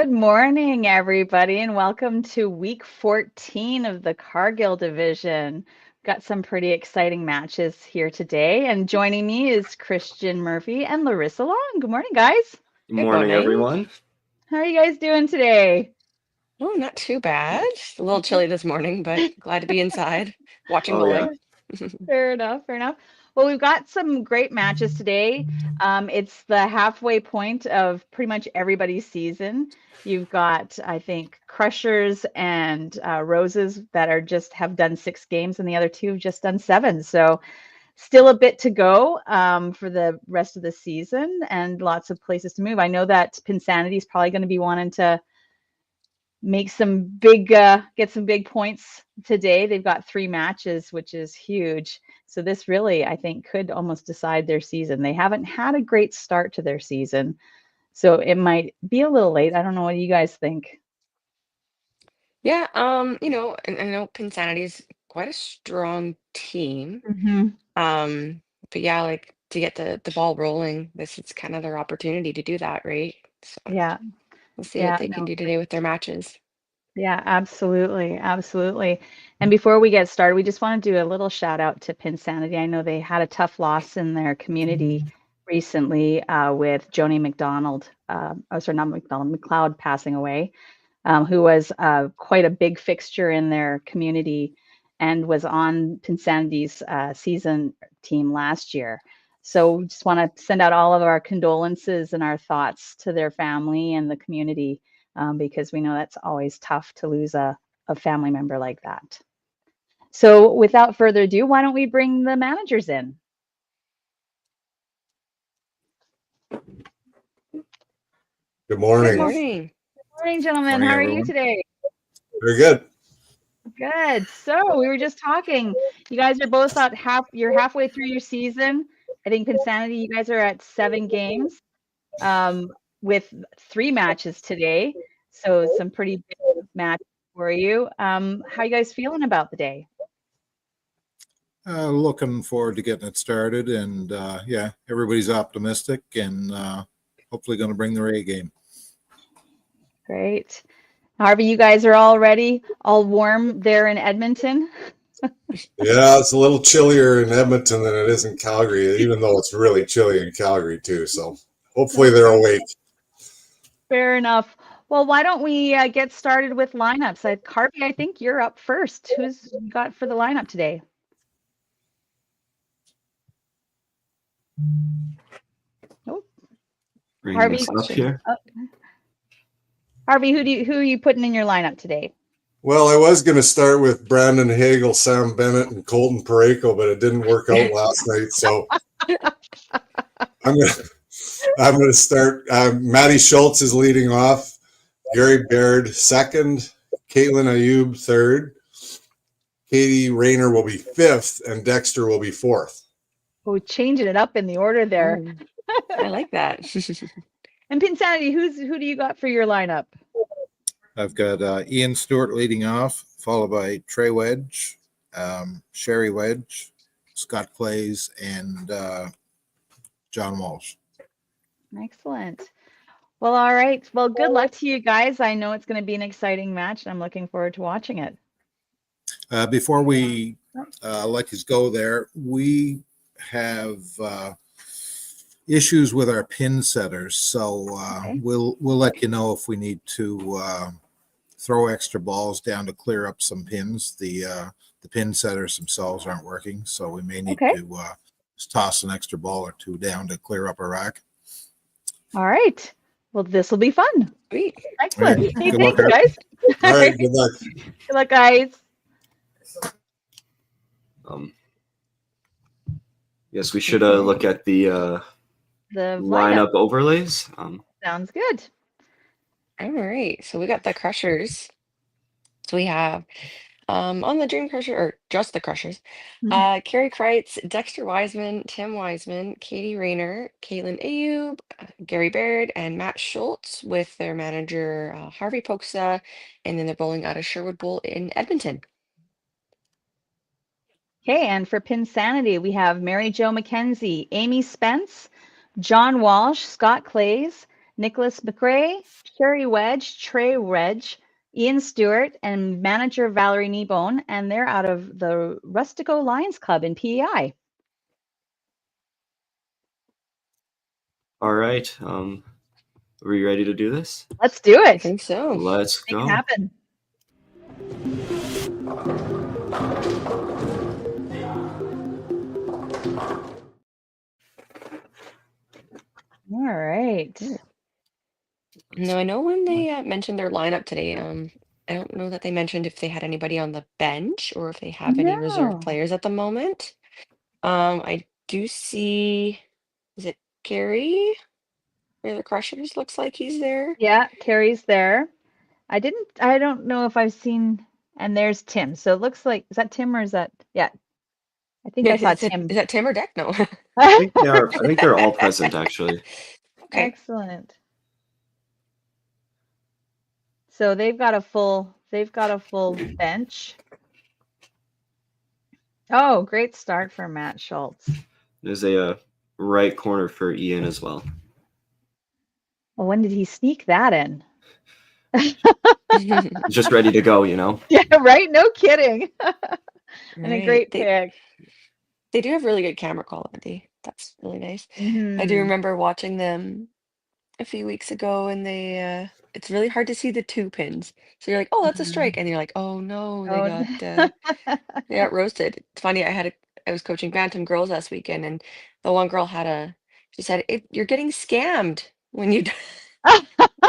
Good morning, everybody, and welcome to week 14 of the Cargill division. Got some pretty exciting matches here today, and joining me is Christian Murphy and Larissa Long. Good morning, guys. Good morning, everyone. How are you guys doing today? Oh, not too bad. A little chilly this morning, but glad to be inside watching Oh, yeah. bowling. Fair enough, fair enough. Well, we've got some great matches today. It's the halfway point of pretty much everybody's season. You've got, I think, Crushers and Roses that are just have done 6 games, and the other two have just done 7. So still a bit to go for the rest of the season, and lots of places to move. I know that Pinsanity is probably going to be wanting to make some big get some big points today. They've got 3 matches, which is huge. So this really, I think, could almost decide their season. They haven't had a great start to their season, so it might be a little late. I don't know, what do you guys think? Yeah, and I know Pinsanity is quite a strong team. Hmm. Um, but yeah, like to get the ball rolling, this is kind of their opportunity to do that, right? So Yeah, we'll see what yeah, they can no, do today with their matches. yeah, absolutely, absolutely. And before we get started, we just want to do a little shout out to Pinsanity. I know they had a tough loss in their community recently with Joni McDonald, oh, sorry, not McDonald, McLeod passing away, who was quite a big fixture in their community and was on Pinsanity's season team last year. So we just want to send out all of our condolences and our thoughts to their family and the community, because we know that's always tough to lose a family member like that. So without further ado, why don't we bring the managers in? Good Good morning. morning. Morning, gentlemen. Morning, How are you everyone. today? Very good. Good. So we were just talking. You guys are both at you're halfway through your season. I think Pinsanity, you guys are at 7 games, um, with 3 matches today. So some pretty big matches for you. How you guys feeling about the day? Looking forward to getting it started, and yeah, everybody's optimistic and hopefully going to bring their A game. Great. Harvey, you guys are all ready, all warm there in Edmonton? Yeah, it's a little chillier in Edmonton than it is in Calgary, even though it's really chilly in Calgary too. So hopefully they're awake. Fair enough. Well, why don't we get started with lineups? Harvey, I think you're up first. Who's you got for the lineup today? Oh, Bring Harvey. this up here. Harvey, who are you putting in your lineup today? Well, I was going to start with Brandon Hagel, Sam Bennett, and Colton Pareko, but it didn't work out last night. So I'm going to start. Matty Schultz is leading off. Gary Baird second. Caitlin Ayub third. Katie Rayner will be fifth, and Dexter will be fourth. Oh, changing it up in the order there. I like that. And Pinsanity, who do you got for your lineup? I've got Ian Stewart leading off, followed by Trey Wedge, Sherry Wedge, Scott Clays, and John Walsh. Excellent. Well, all right. Well, good luck to you guys. I know it's going to be an exciting match, and I'm looking forward to watching it. Before we let you go there, we have issues with our pin setters, so Okay. we'll let you know if we need to throw extra balls down to clear up some pins. The pin setters themselves aren't working, so we may need Okay. to just toss an extra ball or two down to clear up our rack. All right. Well, this will be fun. Sweet. Excellent. All right. Hey, Good thanks, luck, guys. All right, good luck. Good luck, guys. Yes, we should look at the The lineup lineup overlays. sounds good. All right. So we got the Crushers. So we have on the Dream Crusher, or just the Crushers, Carrie Kreitz, Dexter Wiseman, Tim Wiseman, Katie Rayner, Caitlin Ayub, Gary Baird, and Matt Schultz with their manager Harvey Poksa, and then they're bowling out of Sherwood Bowl in Edmonton. Okay, and for Pinsanity, we have Mary Jo McKenzie, Amy Spence, John Walsh, Scott Clays, Nicholas McRae, Sherry Wedge, Trey Wedge, Ian Stewart, and manager Valerie Kneebone, and they're out of the Rustico Lions Club in PEI. All right. Are we ready to do this? Let's do I it. think so. Let's Make it go. happen. All right. No, I know when they mentioned their lineup today. I don't know that they mentioned if they had anybody on the bench or if they have any reserve No. players at the moment. I do see, is it Gary? Where the Crushers looks like he's there. Yeah, Carrie's there. I don't know if I've seen, and there's Tim. So it looks like, is that Tim or is that, yeah, I think Yeah, I saw is Tim. that Tim or Deck? No. I think they are. I think they're all present, actually. Okay. Excellent. So they've got a full bench. Oh, great start for Matt Schultz. There's a right corner for Ian as well. Well, when did he sneak that in? Just ready to go, you know. Yeah, right? No kidding. And a Right. great pick. They do have really good camera quality. That's really nice. I do Mhm. remember watching them a few weeks ago, and they it's really hard to see the two pins. So you're like, oh, that's a strike, and you're like, oh no, they got roasted. It's funny. I was coaching bantam girls last weekend, and the one girl she said, you're getting scammed when you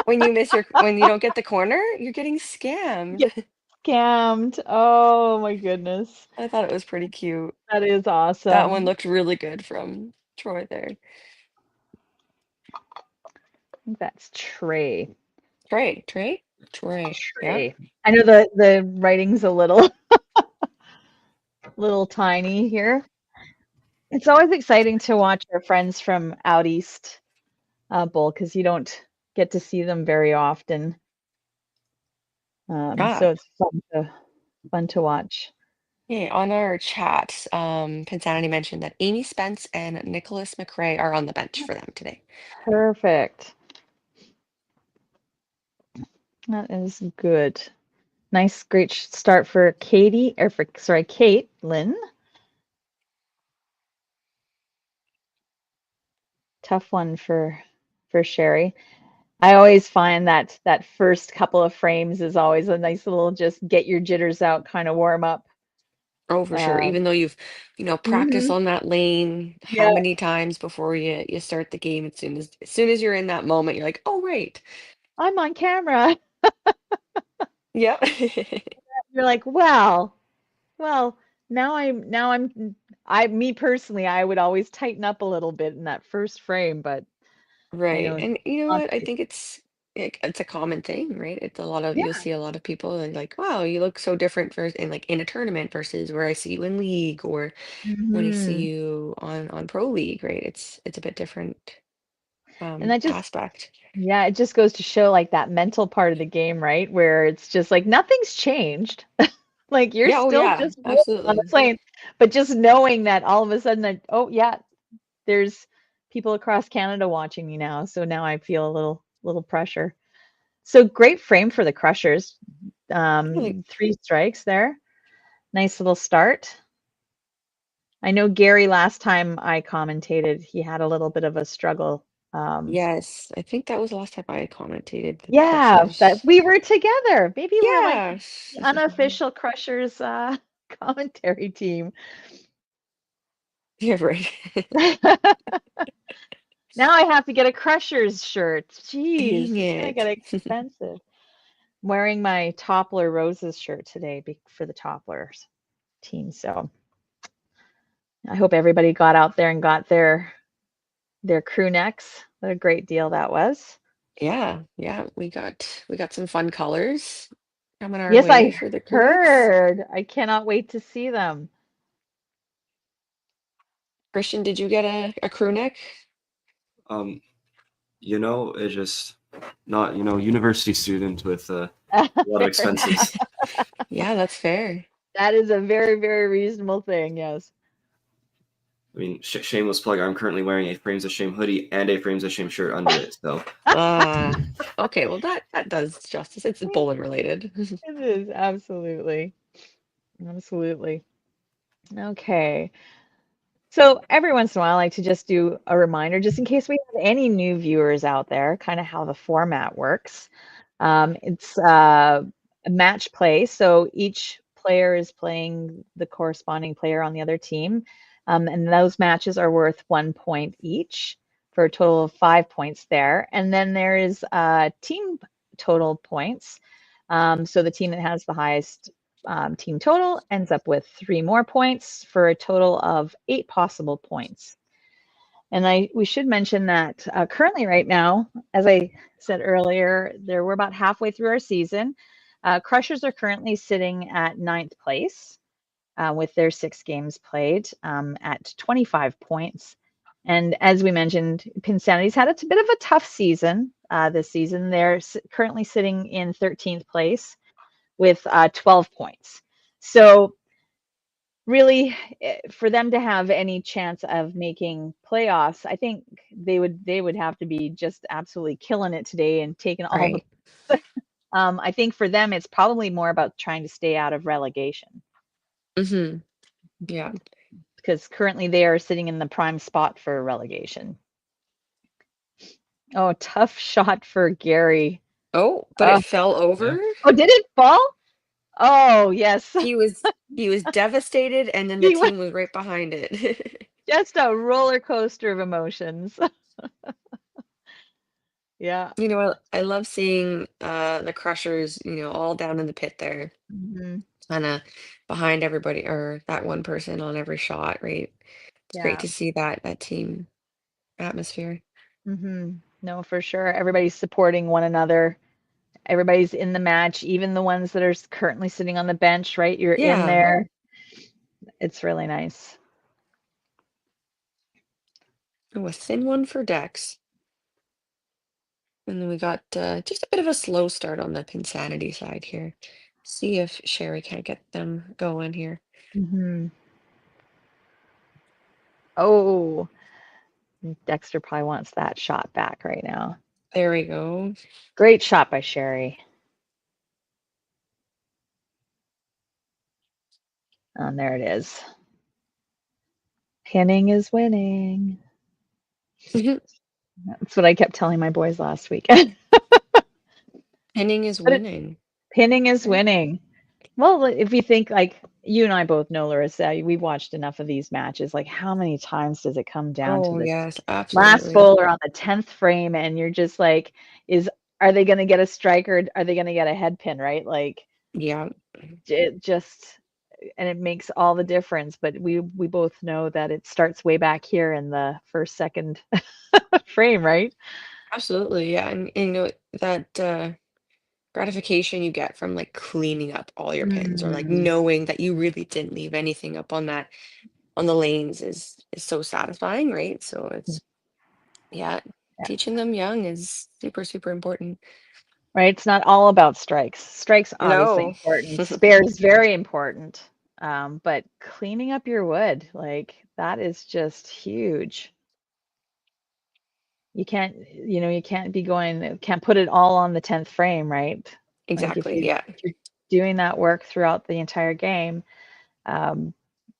when you don't get the corner, you're getting scammed. Scammed. Oh my goodness. I thought it was pretty cute. That is awesome. That one looked really good from Troy there. I think that's Trey. Trey. Yeah. I know the writing's a little little tiny here. It's always exciting to watch our friends from out east bowl because you don't get to see them very often. So it's fun to watch. Yeah, on our chat, Pinsanity mentioned that Amy Spence and Nicholas McRae are on the bench for them today. Perfect. That is good. Nice, great start for Caitlin. Tough one for Sherry. I always find that first couple of frames is always a nice little just get your jitters out kind of warm up. Oh, for sure. Even though you've, practiced on that lane how Yeah. many times before you start the game, as soon as you're in that moment, you're like, oh, right. I'm on camera. Yeah. You're like, well, me personally, I would always tighten up a little bit in that first frame, but I Right. know And you know lots what? I of think it's a common thing, right? It's a lot of yeah. you'll see a lot of people and like, wow, you look so different in a tournament versus where I see you in league or when I see Mhm. you on pro league, right? It's a bit different And that just aspect. yeah, it just goes to show like that mental part of the game, right? Where it's just like nothing's changed. Like you're Yeah, oh still yeah, just rolling on the absolutely. plane, but just knowing that all of a sudden that, oh yeah, there's people across Canada watching me now. So now I feel a little pressure. So great frame for the Crushers. Really, 3 strikes there. Nice little start. I know Gary last time I commentated, he had a little bit of a struggle. yes, I think that was the last time I commentated the Yeah, that Crushers. we were together. Maybe we're like Yeah. the unofficial Crushers commentary team. Yeah, right. Now I have to get a Crushers shirt. Jeez, Dang it's gonna get it. expensive. I'm wearing my Toppler Roses shirt today for the Topplers team. So I hope everybody got out there and got their crew necks. What a great deal that was. Yeah, we got some fun colors coming our Yes, way I for the crew necks. heard. I cannot wait to see them. Christian, did you get a crew neck? It's just not, university student with a lot of expenses. Yeah, that's fair. That is a very, very reasonable thing. Yes. I mean, shameless plug. I'm currently wearing a Frames of Shame hoodie and a Frames of Shame shirt under it. So Okay, well that does justice. It's bullet related. It is, absolutely. Absolutely. Okay. So every once in a while, I like to just do a reminder, just in case we have any new viewers out there, kind of how the format works. It's a match play, so each player is playing the corresponding player on the other team, and those matches are worth 1 point each for a total of 5 points there. And then there is team total points. So the team that has the highest team total ends up with 3 more points for a total of 8 possible points. And we should mention that currently right now, as I said earlier, we're about halfway through our season. Crushers are currently sitting at 9th place with their 6 games played at 25 points. And as we mentioned, Pinsanity's had a bit of a tough season this season. They're currently sitting in 13th place with 12 points. So really, for them to have any chance of making playoffs, I think they would have to be just absolutely killing it today and taking all Right. the. I think for them, it's probably more about trying to stay out of relegation Yeah. because currently they are sitting in the prime spot for relegation. Oh, tough shot for Gary. Oh, but Oh, it fell over. oh, did it fall? Oh, yes. He was devastated, and then the He was team was right behind it. just a roller coaster of emotions. Yeah. You know, I love seeing the Crushers, all down in the pit there, Mhm. kind of behind everybody or that one person on every shot, right? It's great Yeah. to see that team atmosphere. No, for sure. Everybody's supporting one another. Everybody's in the match, even the ones that are currently sitting on the bench, right? You're in Yeah. there. It's really nice. Oh, a thin one for Dex. And then we got just a bit of a slow start on the Pinsanity side here. See if Sherry can't get them going here. Oh, Dexter probably wants that shot back right now. There we go. Great shot by Sherry. And there it is. Pinning is winning. That's what I kept telling my boys last weekend. Pinning is But winning. pinning is Right? winning. Well, if you think like you and I both know, Larissa, we've watched enough of these matches. Like, how many times does it come down to Oh, the yes, last absolutely. full or on the 10th frame, and you're just like, are they going to get a strike or are they going to get a head pin, right? Like, Yeah, it just, and it makes all the difference. But we both know that it starts way back here in the first, second frame, right? absolutely. Yeah. And that gratification you get from like cleaning up all your pins or like Mm, knowing that you really didn't leave anything up on the lanes is so satisfying, right? So it's yeah, yeah. teaching them young is super, super important. Right? It's not all about strikes. Strikes obviously No. important. Spares very important. But cleaning up your wood, like that is just huge. You can't be can't put it all on the 10th frame, right? Like Exactly. Yeah. if you're doing that work throughout the entire game, um,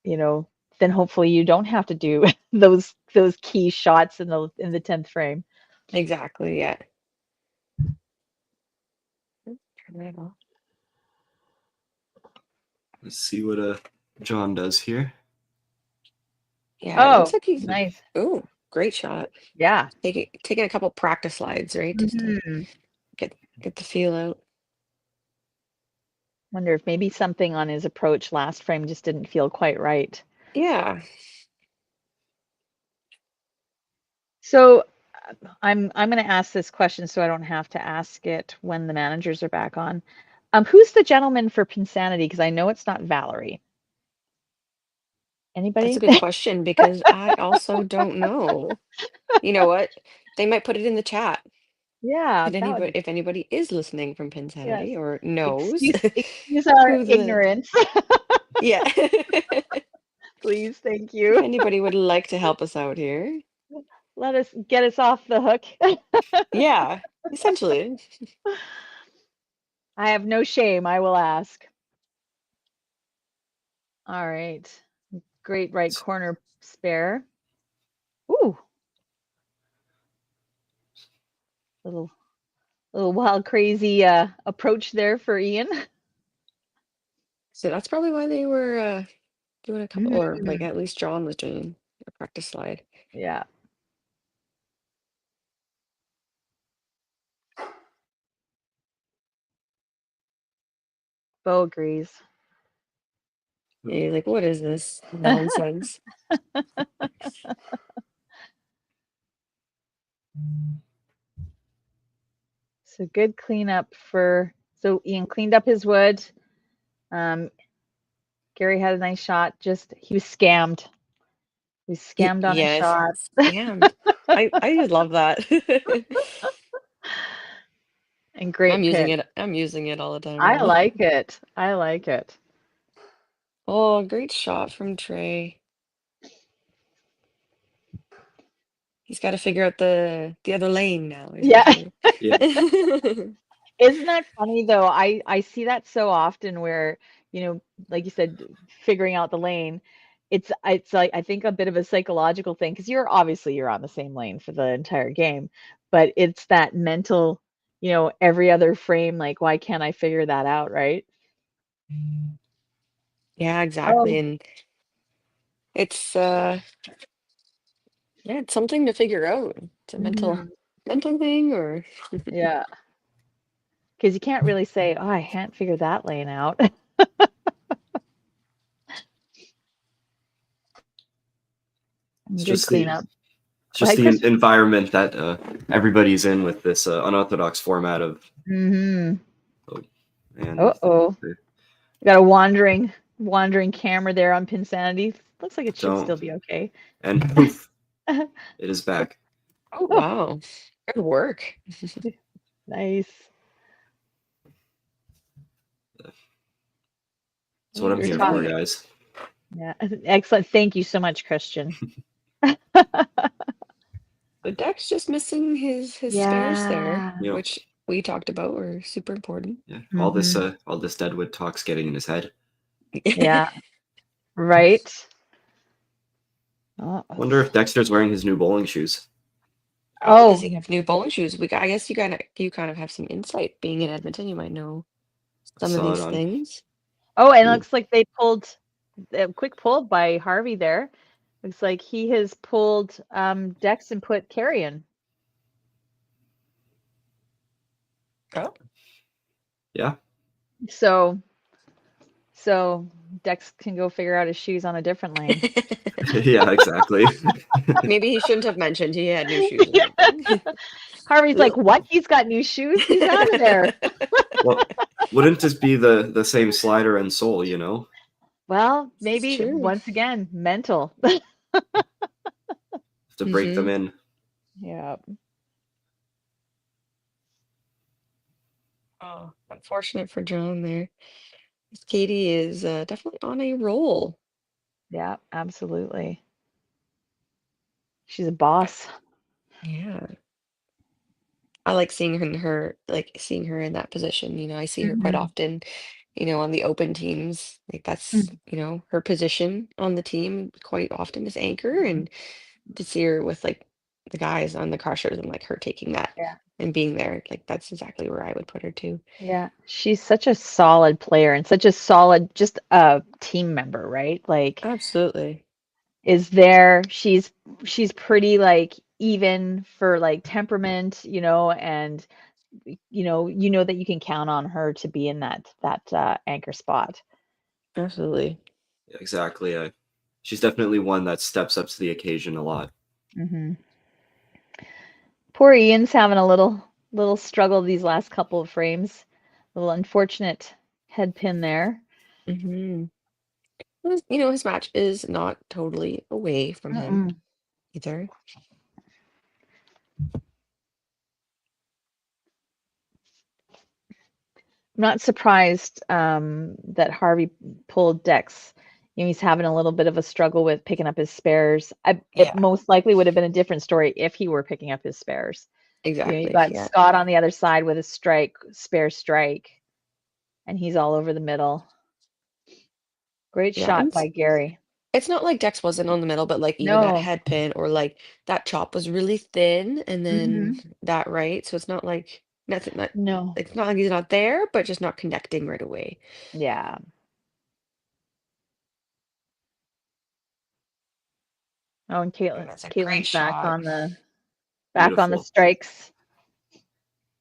you know, then hopefully you don't have to do those key shots in the 10th frame. Exactly. Yeah. Turn that off. let's see what John does here. Yeah, it looks Oh, like he's nice. ooh, great shot. Yeah. Taking a couple practice slides, right? Just to Mhm. get the feel out. Wonder if maybe something on his approach last frame just didn't feel quite right. Yeah. So I'm going to ask this question so I don't have to ask it when the managers are back on. Who's the gentleman for Pinsanity? Because I know it's not Valerie. That's a Anybody? good question because I also don't know. You know what? They might put it in the chat. Yeah, that would Anybody, be if anybody is listening from yes. Pinsanity or knows Excuse our who the ignorance. yeah. please. Thank If you. anybody would like to help us out here. Let us get us off the hook. Yeah, essentially. I have no shame. I will ask. All right. Great right corner spare. Ooh. Little wild crazy approach there for Ian. So that's probably why they were doing a couple, or like Mm, at least John was doing a practice slide. yeah. Bo agrees. Yeah, you're like, what is this nonsense? So good cleanup so Ian cleaned up his wood. Gary had a nice shot. Just he was scammed. He was scammed on a Yes, shot. scammed. I just love that. And great pick. I'm using it all the time I now. like it. I like it. Oh, great shot from Trey. He's got to figure out the other lane now, Yeah. essentially. Yeah. Isn't that funny though? I see that so often where, like you said, figuring out the lane. It's like I think a bit of a psychological thing because you're on the same lane for the entire game, but it's that mental, every other frame, like why can't I figure that out, right? Yeah, exactly. Oh, And it's yeah, it's something to figure out. It's a mhm. mental thing, or Yeah, because you can't really say, oh, I can't figure that lane out. It's Good just the cleanup. it's Go just ahead, the Chris. environment that everybody's in with this unorthodox format of Mm-hmm. and Uh-oh. We got a wandering camera there on Pinsanity. Looks like it should don't still be okay. and poof, it is back. oh Oh, wow, good work. nice. That's what I'm You're here talking. for, guys. Yeah, excellent. Thank you so much, Christian. The deck's just missing his spares there, Yeah. You know, which we talked about were super important. yeah, Hmm. all this Deadwood talk's getting in his head. Yeah, right. Oh, Wonder if Dexter's wearing his new bowling shoes. Oh, does oh, he have new bowling shoes? I guess you kind of have some insight being in Edmonton. You might know I some of saw it these on. things. oh, and it Ooh, looks like they pulled a quick pull by Harvey there. Looks like he has pulled Dex and put Carrion. Oh. yeah, So Dex can go figure out his shoes on a different lane. yeah, exactly. Maybe he shouldn't have mentioned he had new shoes or something. Harvey's like, what? He's got new shoes? He's out of there. Well, wouldn't this be the same slider and sole? You know, Well, It's maybe true. once again, mental. to break them Hmm. in. Yeah. Oh, unfortunate for John there. Katie is definitely on a roll. Yeah, absolutely. She's a boss. Yeah. I like seeing her in that position. I see her quite Hmm. often, on the open teams. Like that's, her position on the team quite often is anchor, and to see her with like the guys on the crushers and like her taking that Yeah. and being there, like that's exactly where I would put her too. Yeah. She's such a solid player and such a solid, just a team member, right? Like, Absolutely. is there, she's pretty like even for like temperament, and that you can count on her to be in that anchor spot. Absolutely. Yeah, exactly. She's definitely one that steps up to the occasion a lot. Hmm. Poor Ian's having a little struggle these last couple of frames. A little unfortunate head pin there. Hmm. His match is not totally away from him Mm-mm. either. I'm not surprised that Harvey pulled Dex he's having a little bit of a struggle with picking up his spares. It Yeah, most likely would have been a different story if he were picking up his spares. You exactly. got Yeah. Scott on the other side with a spare strike, and he's all over the middle. Great Yeah. shot by Gary. It's not like Dex wasn't on the middle, but like even that No. head pin or like that chop was really thin and then Hmm. that right. So it's not like nothing that No. it's not like he's not there, but just not connecting right away. Yeah. Oh, and That's a great Caitlin's shot. back on the Beautiful. strikes.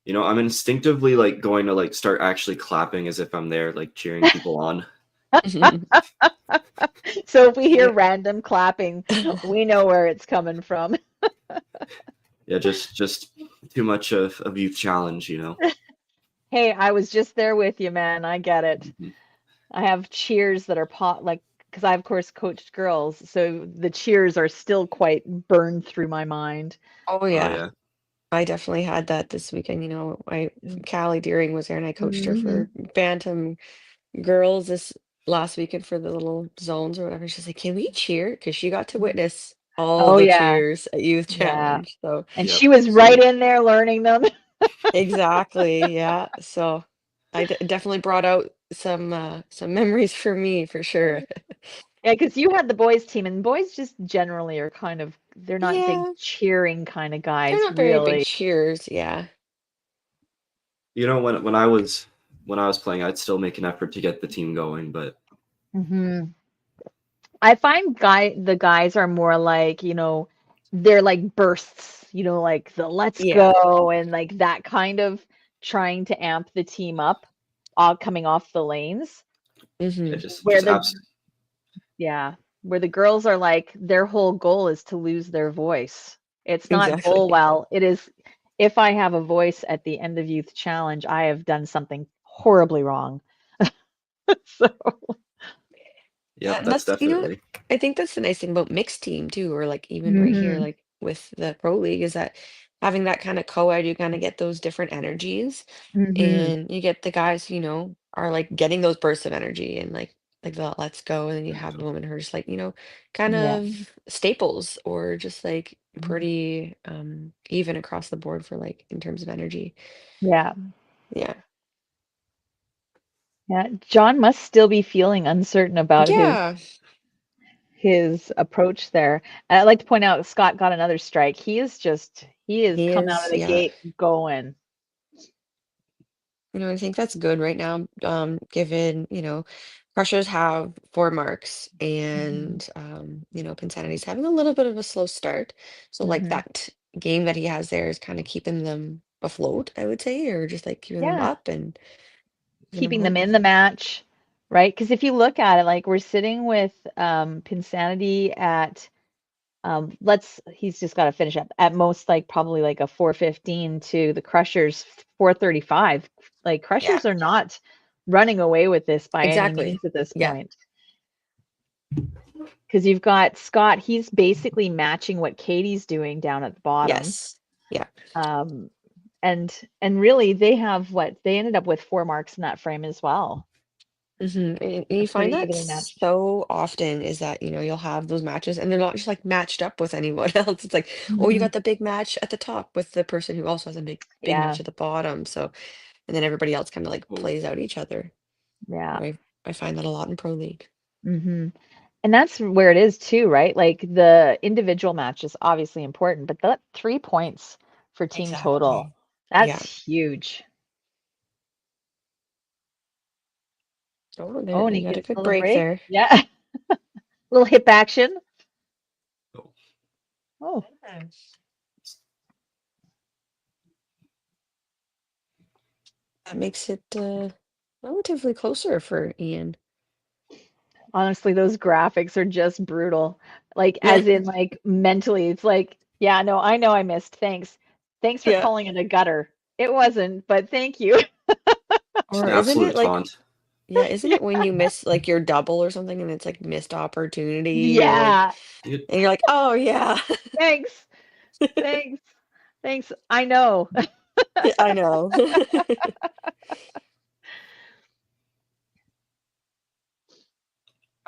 You know, I'm instinctively like going to like start actually clapping as if I'm there, like cheering people on. So if we hear Yeah. random clapping, we know where it's coming from. Yeah, just too much of youth challenge, you know. Hey, I was just there with you, man. I get it. Mhm. I have cheers that are like, because I of course coached girls, so the cheers are still quite burned through my mind. Oh Oh yeah. yeah. I definitely had that this weekend. Callie Deering was there and I coached her Hmm. for Bantam girls this last weekend for the little zones or whatever. She's like, "Can we cheer?" Because she got to witness all Oh the yeah, cheers at Youth yeah. Challenge. So And Yep. she was right Same. in there learning them. exactly, yeah. So I definitely brought out some memories for me for sure. Yeah, because you had the boys team, and boys just generally are kind of, they're not big Yeah, cheering kind of they're guys, not very big really. cheers. Yeah. You know, when I was playing, I'd still make an effort to get the team going, but Hmm. I find the guys are more like, they're like bursts, like the let's Yeah. go and like that kind of trying to amp the team up, all coming off the lanes. yeah, Hmm. Where just the abs Yeah, where the girls are like their whole goal is to lose their voice. It's not bowl Exactly. well. It is, if I have a voice at the end of youth challenge, I have done something horribly wrong. So, Yeah, Yep, and that's that's, definitely. I think that's the nice thing about mixed team too, or like even right here, hmm like with the pro league, is that having that kind of co-ed, you kind of get those different energies, hmm and you get the guys, are like getting those bursts of energy and like the let's go, and then you have the women who are just like, kind Yeah. of staples or just like Mhm. pretty even across the board for like in terms of energy. Yeah. Yeah. Yeah. John must still be feeling uncertain about Yeah, his approach there. And I'd like to point out Scott got another strike. He is he come out of is. the Yeah. gate going. I think that's good right now, given, Crushers have 4 marks Hmm. and, Pinsanity's having a little bit of a slow start. So like Hmm. that game that he has there is kind of keeping them afloat, I would say, or just like keeping them Yeah. up and giving them Keeping them hope. in the match, right? Because if you look at it, like we're sitting with Pinsanity at let's he's just got to finish up at most like probably like a 415 to the Crushers 435. Like Yeah, Crushers are not running away with this by any means exactly. at this Yeah. point. Because you've got Scott, he's basically matching what Katie's doing down at the bottom. Yes. Yeah. Um, and really they ended up with 4 marks in that frame as well. And They're you find pretty that evenly matched. so often is that, you'll have those matches and they're not just like matched up with anyone else. It's like, oh, you Hmm. got the big match at the top with the person who also has a big Yeah, match at the bottom. So, and then everybody else kind of like Oh, plays out each other. yeah. I find that a lot in Pro League. Hmm. And that's where it is too, right? Like the individual match is obviously important, but that 3 points for team total, Exactly. Yeah. that's huge. Oh, Oh, and he you got a gives a good little break break. there. Yeah. Little hip action. oh. Oh, That makes it relatively closer for Ian. honestly, those graphics are just brutal. Like, Yeah. as in, like, mentally, it's like, yeah, no, I know I missed. Thanks. Thanks for Yeah. calling it a gutter. It wasn't, but thank you. Just Or an isn't it absolute like, taunt. yeah, isn't Yeah. it when you miss like your double or something and it's like missed opportunity or like, Yeah. You- and you're like, oh yeah, Thanks. Thanks. Thanks. I know. I know.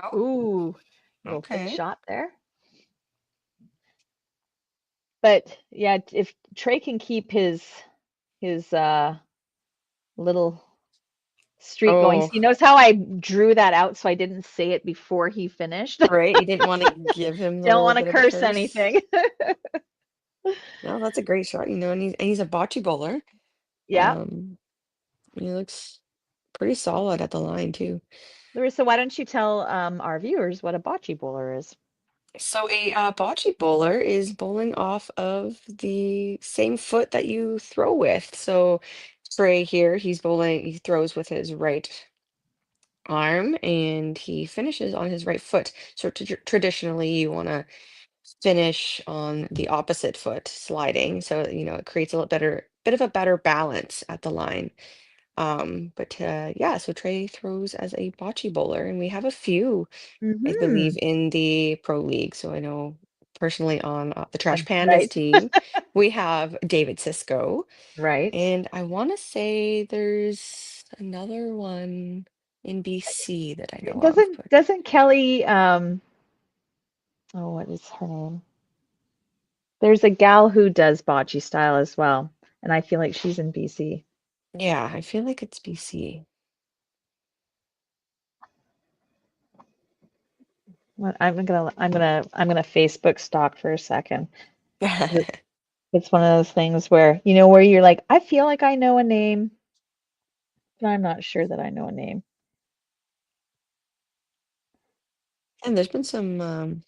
Oh, Ooh, little fake okay. shot there. But yeah, if Trey can keep his little streak going, Oh, he knows how I drew that out, so I didn't say it before he finished. right. You didn't want to give him the Don't little want to bit of a curse curse. anything. No, that's a great shot, and he's a bocce bowler. Yeah. Um, he looks pretty solid at the line too. Larissa, why don't you tell our viewers what a bocce bowler is? So a bocce bowler is bowling off of the same foot that you throw with. So Trey here, he throws with his right arm and he finishes on his right foot. So traditionally, you want to finish on the opposite foot sliding. So, it creates a little bit of a better balance at the line. But yeah, so Trey throws as a bocce bowler, and we have a few, I Mm-hmm. believe, in the pro league. So I know personally on the Trash Pandas Right. team, we have David Cisco, Right. and I want to say there's another one in BC that I know of, but Doesn't Kelly oh, what is her name? There's a gal who does bocce style as well, and I feel like she's in BC. yeah, I feel like it's BC. I'm gonna Facebook stalk for a second. It's one of those things where where you're like, I feel like I know a name, but I'm not sure that I know a name. And there's been some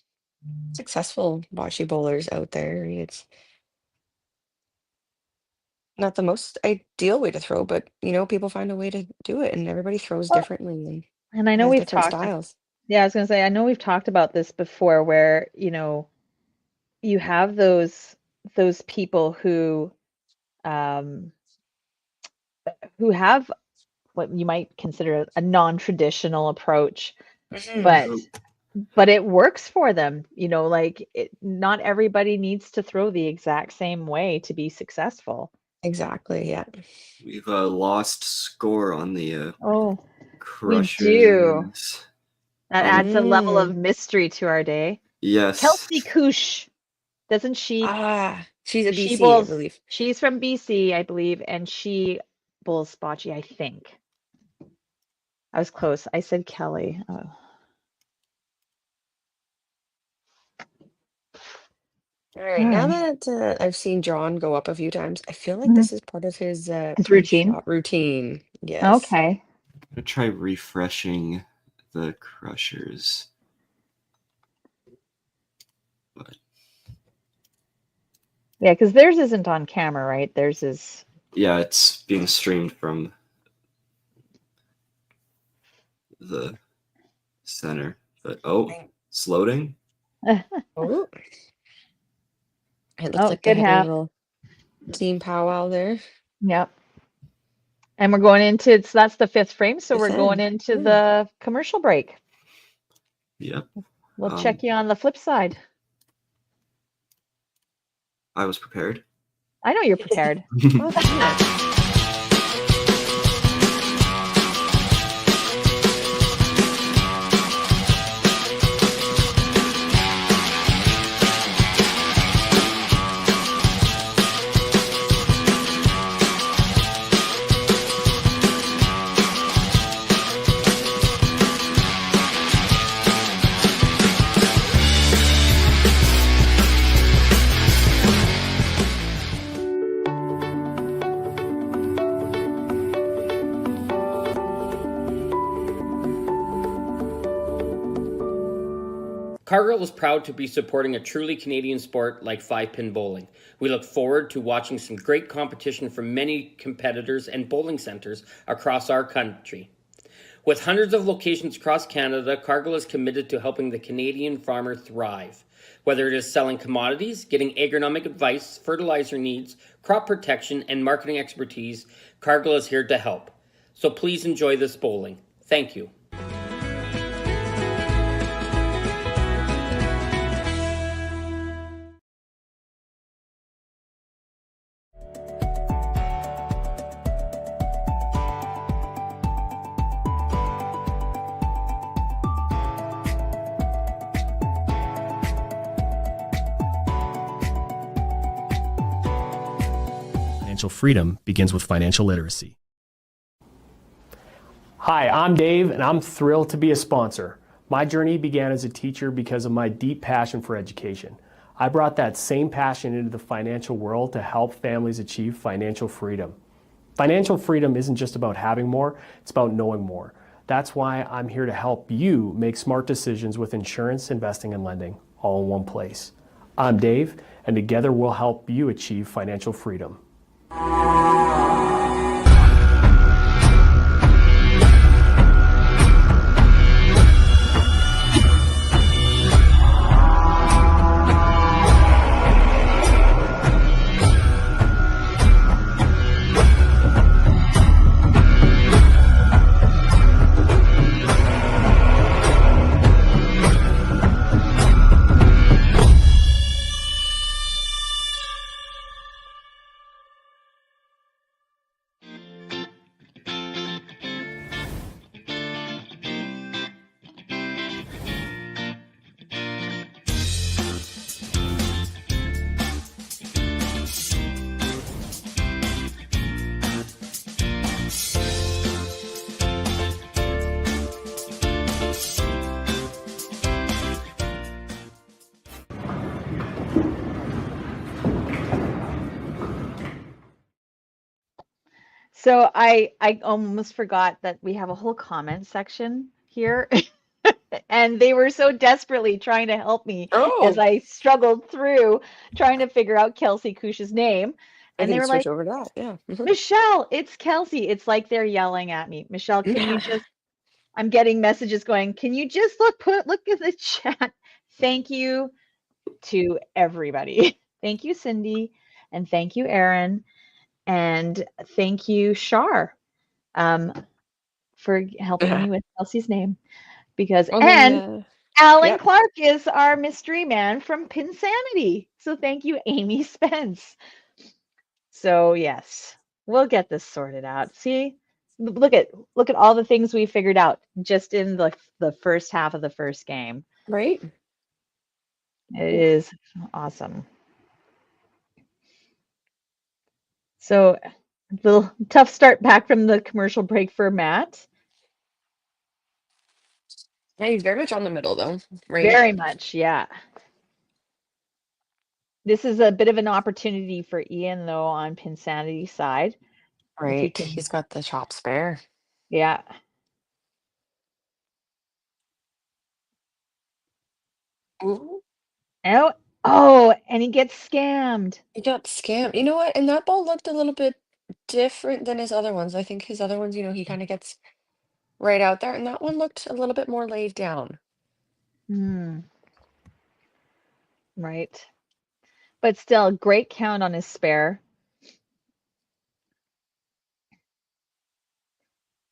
successful bocce bowlers out there. It's not the most ideal way to throw, but people find a way to do it, and everybody throws Well, differently and and I know has we've different talked, styles. yeah, I was gonna say, I know we've talked about this before where, you have those people um who have what you might consider a non-traditional approach, Hmm. but it works for them. Like not everybody needs to throw the exact same way to be successful. Exactly, yeah. We've lost score on the Oh, we do. crushers. That Um, adds a level Mm. of mystery to our day. yes. Kelsey Koosh, doesn't she? She's a She BC, I bowls. believe. She's from BC, I believe, and she bowls bocce, I think. I was close. I said Kelly. Oh. All All right, now right. that I've seen John go up a few times, I feel like Mhm. this is part of his His routine. pre-shot routine. Yes. Okay. I'm gonna try refreshing the crushers. But Yeah, because theirs isn't on camera, right? Theirs is. yeah, it's being streamed from the center. But it's loading. Oh, it looks Oh, like they good had a half. little team powwow there. Yep. And we're going into, so that's the fifth frame, so It's we're going in. into the commercial break. Yep. We'll check you on the flip side. I was prepared. I know you're prepared. Oh, yeah. Cargill is proud to be supporting a truly Canadian sport like 5-pin bowling. We look forward to watching some great competition from many competitors and bowling centres across our country. With hundreds of locations across Canada, Cargill is committed to helping the Canadian farmer thrive. Whether it is selling commodities, getting agronomic advice, fertilizer needs, crop protection, and marketing expertise, Cargill is here to help. So please enjoy this bowling. Thank you. financial freedom begins with financial literacy. Hi, I'm Dave, and I'm thrilled to be a sponsor. My journey began as a teacher because of my deep passion for education. I brought that same passion into the financial world to help families achieve financial freedom. Financial freedom isn't just about having more, it's about knowing more. That's why I'm here to help you make smart decisions with insurance, investing, and lending, all in one place. I'm Dave, and together we'll help you achieve financial freedom. So I almost forgot that we have a whole comment section here. And they were so desperately trying to help me as Oh, I struggled through trying to figure out Kelsey Kush's name. I And they can were switch like, over to that. Yeah. Michelle, it's Kelsey. It's like they're yelling at me. Michelle, can you just, I'm getting messages going, can you just look at the chat? Thank you to everybody. Thank you, Cindy. And thank you, Aaron. And thank you, Shar, for helping me with Kelsey's name. Because, Well, and then, Alan yeah, Clark is our mystery man from Pinsanity. So thank you, Amy Spence. So yes, we'll get this sorted out. See, look at all the things we figured out just in the first half of the first game. right? It is awesome. So a little tough start back from the commercial break for Matt. Yeah, he's very much on the middle though, right? Very much, yeah. This is a bit of an opportunity for Ian though on Pinsanity's side. If he Right. can, He's got the shop spare. yeah. Ooh, Oh, oh, and he gets scammed. he got scammed. You know what? And that ball looked a little bit different than his other ones. I think his other ones, he kind of gets right out there, and that one looked a little bit more laid down. Hmm, right. But still, great count on his spare.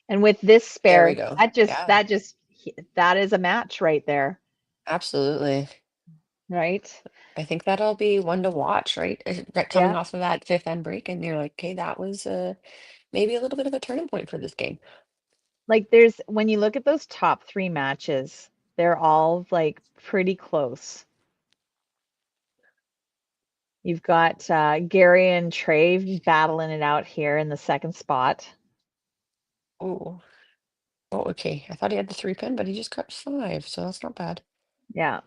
And with this There we spare, go. Yeah, that is a match right there, absolutely. right? I think that'll be one to watch, right? That coming Yeah. off of that fifth end break, and you're like, okay, that was maybe a little bit of a turning point for this game. Like there's when you look at those top three matches, they're all like pretty close. You've got Gary and Trey battling it out here in the second spot. Oh, oh, okay. I thought he had the 3 pin, but he just got 5, so that's not bad. Yeah.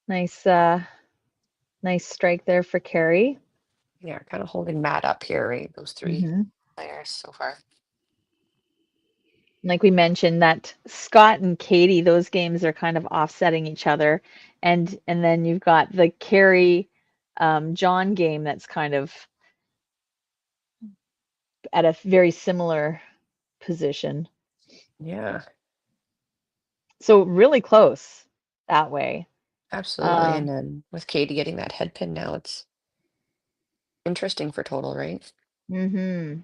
Nice nice strike there for Carey. Yeah, kind of holding Matt up here, right? Those 3 Hmm. players so far. Like we mentioned that Scott and Katie, those games are kind of offsetting each other. And then you've got the Carey John game that's kind of at a very similar position. Yeah, So really close that way. absolutely. And Um, then with Katie getting that head pin now, it's interesting for total, right? hmm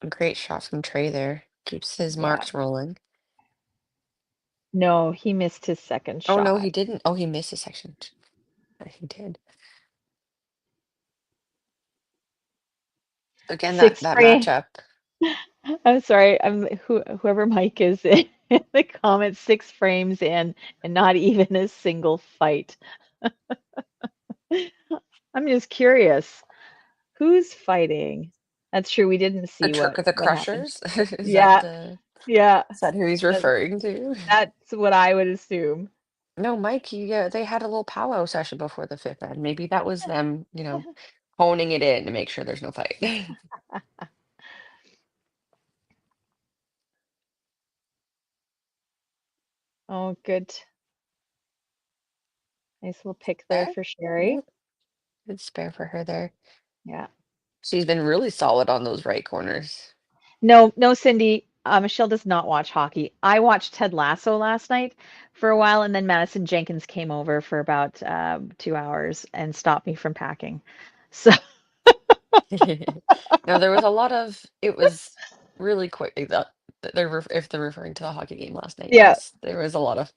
A great shot from Trey there. Keeps his Yeah. marks rolling. No, he missed his second Oh no, shot. he didn't. Oh, he missed a section. He did. Again, that Six that frame. matchup. I'm sorry. Whoever Mike is in the comments, 6 frames in and not even a single fight. I'm just curious, who's fighting? That's true. We didn't see what The happened. Crushers? Is Yeah, yeah, that who he's that, referring to? that's what I would assume. No, Mike, they had a little powwow session before the fifth end. Maybe that was them, honing it in to make sure there's no fight. Oh, good. Nice little pick there Spare? for Sherry. Yep, good spare for her there. Yeah. She's been really solid on those right corners. No, no, Cindy. Michelle does not watch hockey. I watched Ted Lasso last night for a while, and then Madison Jenkins came over for about 2 hours and stopped me from packing. So No, there was a lot of. It was really quick. If they're referring to the hockey game last night, yeah, yes, there was a lot of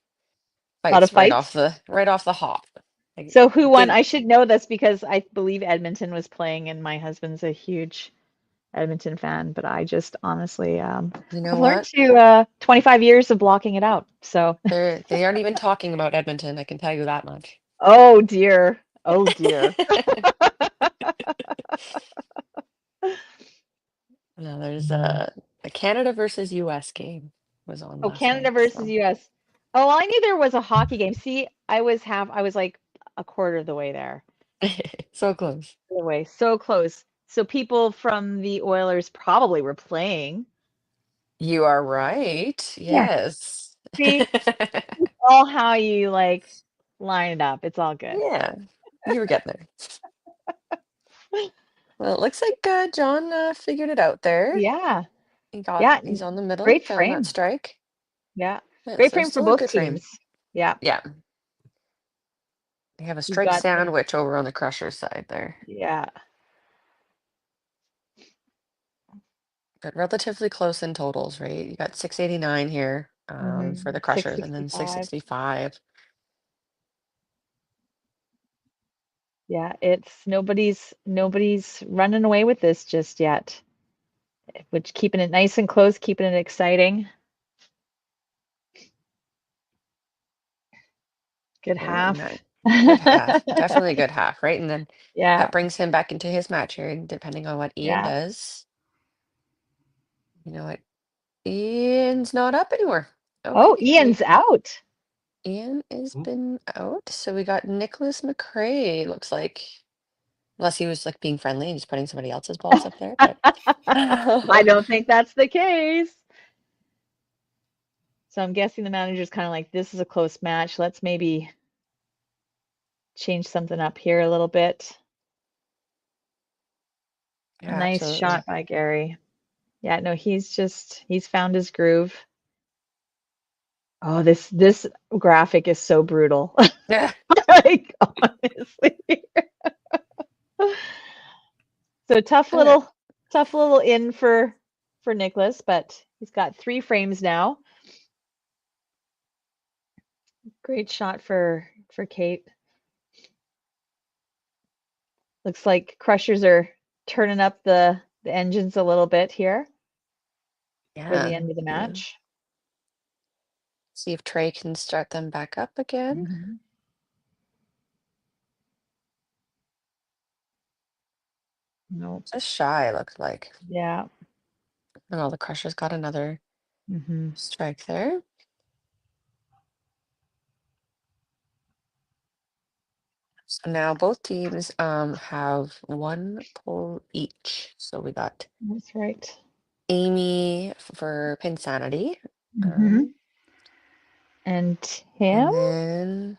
a lot of fights fights. right off the hop. Like, So who won? did I should know this because I believe Edmonton was playing, and my husband's a huge Edmonton fan. But I just honestly, you know I've learned what? to 25 years of blocking it out. So, They aren't even talking about Edmonton. I can tell you that much. oh dear, oh dear. No, there's a Canada versus US game was on Oh, last Canada night. versus So US. Oh, well, I knew there was a hockey game. See, I was like a quarter of the way there. so close. Away, so close. So people from the Oilers probably were playing. You are right. Yeah. Yes. See, all how you like line it up. It's all good. Yeah, you were getting there. Well, it looks like John figured it out there. Yeah. He Yeah. he's on the middle, Great found that frame. strike. Yeah. Yeah, Great so frame for still a both good frame. teams. Yeah. Yeah. They have a We've strike got the, sandwich over on the Crusher side there. yeah. But relatively close in totals, right? You got 689 here for the Crushers and then 665. 665. Yeah, it's nobody's running away with this just yet. Which keeping it nice and close, keeping it exciting. Good half. Good half. Definitely a good half, right? And then Yeah, that brings him back into his match here, depending on what Ian yeah. does. You know what? Ian's not up anymore. Oh, Okay. Ian's out. Ian has been out. So we got Nicholas McRae, looks like. Unless he was like being friendly and just putting somebody else's balls up there. But I don't think that's the case. So I'm guessing the manager's kind of like, this is a close match. Let's maybe change something up here a little bit. yeah, Nice absolutely. shot by Gary. Yeah, no, he's found his groove. Oh, this graphic is so brutal. Yeah. Like, honestly. So tough little in for Nicholas, but he's got 3 frames now. Great shot for Kate. Looks like Crushers are turning up the engines a little bit here for the Yeah. end of the Yeah. match. See if Trey can start them back up again. Mhm. Nope. Just shy, looks like. Yeah. And all the Crushers got another hmm strike there. So now both teams have 1 pull each. So we got That's right. Amy for Pinsanity. hmm And Tim? And then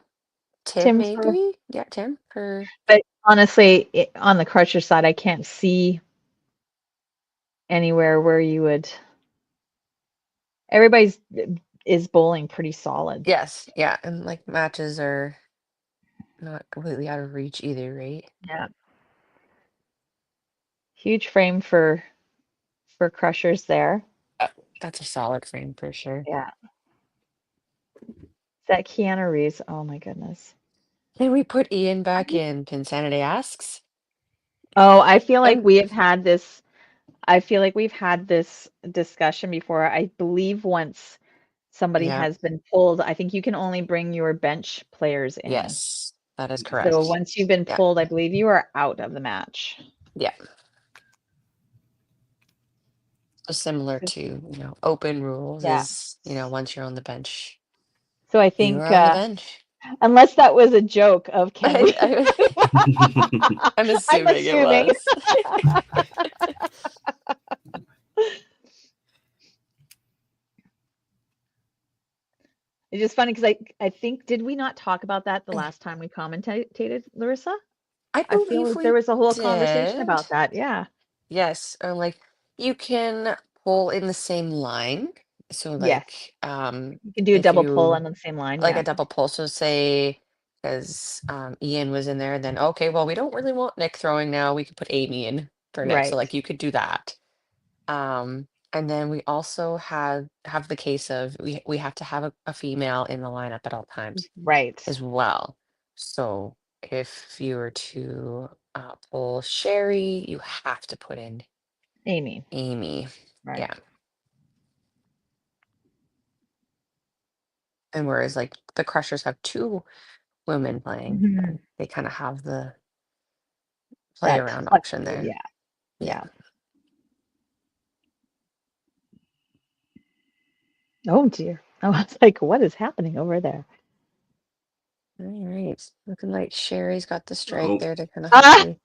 Tim, Tim for, maybe? Yeah, Tim for. but honestly, on the Crusher side, I can't see anywhere where you would. Everybody's is bowling pretty solid. Yes, yeah. And like matches are not completely out of reach either, right? Yeah. Huge frame for Crushers there. That's a solid frame for sure. Yeah. Is that Keanu Reeves? Oh my goodness. Can we put Ian back in? Pinsanity asks. Oh, I feel like I'm we have had this. I feel like we've had this discussion before. I believe once somebody Yeah. has been pulled. I think you can only bring your bench players in. Yes, that is correct. So once you've been Yeah. pulled, I believe you are out of the match. Yeah. So similar Good. to, open rules Yeah. is, once you're on the bench, So I you think, are on the bench. unless that was a joke of can we? I'm I'm assuming it assuming. was. It's just funny because I think, did we not talk about that the last time we commentated, Larissa? I I feel believe like there we was a whole conversation did. about that. Yeah. Yes, or like you can pull in the same line. So Yes. You can do a if double pull you on the same line. like a Yeah. double pull, so say because Ian was in there, then okay, well we don't really want Nick throwing now. We could put Amy in for Nick. So Right. like you could do that. And then we also have the case of we have to have a female in the lineup at all times Right. as well. So if you were to pull Sherry, you have to put in Amy. Amy. Right. Yeah. And whereas like the Crushers have two women playing, Mhm. they kind of have the play That around option flexibility. there. Yeah. Oh dear. I was like, what is happening over there? All right. Looking like Sherry's got the strike Oh, there to kind of hopefully.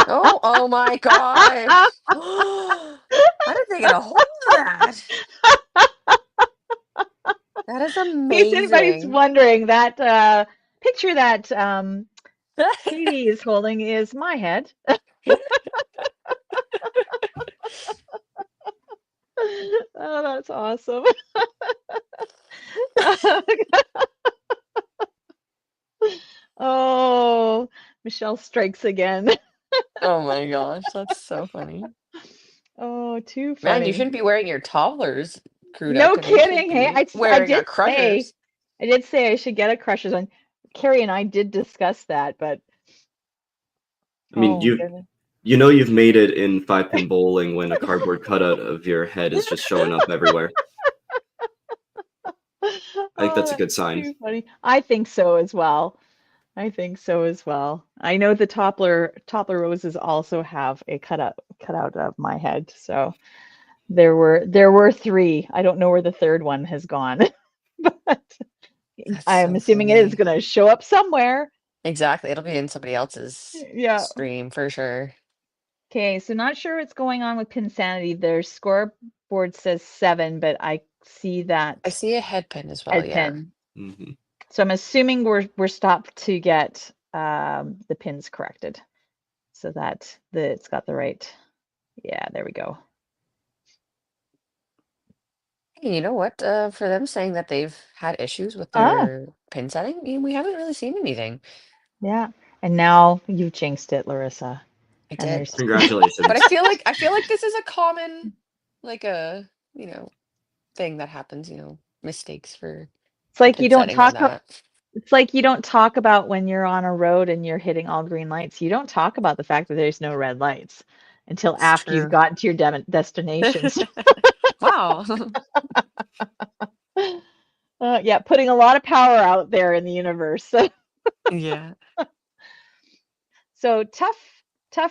Oh my gosh. How did they get a hold of that? That is In case anybody's amazing. wondering, that picture that Katie is holding is my head. Oh, that's awesome. Oh, Michelle strikes again. Oh my gosh, that's so funny. Oh, too Man, you funny. shouldn't be wearing your toddlers screwed up No because they should kidding. Hey, be wearing a Crushers. I did say I should get a Crushers on. Carrie and I did discuss that, but I mean, oh goodness. you've made it in 5-pin bowling when a cardboard cutout of your head is just showing up everywhere. I think Oh, that's a good that's sign. too funny. I think so as well. I think so as well. I know the Toppler roses also have a cutout of my head. So there were three. I don't know where the third one has gone, but That's I'm so assuming it is funny. going to show up somewhere. Exactly. It'll be in somebody else's Yeah. stream for sure. Okay, so not sure what's going on with Pinsanity. Their scoreboard says 7, but I see I that see a head pin as well, head yeah. pin. Mhm. So I'm assuming we're stopped to get the pins corrected, so that it's got the right. Yeah, there we go. Hey, you know what? For them saying that they've had issues with Ah, their pin setting, we haven't really seen anything. yeah. And now you've jinxed it, Larissa. I And did. there's But Congratulations. I feel like this is a common, like a, thing that happens, mistakes for it's the like you pin don't setting on talk that. it's like you don't talk about when you're on a road and you're hitting all green lights. You don't talk about the fact that there's no red lights until It's after you've true. gotten to your destinations. Wow. Yeah, putting a lot of power out there in the universe. Yeah. So tough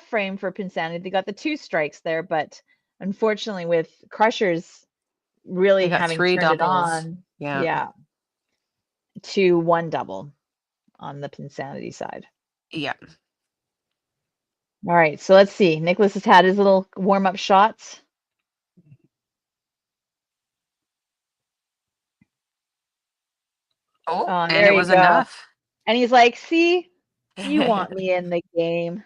frame for Pinsanity. They got the 2 strikes there, but unfortunately with Crushers really They got having 3 turned it doubles. on, Yeah. yeah, to 1 double on the Pinsanity side. Yeah. All right, so let's see. Nicholas has had his little warm-up shots. Oh, and There it you was go. enough. And he's like, "See, you want me in the game."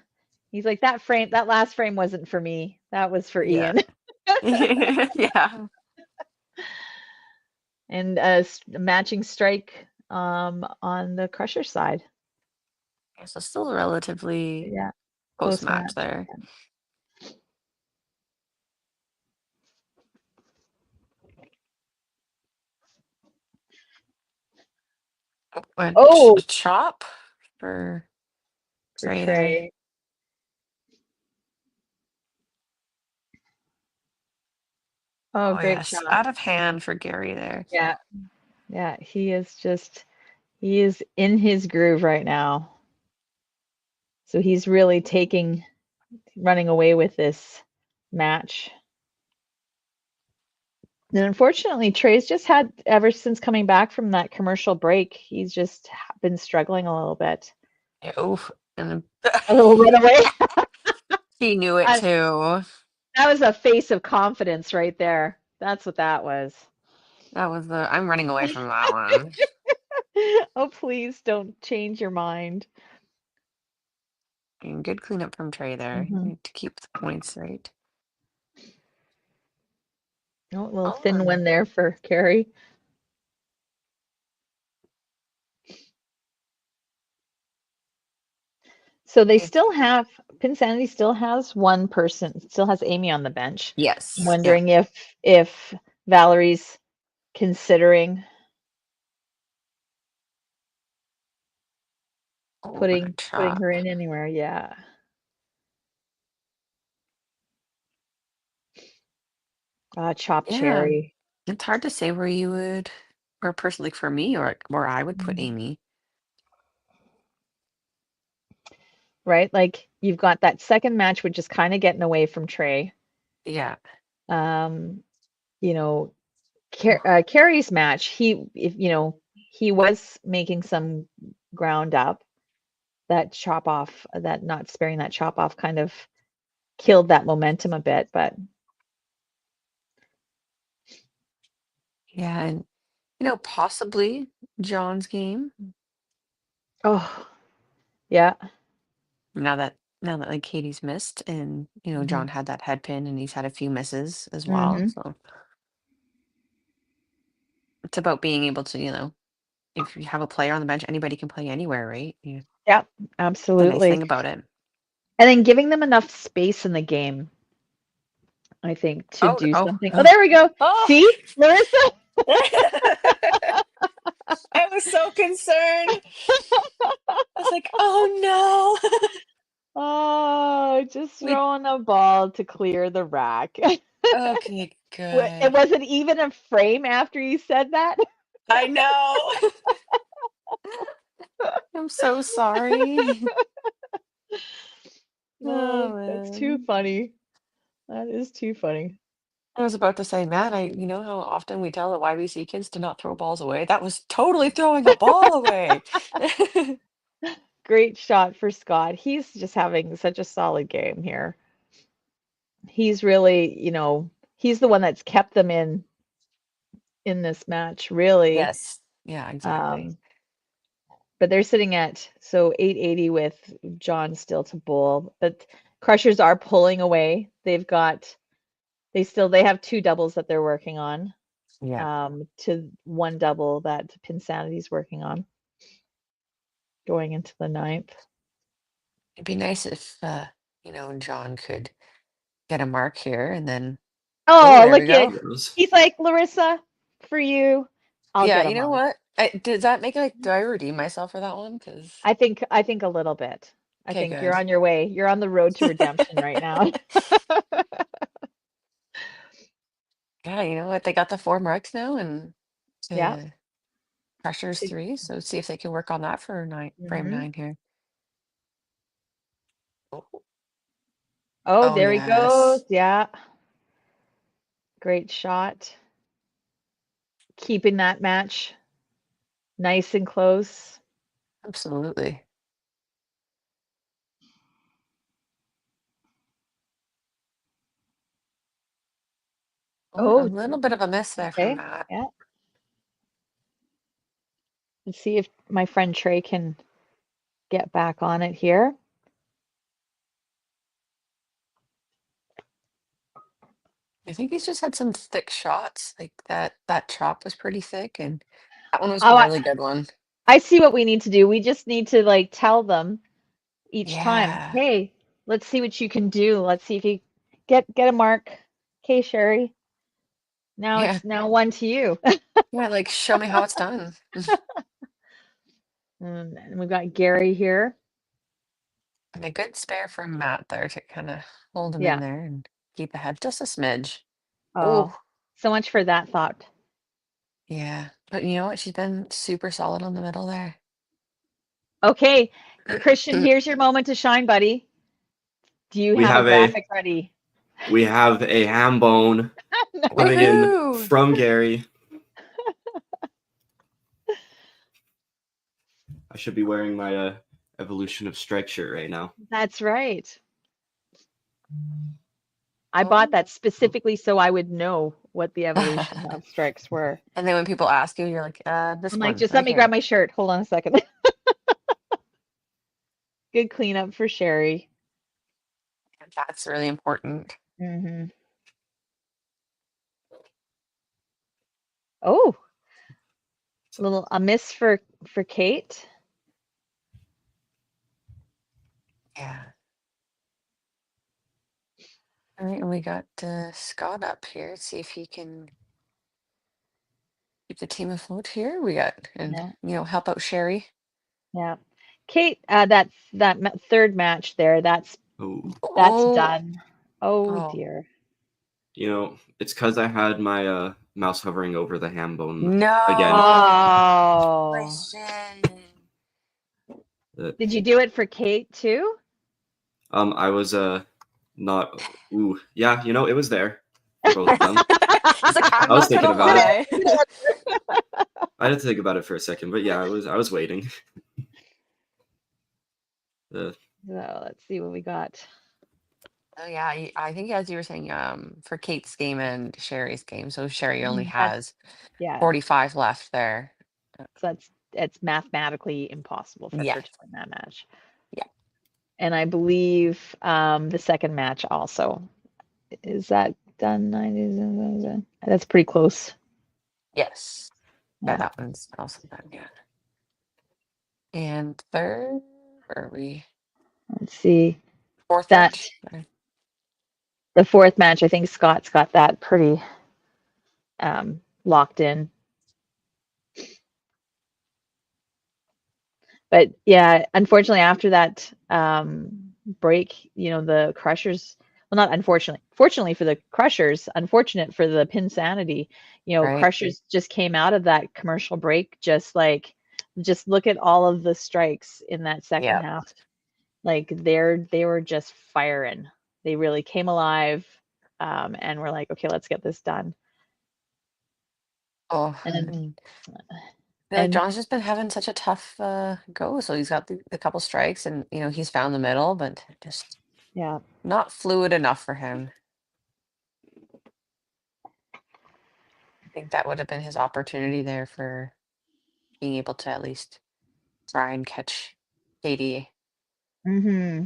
He's like, that last frame wasn't for me. That was for Yeah. Ian." Yeah. And a matching strike on the Crusher side. So still relatively Yeah, close close match match. there. A Oh, chop for for Trey there. Trey. Oh, Oh great yes, shot. out of hand for Gary there. Yeah. Yeah, he is in his groove right now. So he's really running away with this match. And unfortunately, Trey's just had, ever since coming back from that commercial break, he's just been struggling a little bit. Oof. And A little runaway. he knew it too. That was a face of confidence right there. That's what that was. That was I'm running away from that one. Oh, please don't change your mind. And good cleanup from Trey there to keep the points right. Oh, a little thin one there for Carrie. So they still have, Pinsanity still has one person, still has Amy on the bench. Yes. I'm wondering if Valerie's considering putting her in anywhere. Yeah. Chopped cherry. It's hard to say where you would, or personally for me, or where I would put Amy. Right? Like you've got that second match, which is kind of getting away from Trey. Yeah. You know, Carrie's match, he was making some ground up. That chop off, that not sparing that chop off kind of killed that momentum a bit, but Yeah, and possibly John's game. oh, yeah. Now that like Katie's missed and John had that head pin and he's had a few misses as well. So it's about being able to, if you have a player on the bench, anybody can play anywhere, right? Yeah. Yeah, The absolutely. nice thing about it. And then giving them enough space in the game, I think, to do something. Oh, there we go. Oh. See, Larissa? I was so concerned. I was like, oh no. Oh, just throwing a ball to clear the rack. Okay, good. It wasn't even a frame after you said that. I know. I'm so sorry. No, that's too funny. That is too funny. I was about to say, Matt, you know how often we tell the YBC kids to not throw balls away? That was totally throwing a ball away. Great shot for Scott. He's just having such a solid game here. He's really, he's the one that's kept them in this match, really. Yes. Yeah, exactly. But they're sitting at 880 with John still to bowl. But Crushers are pulling away. They have two doubles that they're working on. Yeah. To one double that Pinsanity's working on going into the ninth. It'd be nice if John could get a mark here and then Oh, there we look go. at he's like, Larissa, for you. I'll Yeah, get a you know mark. what? Does that make do I redeem myself for that one? Because I think a little bit. I Okay, think good. you're on your way. You're on the road to redemption right now. Yeah, you know what? They got the 4 marks now and Yeah. Pressure's 3, so see if they can work on that for frame 9 here. Oh, there he yes. goes. Yeah. Great shot. Keeping that match nice and close. Absolutely. Oh, a little bit of a miss there from Matt. Yeah. Let's see if my friend Trey can get back on it here. I think he's just had some thick shots. Like that chop was pretty thick, and that one was a really good one. I see what we need to do. We just need to tell them each time, hey, let's see what you can do. Let's see if you get a mark. Okay, Sherry. Now it's now 1 to you. Yeah, like show me how it's done. And we've got Gary here. And a good spare from Matt there to kind of hold him in there and keep ahead just a smidge. Oh, so much for that thought. Yeah. But you know what? She's been super solid on the middle there. Okay, Christian, here's your moment to shine, buddy. Do you We have a have graphic ready? we have a ham bone coming in Woohoo! from Gary. I should be wearing my Evolution of Strike shirt right now. That's right. I Oh. bought that specifically so I would know what the evolution of strikes were. And then when people ask you, you're like, this I'm one. like, just right let me here." grab my shirt. Hold on a second. Good cleanup for Sherry. That's really important. Mm-hmm. Oh, a miss for Kate. Yeah. All right, and we got Scott up here. Let's see if he can keep the team afloat here. We got help out Sherry. Yeah, Kate. Third match there. That's done. Oh dear. You know, it's because I had my mouse hovering over the ham bone No. again. Oh. Did you do it for Kate too? I was not. Ooh, yeah. You know, it was there for both of them. I was thinking about it. I had to think about it for a second, but yeah, I was waiting. So let's see what we got. Oh yeah, I think as you were saying, for Kate's game and Sherry's game. So Sherry only has 45 left there. So it's mathematically impossible for her to win that match. Yeah. And I believe the second match also. Is that done? 90? That's pretty close. Yes. Yeah, that one's also done, yeah. And third, where are we? Let's see. Fourth match. The fourth match, I think Scott's got that pretty locked in. But yeah, unfortunately, after that break, the Crushers, well, not unfortunately, fortunately for the Crushers, unfortunate for the Pinsanity, Crushers just came out of that commercial break, just look at all of the strikes in that second half. Like they were just firing. They really came alive, and we're like, okay, let's get this done. Oh, and John's just been having such a tough go. So he's got the couple strikes, and he's found the middle, but just not fluid enough for him. I think that would have been his opportunity there for being able to at least try and catch Katie. Mm-hmm.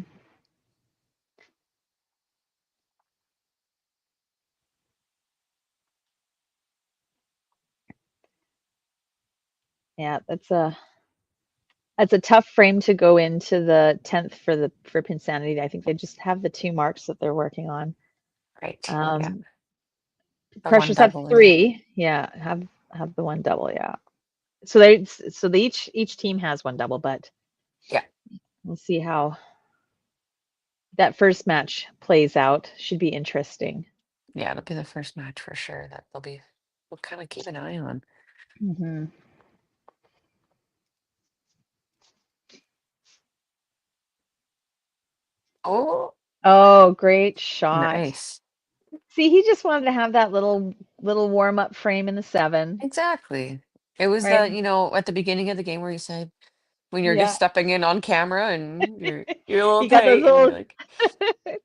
Yeah, that's a tough frame to go into the 10th for Pinsanity. I think they just have the 2 marks that they're working on. Right. Crushers have 3. Yeah, have the 1 double. Yeah. So each team has 1 double, but we'll see how that first match plays out. Should be interesting. Yeah, it'll be the first match for sure that we'll kind of keep an eye on. Mm-hmm. Oh, great shot. Nice. See, he just wanted to have that little warm-up frame in the 7. Exactly. It was right? at the beginning of the game where you said when you're just stepping in on camera and you're a little You got tight those little, and you're like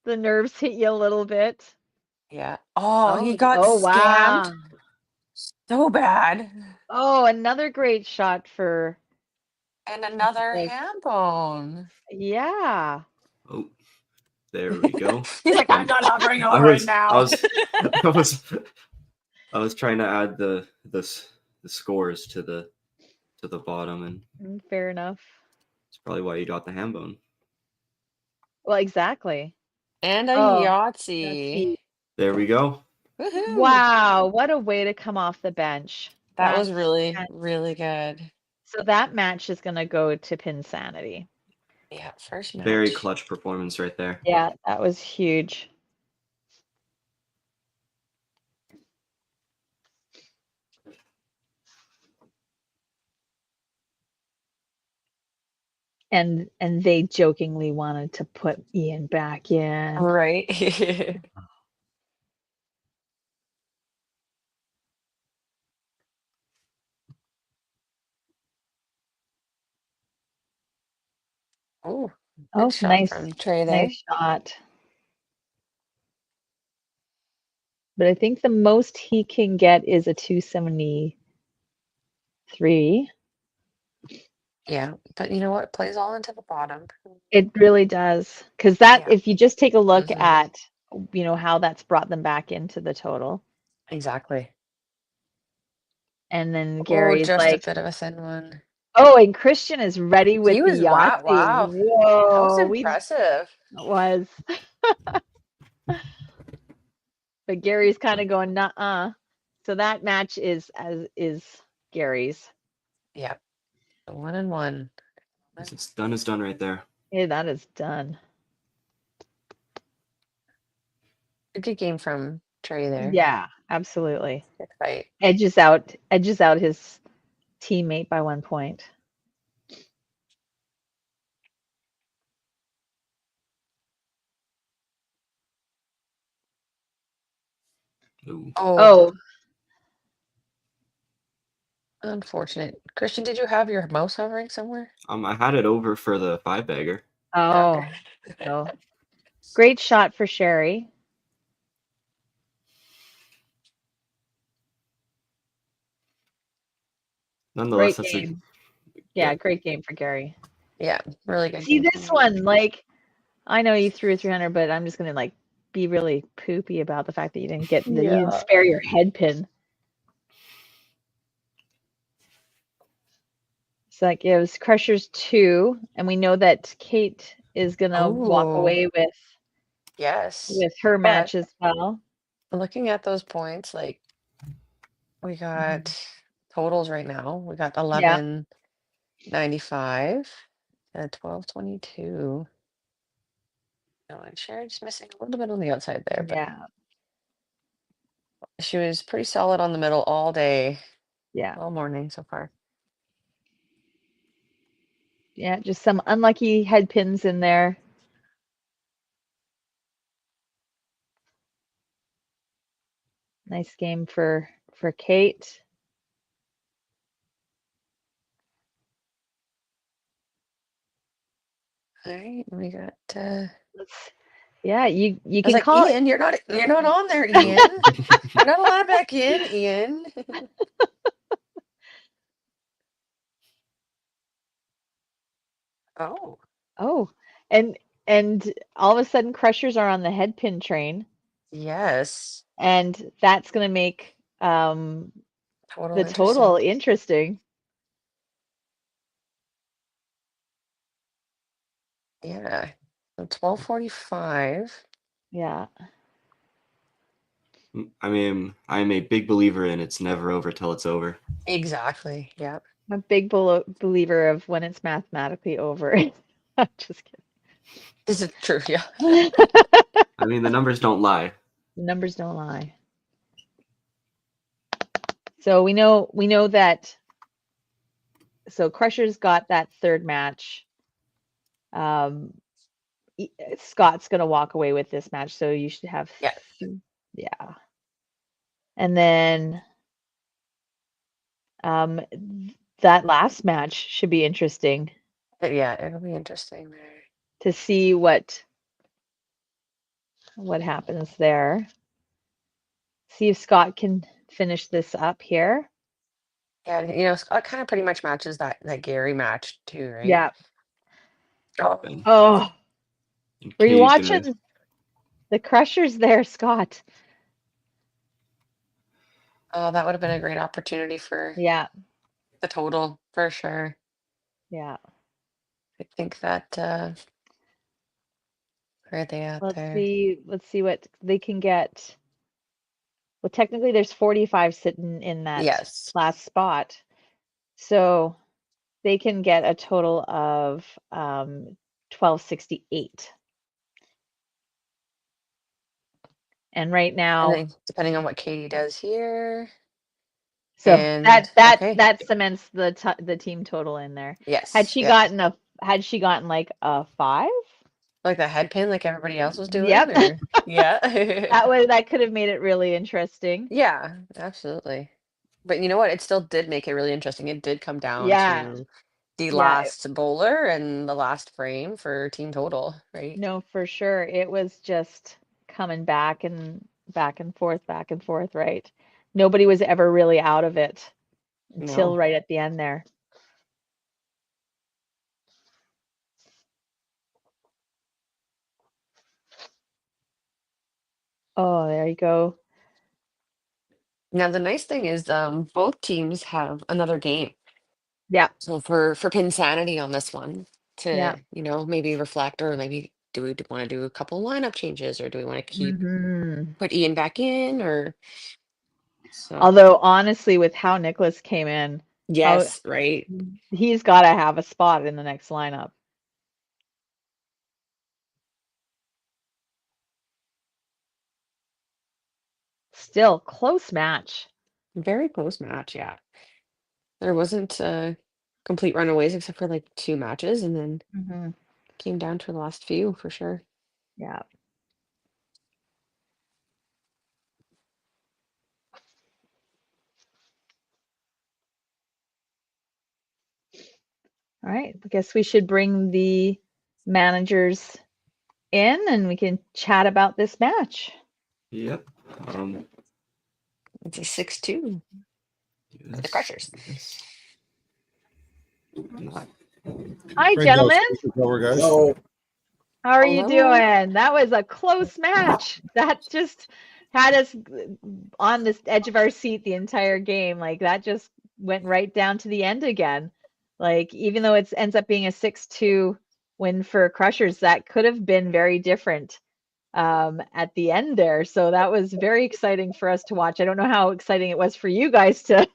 the nerves hit you a little bit. Yeah. Oh, he got wow. scammed so bad. Oh, another great shot for And another ham bone. Yeah. Oh, there we go. He's like, I'm not hovering over it now. I was trying to add the scores to the bottom, and fair enough. That's probably why you got the ham bone. Well, exactly. And a Yahtzee. There we go. Woohoo. Wow, what a way to come off the bench. That was really, really good. So that match is going to go to Pinsanity. Yeah, first match. Very clutch performance right there. Yeah, that was huge. And they jokingly wanted to put Ian back in. Right. Oh, Oh, good shot nice, from Trey there. nice shot. But I think the most he can get is a 273. Yeah, but you know what? It plays all into the bottom. It really does. Because that, Yeah. if you just take a look Mhm. at, how that's brought them back into the total. Exactly. And then Oh, Gary's just like, a bit of a thin one. oh, and Christian is ready with He the was wow, Yahtzee. wow. That was Whoa, impressive. it was. But Gary's kind of going, nuh-uh. So that match is Gary's. Yeah. 1-1. It's done is done right there. Yeah, that is done. A good game from Trey there. Yeah, absolutely. Good fight. Edges out his teammate by 1 point. Ooh. Oh, Unfortunate. Christian, did you have your mouse hovering somewhere? I had it over for the 5-bagger. oh, no. Great shot for Sherry. Nonetheless, Great that's game. Yeah, great game for Gary. Yeah, really good See game. this one, like, I know you threw 300, but I'm just gonna like be really poopy about the fact that you didn't spare your head pin. It's like it was Crushers 2, and we know that Kate is gonna walk Oh, away yes. with her But match as well. looking at those points, like we got totals right now. We got Yeah. 1195 and 1222. No, and Sharon's missing a little bit on the outside there, but Yeah. she was pretty solid on the middle all day, Yeah. all morning so far. Yeah, just some unlucky head pins in there. Nice game for Kate. All right, we got Yeah, you I was can like, call Ian, you're not on there, Ian. You're not allowed back in, Ian. Oh, Oh, and all of a sudden Crushers are on the head pin train, yes. and that's gonna make Total the total interesting. interesting. Yeah. So 1245. Yeah. I mean, I'm a big believer in it's never over till it's over. Exactly. Yeah. I'm a big believer of when it's mathematically over. I'm just kidding. Is it true? Yeah. I mean, the numbers don't lie. The numbers don't lie. So we know that. So Crusher's got that third match. Scott's gonna walk away with this match, so you should have. Yeah. Yeah. And then that last match should be interesting Yeah, it'll be interesting there. to see what happens there. See if Scott can finish this up here. Yeah, Scott kind of pretty much matches that Gary match too, right? Yeah. Oh, Oh, And were you Katie's watching gonna- the Crushers there, Scott? oh, that would have been a great opportunity for Yeah. the total for sure. Yeah. I think that where are they at Let's there? see what they can get. Well, technically there's 45 sitting in that Yes. last spot. So they can get a total of 1268. And right And now, then depending on what Katie does here. so And that okay. that cements the team total in there. Yes. Had she yeah. gotten had she gotten like a 5? Like the head pin, like everybody else was doing, Yep. or yeah, That could have made it really interesting. yeah, absolutely. But you know what? It still did make it really interesting. It did come down Yeah. to the Yeah. last bowler and the last frame for team total, right? No, for sure. It was just coming back and back and forth, right? Nobody was ever really out of it until No. right at the end there. Oh, there you go. Now the nice thing is, both teams have another game. Yeah. So for Pinsanity on this one Yeah. to, maybe reflect, or maybe do we want to do a couple lineup changes, or do we want to put Ian back in, or so? Although honestly, with how Nicholas came in, Yes, right. he's got to have a spot in the next lineup. Still close match. Very close match, yeah. There wasn't complete runaways except for like 2 matches, and then came down to the last few for sure. Yeah. All right. I guess we should bring the managers in and we can chat about this match. Yep. It's a 6-2. The Crushers. Hi, Bring gentlemen. those speakers over, guys. Hello. How are you Hello. doing? That was a close match. That just had us on the edge of our seat the entire game. Like that just went right down to the end again. Like even though it ends up being a 6-2 win for Crushers, that could have been very different at the end there. So that was very exciting for us to watch. I don't know how exciting it was for you guys to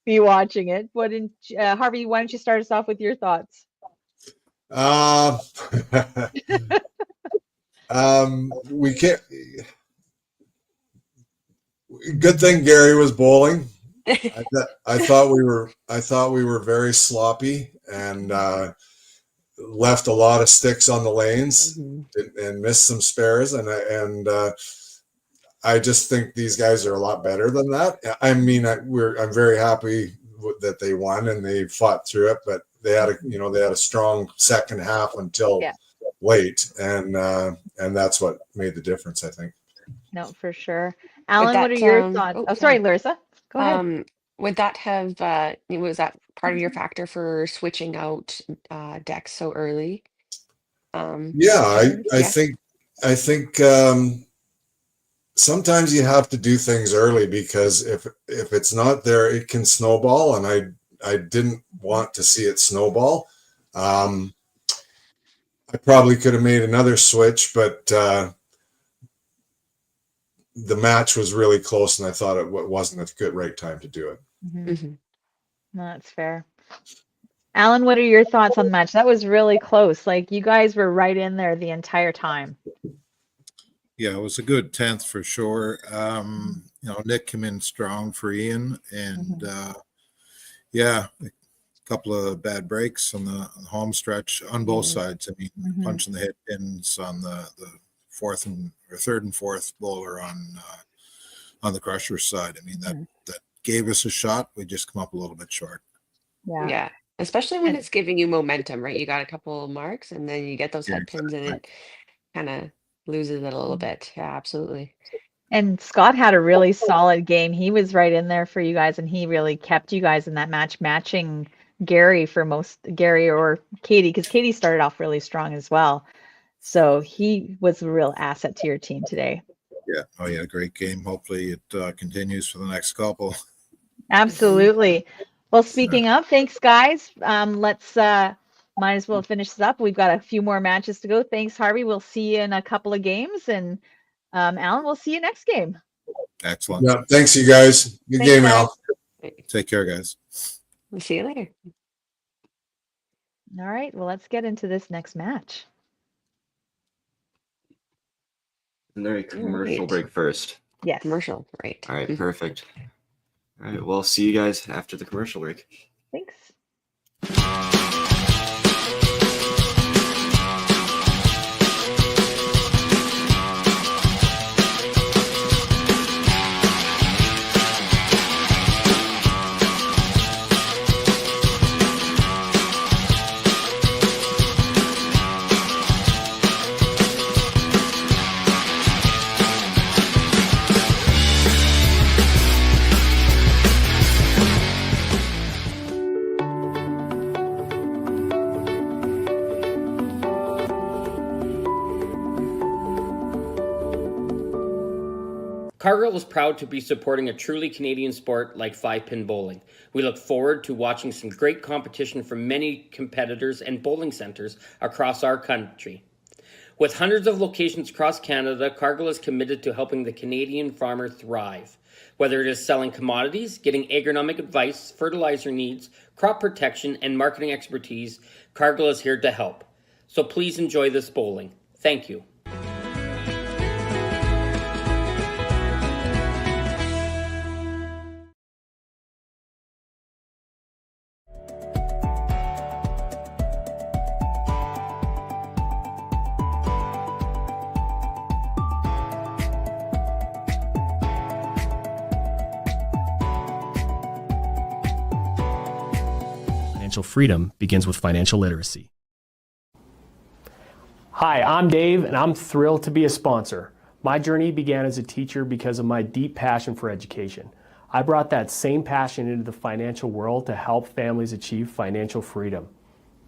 be watching it. Harvey, why don't you start us off with your thoughts? We can't. Good thing Gary was bowling. I thought we were very sloppy and left a lot of sticks on the lanes and missed some spares, and I just think these guys are a lot better than that. I mean, I'm very happy that they won and they fought through it, but they had a strong second half until late, and that's what made the difference, I think. No, for sure. Alan, what are your thoughts? Oh, sorry, Larissa. Go ahead. Would that have was that part of your factor for switching out decks so early? I think sometimes you have to do things early because if it's not there, it can snowball, and I didn't want to see it snowball. I probably could have made another switch, but the match was really close, and I thought it wasn't a good right time to do it. No, that's fair. Alan, what are your thoughts on the match? That was really close. Like you guys were right in there the entire time. Yeah, it was a good 10th for sure. Nick came in strong for Ian, and a couple of bad breaks on the home stretch on both sides. I mean, punching the head pins on the third and fourth bowler on the Crushers side. I mean, that gave us a shot. We just come up a little bit short. Yeah. Especially when it's giving you momentum, right? You got a couple of marks and then you get those head pins and it kind of loses it a little bit. Yeah, absolutely. And Scott had a really solid game. He was right in there for you guys, and he really kept you guys in that match, matching Gary or Katie, because Katie started off really strong as well. So he was a real asset to your team today. Yeah. Oh, yeah. Great game. Hopefully it continues for the next couple. Absolutely. Well, speaking of, thanks, guys. Let's might as well finish this up. We've got a few more matches to go. Thanks, Harvey. We'll see you in a couple of games. And Alan, we'll see you next game. Excellent. Yeah, thanks, you guys. Good game, Al. Take care, guys. We'll see you later. All right. Well, let's get into this next match. And there a commercial break first. Yes. Commercial, right. All right, perfect. All right, well, see you guys after the commercial break. Thanks. Cargill is proud to be supporting a truly Canadian sport like 5-pin bowling. We look forward to watching some great competition from many competitors and bowling centres across our country. With hundreds of locations across Canada, Cargill is committed to helping the Canadian farmer thrive. Whether it is selling commodities, getting agronomic advice, fertilizer needs, crop protection, and marketing expertise, Cargill is here to help. So please enjoy this bowling. Thank you. Financial freedom begins with financial literacy. Hi, I'm Dave, and I'm thrilled to be a sponsor. My journey began as a teacher because of my deep passion for education. I brought that same passion into the financial world to help families achieve financial freedom.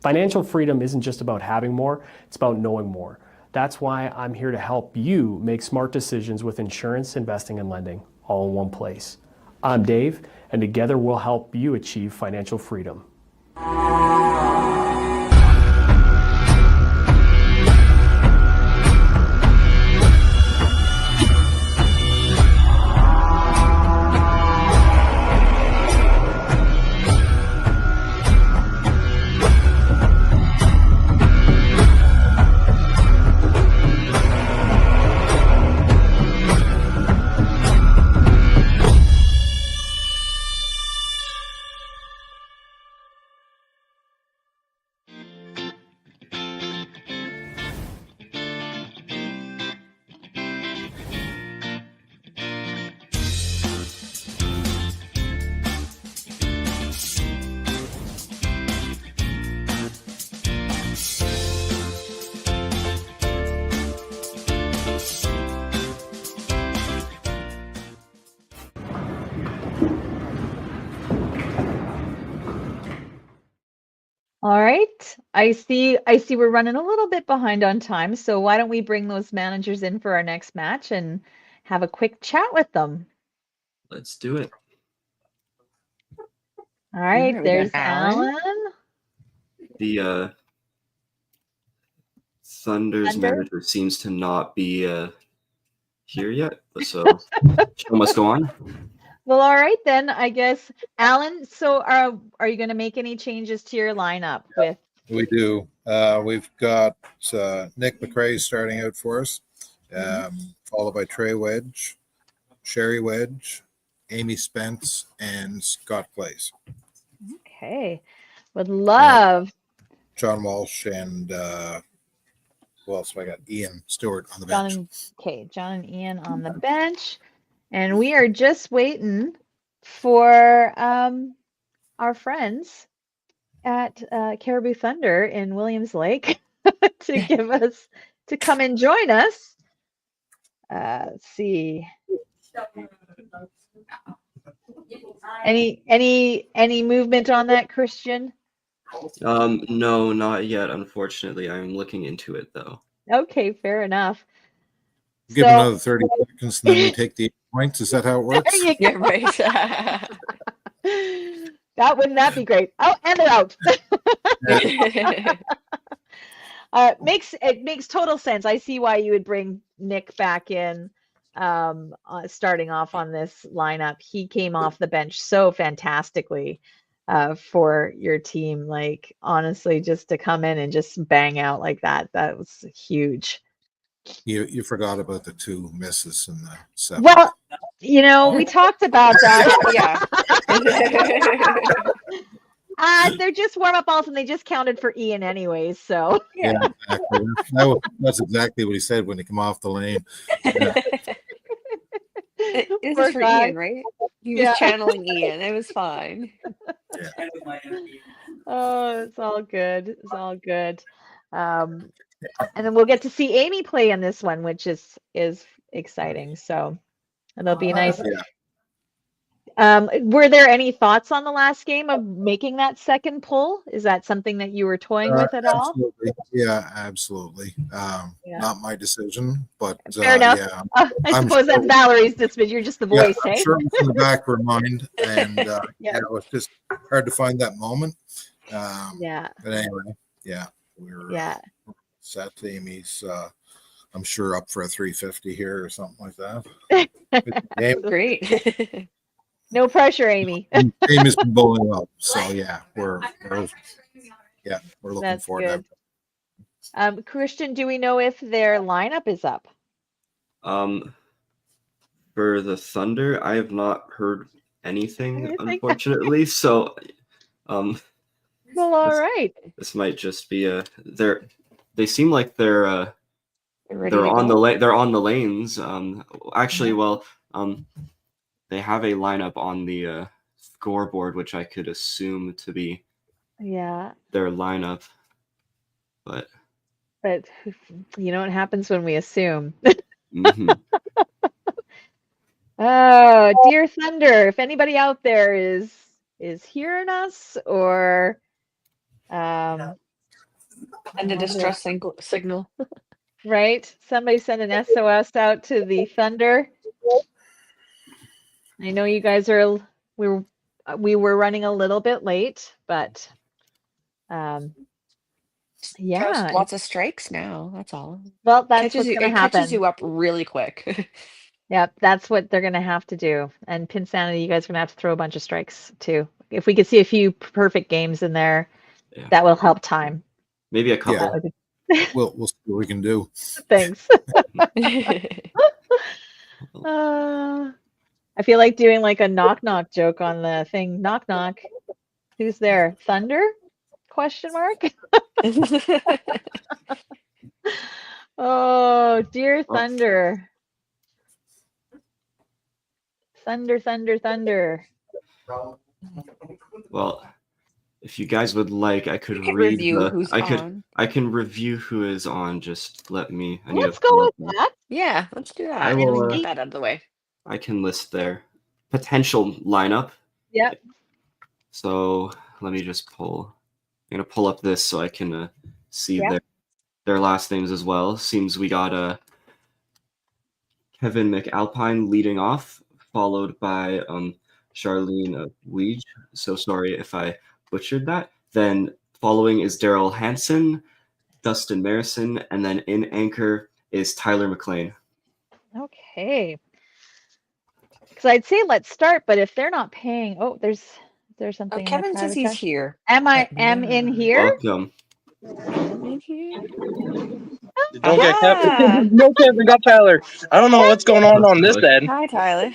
Financial freedom isn't just about having more, it's about knowing more. That's why I'm here to help you make smart decisions with insurance, investing, and lending, all in one place. I'm Dave, and together we'll help you achieve financial freedom. All right. I see we're running a little bit behind on time, so why don't we bring those managers in for our next match and have a quick chat with them. Let's do it. All right, we got there's Alan. Alan. The Thunder's Thunder? manager seems to not be here yet, so show must go on. Well, all right then, I guess. Alan, so are you going to make any changes to your lineup with? We do. We've got Nick McRae starting out for us, followed by Trey Wedge, Sherry Wedge, Amy Spence, and Scott Place. Okay. Would love John Walsh and who else? I got Ian Stewart on the bench. John and Ian on the bench. And we are just waiting for our friends at Caribou Thunder in Williams Lake to come and join us. Let's see. Any movement on that, Christian? No, not yet, unfortunately. I'm looking into it though. Okay, fair enough. Give another 30 seconds and then we take the 8 points. Is that how it works? Yeah, right. Wouldn't that be great? Oh, and they're out. It makes total sense. I see why you would bring Nick back in, starting off on this lineup. He came off the bench so fantastically for your team. Like, honestly, just to come in and just bang out like that was huge. You forgot about the 2 misses in the 7th. Well, we talked about that. Yeah. They're just warm-up balls, and they just counted for Ian anyways. So yeah, exactly. That's exactly what he said when he came off the lane. Yeah. This is for Ian, right? He was channeling Ian. It was fine. Yeah. Oh, it's all good. It's all good. And then we'll get to see Amy play in this one, which is exciting. So it'll be nice. Were there any thoughts on the last game of making that second pull? Is that something that you were toying with at all? Absolutely. Yeah, absolutely. Yeah. Not my decision, but Fair enough. yeah, I I'm suppose sure, that's Valerie's decision. You're just the yeah, voice, I'm hey? sure it was in the back of her mind, and Yeah. yeah, it was just hard to find that moment. Yeah. But anyway, yeah, we're Yeah. set. Amy's, I'm sure, up for a 350 here or something like that. Game, Great. No pressure, Amy. game has been bowling well, so yeah, we're looking That's forward to good. Christian, do we know if their lineup is up? For the Thunder, I have not heard anything, Anything? unfortunately. So, Well, all this, right. this might just be they seem like they're Ready they're to on go? they're on the lanes. Actually, well, they have a lineup on the scoreboard, which I could assume to be Yeah. their lineup, but But you know what happens when we assume. mhm. Oh, dear Thunder, if anybody out there is hearing us or And a distress signal. right, somebody send an SOS out to the Thunder. I know you guys are we were running a little bit late, but yeah, Lots of strikes now. That's all. well, that's what's going to Catches happen. you up really quick. Yep, that's what they're going to have to do. And Pinsanity, you guys are going to have to throw a bunch of strikes too. If we could see a few perfect games in there, Yeah. that will help time. Maybe a couple. Yeah. We'll see what we can do. Thanks. I feel like doing like a knock knock joke on the thing. Knock knock. Who's there? Thunder? Question mark. Oh, dear Thunder. Thunder, thunder, thunder. Well, if you guys would like, I could read review who's on. I can review who is on. Just let me. Let's go with that. Yeah, let's do that. I We will, can get that out of the way. I can list their potential lineup. Yep. So let me just pull. I'm gonna pull up this so I can see Yeah. their last names as well. Seems we got Kevin McAlpine leading off, followed by Charlene Weege. So sorry if I butchered that. Then following is Daryl Hansen, Dustin Marison, and then in anchor is Tyler McLean. Okay. Because I'd say let's start, but if they're not paying, there's something. Oh, Kevin says he's here. Am in here? Welcome. In here? Don't get Kevin. No, Kevin got Tyler. I don't know what's going on this end. Hi, Tyler.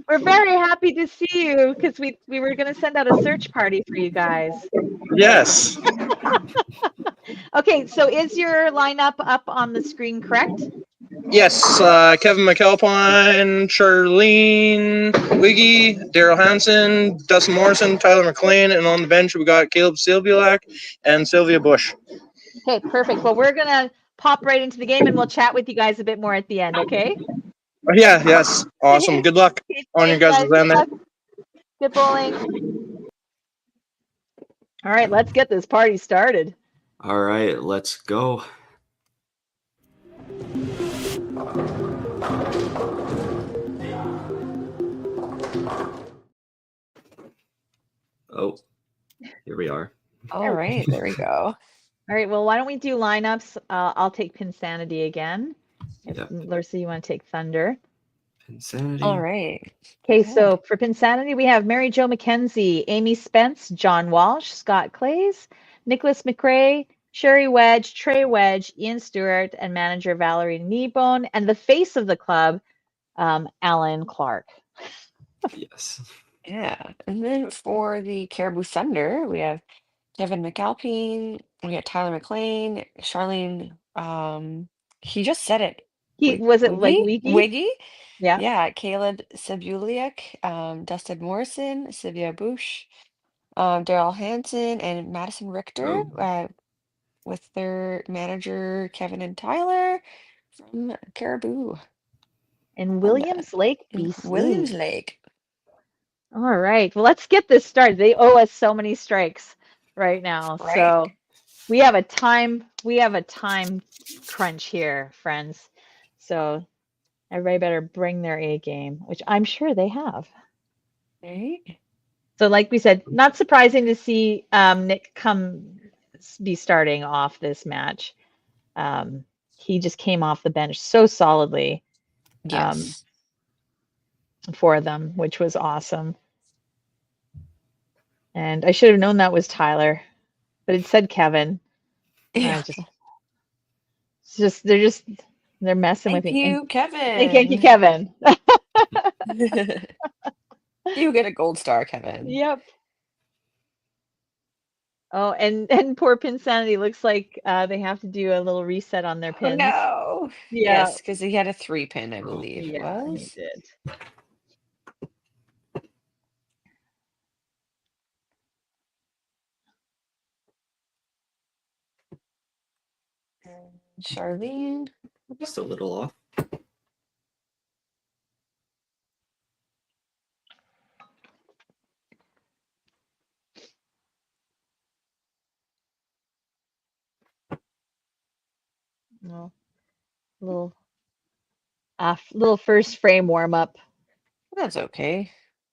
We're very happy to see you because we were going to send out a search party for you guys. Yes. Okay, so is your lineup up on the screen, correct? Yes. Kevin McAlpine, Charlene Wiggy, Daryl Hansen, Dustin Morrison, Tyler McLean, and on the bench we got Caleb Silvialak and Sylvia Bush. Okay, perfect. Well, we're going to pop right into the game and we'll chat with you guys a bit more at the end, okay? Yeah, yes. Awesome. Good luck on your guys' end there. Good bowling. All right, let's get this party started. All right, let's go. Oh, here we are. All right, there we go. All right, well, why don't we do lineups? I'll take Pinsanity again. If Lucy, you want to take Thunder. Pinsanity. All right. Okay, so for Pinsanity, we have Mary Jo McKenzie, Amy Spence, John Walsh, Scott Clays, Nicholas McRae, Sherry Wedge, Trey Wedge, Ian Stewart, and manager Valerie Kneebone, and the face of the club, Alan Clark. Yes. Yeah, and then for the Caribou Thunder, we have Kevin McAlpine, we got Tyler McLean, Charlene. He just said it. Was it like Wiggy? Wiggy? Yeah. Yeah, Caleb Sibuliak, Dustin Morrison, Sylvia Bush, Daryl Hansen, and Madison Richter, with their manager Kevin and Tyler from Caribou. In Williams Lake, BC. Williams Lake. All right. Well, let's get this started. They owe us so many strikes right now. Right. So we have a time crunch here, friends. So everybody better bring their A game, which I'm sure they have. Right. So like we said, not surprising to see Nick be starting off this match. He just came off the bench so solidly Yes. for them, which was awesome. And I should have known that was Tyler, but it said Kevin. Yeah. They're messing with Thank me. you, Thank you, Kevin. Kevin. You get a gold star, Kevin. Yep. Oh, and poor Pinsanity looks like they have to do a little reset on their Oh pins. no. Yeah. Yes, because he had a 3-pin, I believe it Yeah, he was. did. Charlene. Just a little off. No, little little first frame warm up. That's okay.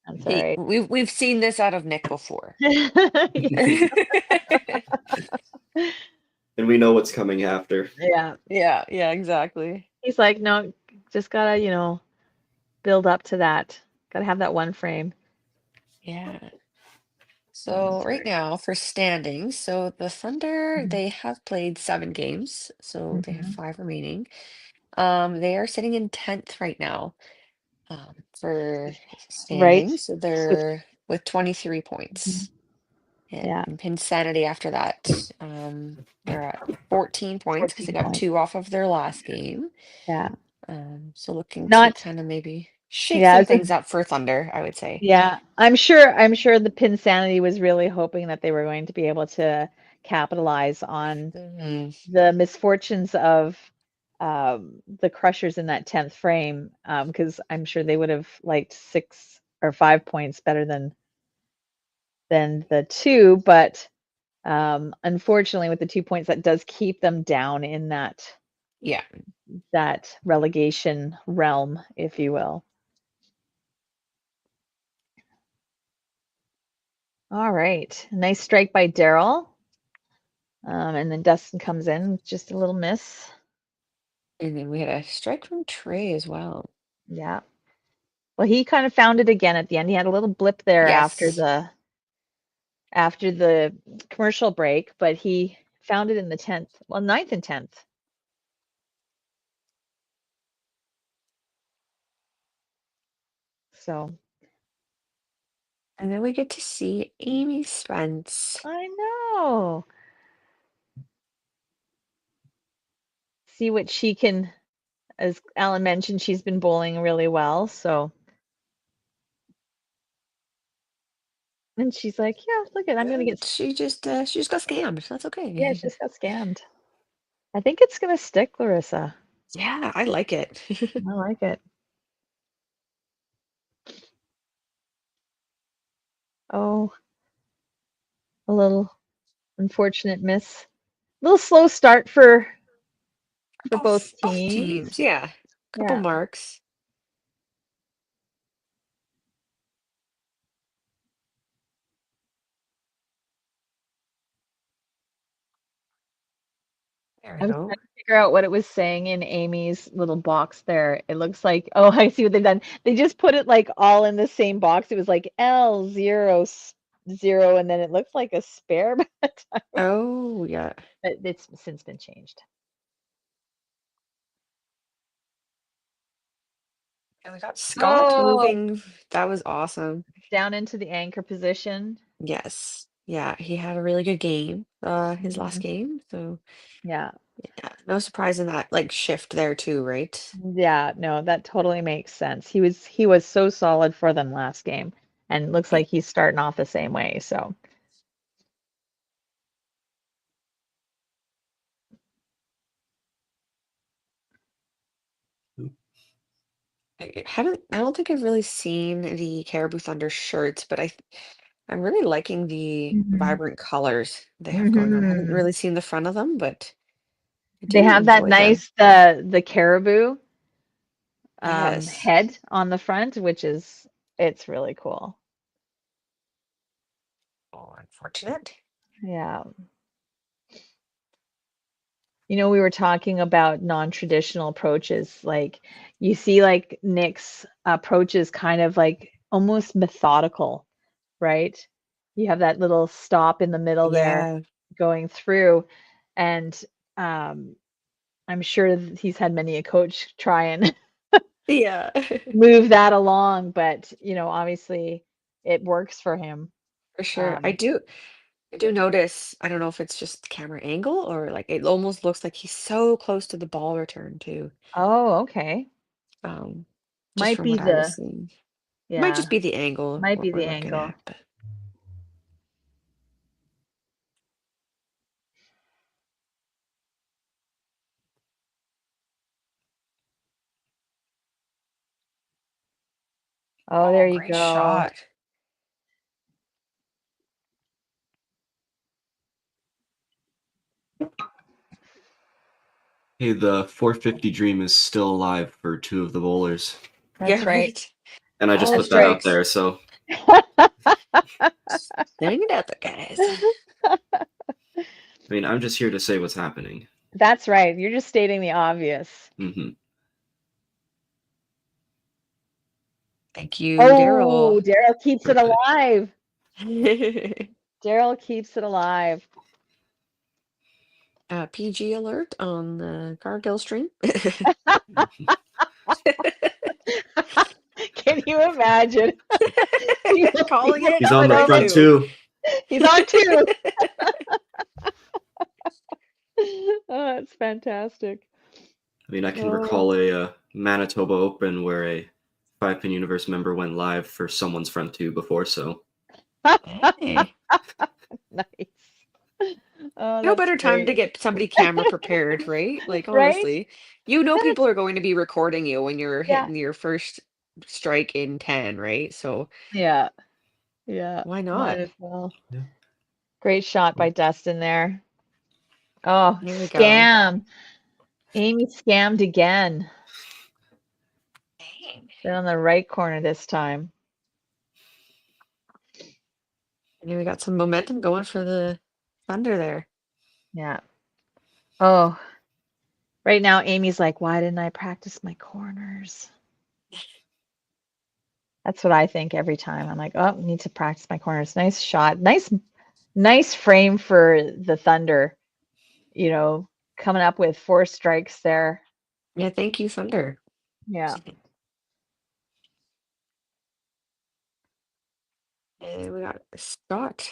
That's all right. We've seen this out of Nick before. Yeah. And we know what's coming after. Yeah. Yeah, exactly. He's like, no, just gotta, build up to that. Gotta have that one frame. Yeah. Oh, So right sorry. now for standings, so the Thunder, Mhm. they have played 7 games, so they have Mhm. 5 remaining. They are sitting in 10th right now, for Right. standings. So With they're with 23 Mhm. points. And Yeah, Pinsanity after that, they're at 14 points because they 14 got points. 2 off of their last game. Yeah. So looking to Not, kind of maybe shake yeah, I some was like, things up for Thunder, I would say. yeah, I'm sure the Pinsanity was really hoping that they were going to be able to capitalize on Mhm. the misfortunes of the Crushers in that 10th frame, because I'm sure they would have liked 6 or 5 points better than the 2, but unfortunately with the 2 points that does keep them down in Yeah. that relegation realm, if you will. All right, nice strike by Daryl. And then Dustin comes in, just a little miss. And then we had a strike from Trey as well. Yeah. Well, he kind of found it again at the end. He had a little blip there Yes. after the commercial break, but he found it in the 10th, well, 9th and 10th. So And then we get to see Amy Spence. I know. See what she can, as Alan mentioned, she's been bowling really well. So, and she's like, yeah, look at, I'm gonna get, She just got scammed. That's yeah, okay. she just got scammed. I think it's gonna stick, Larissa. Yeah, I like it. I like it. Oh, a little unfortunate miss. A little slow start for both Both teams. teams, yeah. Couple Yeah. marks. There we I'm go. trying to figure out what it was saying in Amy's little box there. It looks like, oh, I see what they've done. They just put it like all in the same box. It was like L00, and then it looks like a spare, but Oh, yeah. it's since been changed. And we got Scott Oh, moving. That was awesome. down into the anchor position. Yes. Yeah, he had a really good game, his last Mhm. game. So Yeah. yeah, no surprise in that like shift there too, right? Yeah, no, that totally makes sense. He was so solid for them last game, and looks Yeah. like he's starting off the same way. So I don't think I've really seen the Caribou Thunder shirts, but I'm really liking the Mhm. vibrant colors they have going on. I haven't Mhm. really seen the front of them, but I They do have that enjoy them. nice the caribou Yes. head on the front, which is it's really cool. Oh, unfortunate. Yeah. You know, we were talking about non-traditional approaches. Like you see like Nick's approach is kind of like almost methodical, right? You have that little stop in the middle there Yeah. going through, and um, I'm sure he's had many a coach try and Yeah. move that along, but you know, obviously it works for him. For sure. Um, I do notice, I don't know if it's just the camera angle or like it almost looks like he's so close to the ball return too. oh, okay. Um, just Might from be what I was the seeing. Might just yeah, be the angle might what be we're the looking angle. at, but Oh, oh, there you great go. shot. Hey, the 450 dream is still alive for 2 of the bowlers. That's Yeah, right. right. And I just All put that out strikes. there, so Dang it out there, guys. I mean, I'm just here to say what's happening. That's right. You're just stating the obvious. Hmm. Thank you, Oh, Daryl. Daryl keeps it Perfect. alive. Daryl keeps it alive. PG alert on the Cargill stream. Can you imagine? People Calling it He's on coming the strike over. front two. too. He's on two. Oh, that's fantastic. I mean, I can Oh, recall a Manitoba Open where a 5-pin universe member went live for someone's front two before, so Hey. nice. Oh, No that's better time to great. get somebody camera prepared, right? Like Right? honestly, you know people are going to be recording you when you're Yeah. hitting your first strike in 10, right? So Yeah. Yeah. why Might not? as well. Yeah. Great shot by Dustin there. Oh, There we go. scam. Amy scammed again. Dang. Been on the right corner this time. And then we got some momentum going for the Thunder there. Yeah. Oh, right now Amy's like, why didn't I practice my corners? That's what I think every time. I'm like, oh, need to practice my corners. Nice shot. Nice frame for the Thunder. You know, coming up with 4 strikes there. Yeah, thank you, Thunder. Yeah. And we got Scott.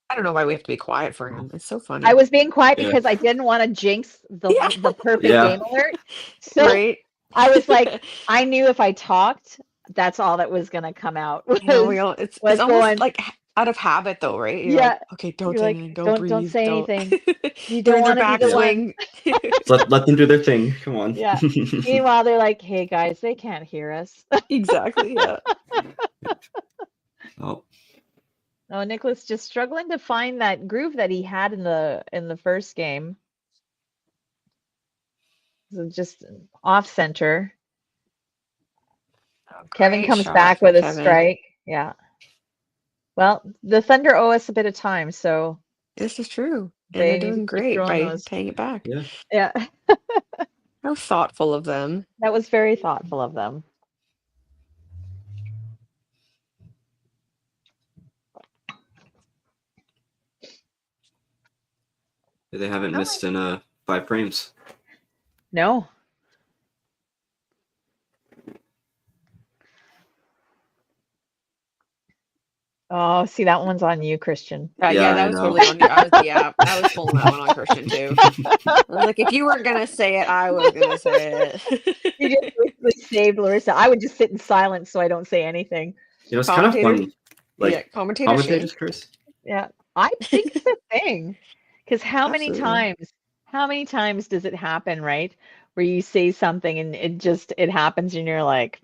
I don't know why we have to be quiet for him. It's so funny. I was being quiet Yeah. because I didn't want to jinx Yeah. the perfect Yeah. game alert. So Right? I was like, I knew if I talked, that's all that was gonna come out You know, was it's almost going, like out of habit though, right? You're yeah. like, okay, don't You're say like, anything, don't don't breathe, say don't. anything. You They're don't in their want to be the one. backswing. let them do their thing. Come on. Yeah. Meanwhile, they're like, hey guys, they can't hear us. Exactly, yeah. Oh, Oh, Nicholas just struggling to find that groove that he had in the first game. So just off center. Oh, Kevin great comes shot back from with a Kevin. strike. Yeah. Well, the Thunder owe us a bit of time, so This is true. And they they're need to doing keep great throwing by those. paying it back. yeah. Yeah. How thoughtful of them. That was very thoughtful of them. They haven't Oh, missed in 5 frames. no. Oh, see, that one's on you, Christian. Yeah, Yeah, that I was know. totally on you. I was pulling that one on Christian too. I was like, if you weren't gonna say it, I was gonna say it. You just actually saved Larissa. I would just sit in silence so I don't say anything. It's kind of Commentator- fun. Like commentator commentators shame. curse. Yeah, I think it's a thing. Because how many Absolutely. times does it happen, right? Where you say something and it happens and you're like,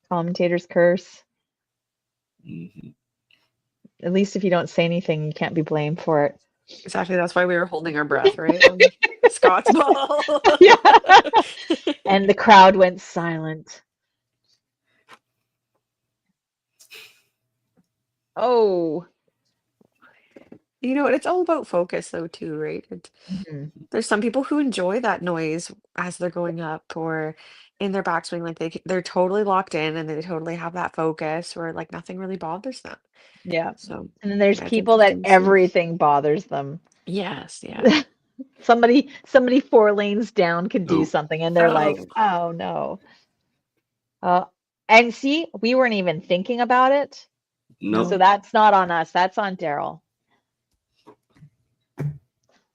commentators curse. Mhm. At least if you don't say anything, you can't be blamed for it. Exactly. That's why we were holding our breath, right? On Scott's ball. Yeah. And the crowd went silent. Oh. You know, it's all about focus, though, too, right? Mhm. There's some people who enjoy that noise as they're going up or in their backswing, like they're totally locked in and they totally have that focus where like nothing really bothers them. Yeah. So And then there's yeah, it's people that interesting to see. everything bothers them. Yes, yeah. Somebody 4 lanes down could do Oh. something and they're like, oh no. And see, we weren't even thinking about it. Nope. So that's not on us. That's on Daryl.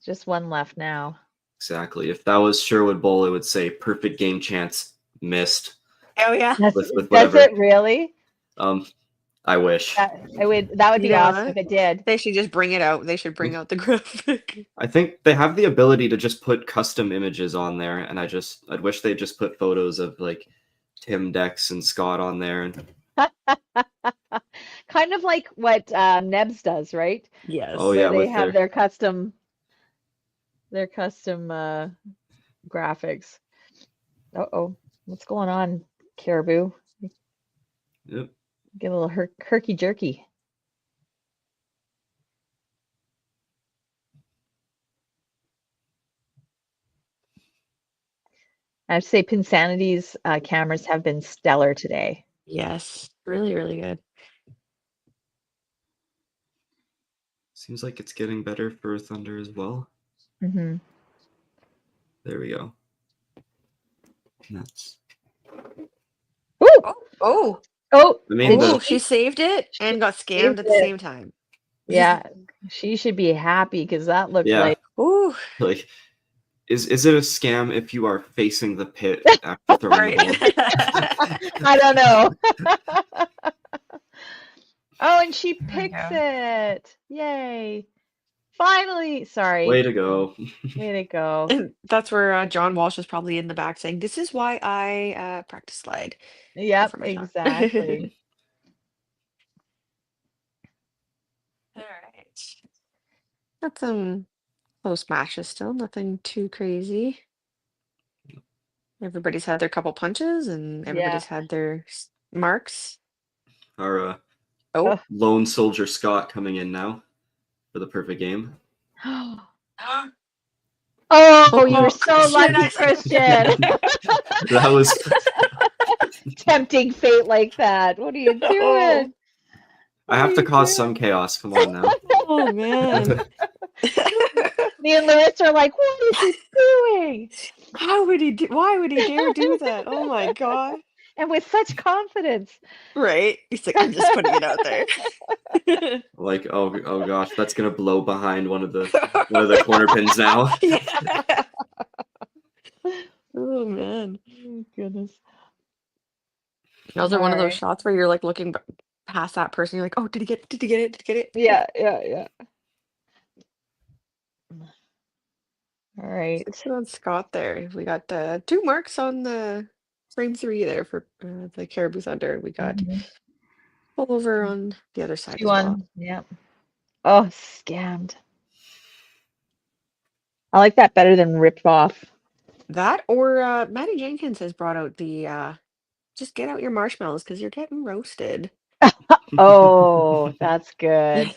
Just one left now. Exactly. If that was Sherwood Bowl, it would say perfect game chance missed. Oh yeah. With Does whatever. it really? I wish. That would be awesome if it did. They should just bring it out. They should bring out the graphic. I think they have the ability to just put custom images on there, and I'd wish they'd just put photos of like Tim, Dex, and Scott on there. And kind of like what Nebs does, right? Yes. oh Where yeah, they with have their custom graphics. Uh-oh, what's going on, Caribou? Yep. Get a little herky jerky. I have to say, Pinsanity's cameras have been stellar today. Yes, really, really good. Seems like it's getting better for Thunder as well. Mm-hmm. There we go. That's. Ooh! Oh, Oh! I mean, oh, she saved it and got scammed at the same time. Yeah, she should be happy because that looked yeah. Ooh. Like, is it a scam if you are facing the pit after throwing the ball? I don't know. Oh, and she picks it. Yay. Finally. Sorry. Way to go. Way to go. And that's where John Walsh was probably in the back saying, "This is why I practice slide." Yep, for my shot." exactly. All right. Got some close matches still, nothing too crazy. Everybody's had their couple punches and everybody's had their marks. Our Oh. lone soldier Scott coming in now for the perfect game. Oh, you were so lucky, Christian. That was tempting fate like that. What are you doing? I have to cause some chaos. Come on now. Oh man. Me and Larissa are like, what is he doing? Why would he dare do that? Oh my god. And with such confidence. Right? He's like, I'm just putting it out there. Like, oh gosh, that's gonna blow behind one of the corner pins now. Yeah. Oh man. Oh, goodness. Those are one of those shots where you're like looking past that person. You're like, oh, did he get it? Did he get it? Did he get it? Yeah. All right. Sit on Scott there. We got 2 marks on the frame 3 there for the Caribou Thunder. We got pull over on the other side as well. Yeah. Oh, scammed. I like that better than ripped off. That or Maddie Jenkins has brought out the just get out your marshmallows because you're getting roasted. Oh, that's good.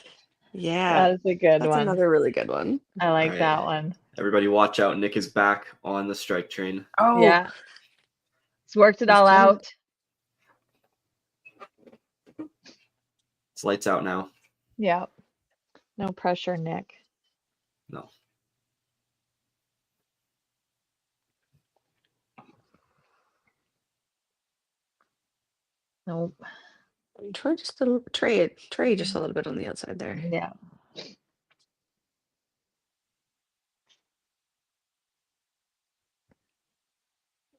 Yeah. That's a good That's one. another really good one. I like that one. Everybody watch out. Nick is back on the strike train. Oh. Yeah. He's worked it all out. It's lights out now. Yeah. No pressure, Nick. No. Nope. Try just a little tray just a little bit on the outside there. Yeah.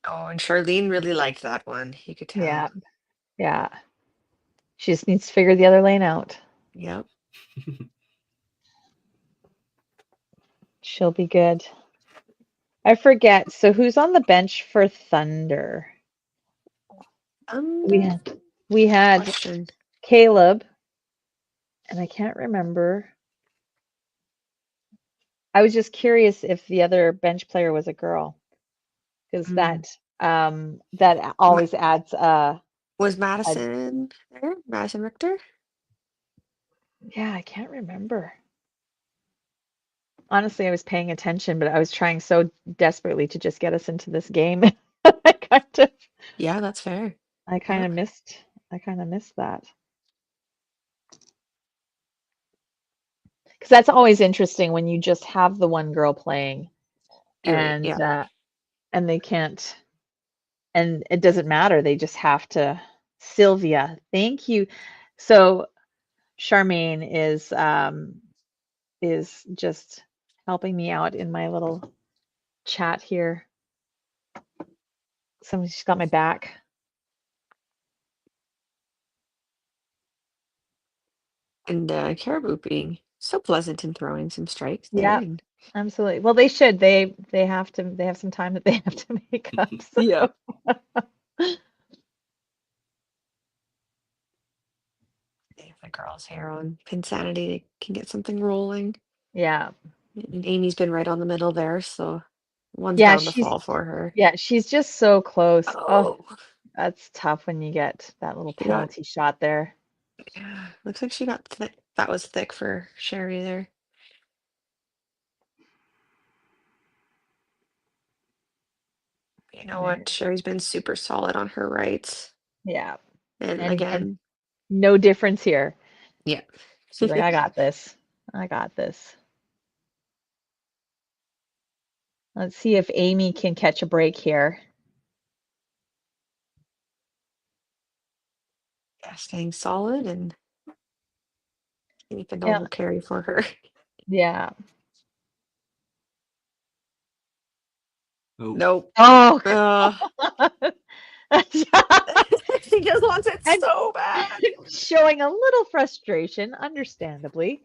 Oh, and Charlene really liked that one. You could tell. Yeah. Yeah. She just needs to figure the other lane out. Yep. She'll be good. I forget. So who's on the bench for Thunder? We had we had Question. Caleb, and I can't remember. I was just curious if the other bench player was a girl, because that always adds Was Madison there? Madison Richter? yeah, I can't remember. Honestly, I was paying attention, but I was trying so desperately to just get us into this game. I kind of Yeah, that's fair. I kind Yep. of missed I kind of missed that. Because that's always interesting when you just have the one girl playing You're right. and Yeah. and they can't and it doesn't matter. They just have to. Sylvia, thank you. So Charmaine is just helping me out in my little chat here. She's got my back. And Caribou being so pleasant and throwing some strikes there. Yeah, And absolutely. Well, they should. They have to. They have some time that they have to make up. So. yeah. If the girls here on Pinsanity, they can get something rolling. Yeah. And Amy's been right on the middle there, so one's Yeah, bound to fall for her. she's just so close. Oh, Oh, that's tough when you get that little she got, penalty shot there. yeah, looks like she got thick. That was thick for Sherry there. You know what? Sherry's been super solid on her rights. Yeah. And And again, no difference here. yeah. She's like, I got this. I got this. Let's see if Amy can catch a break here. Yeah, staying solid and keep a Yeah. double carry for her. Yeah. Oh, Nope. Oh, She just wants it And- so bad. showing a little frustration, understandably.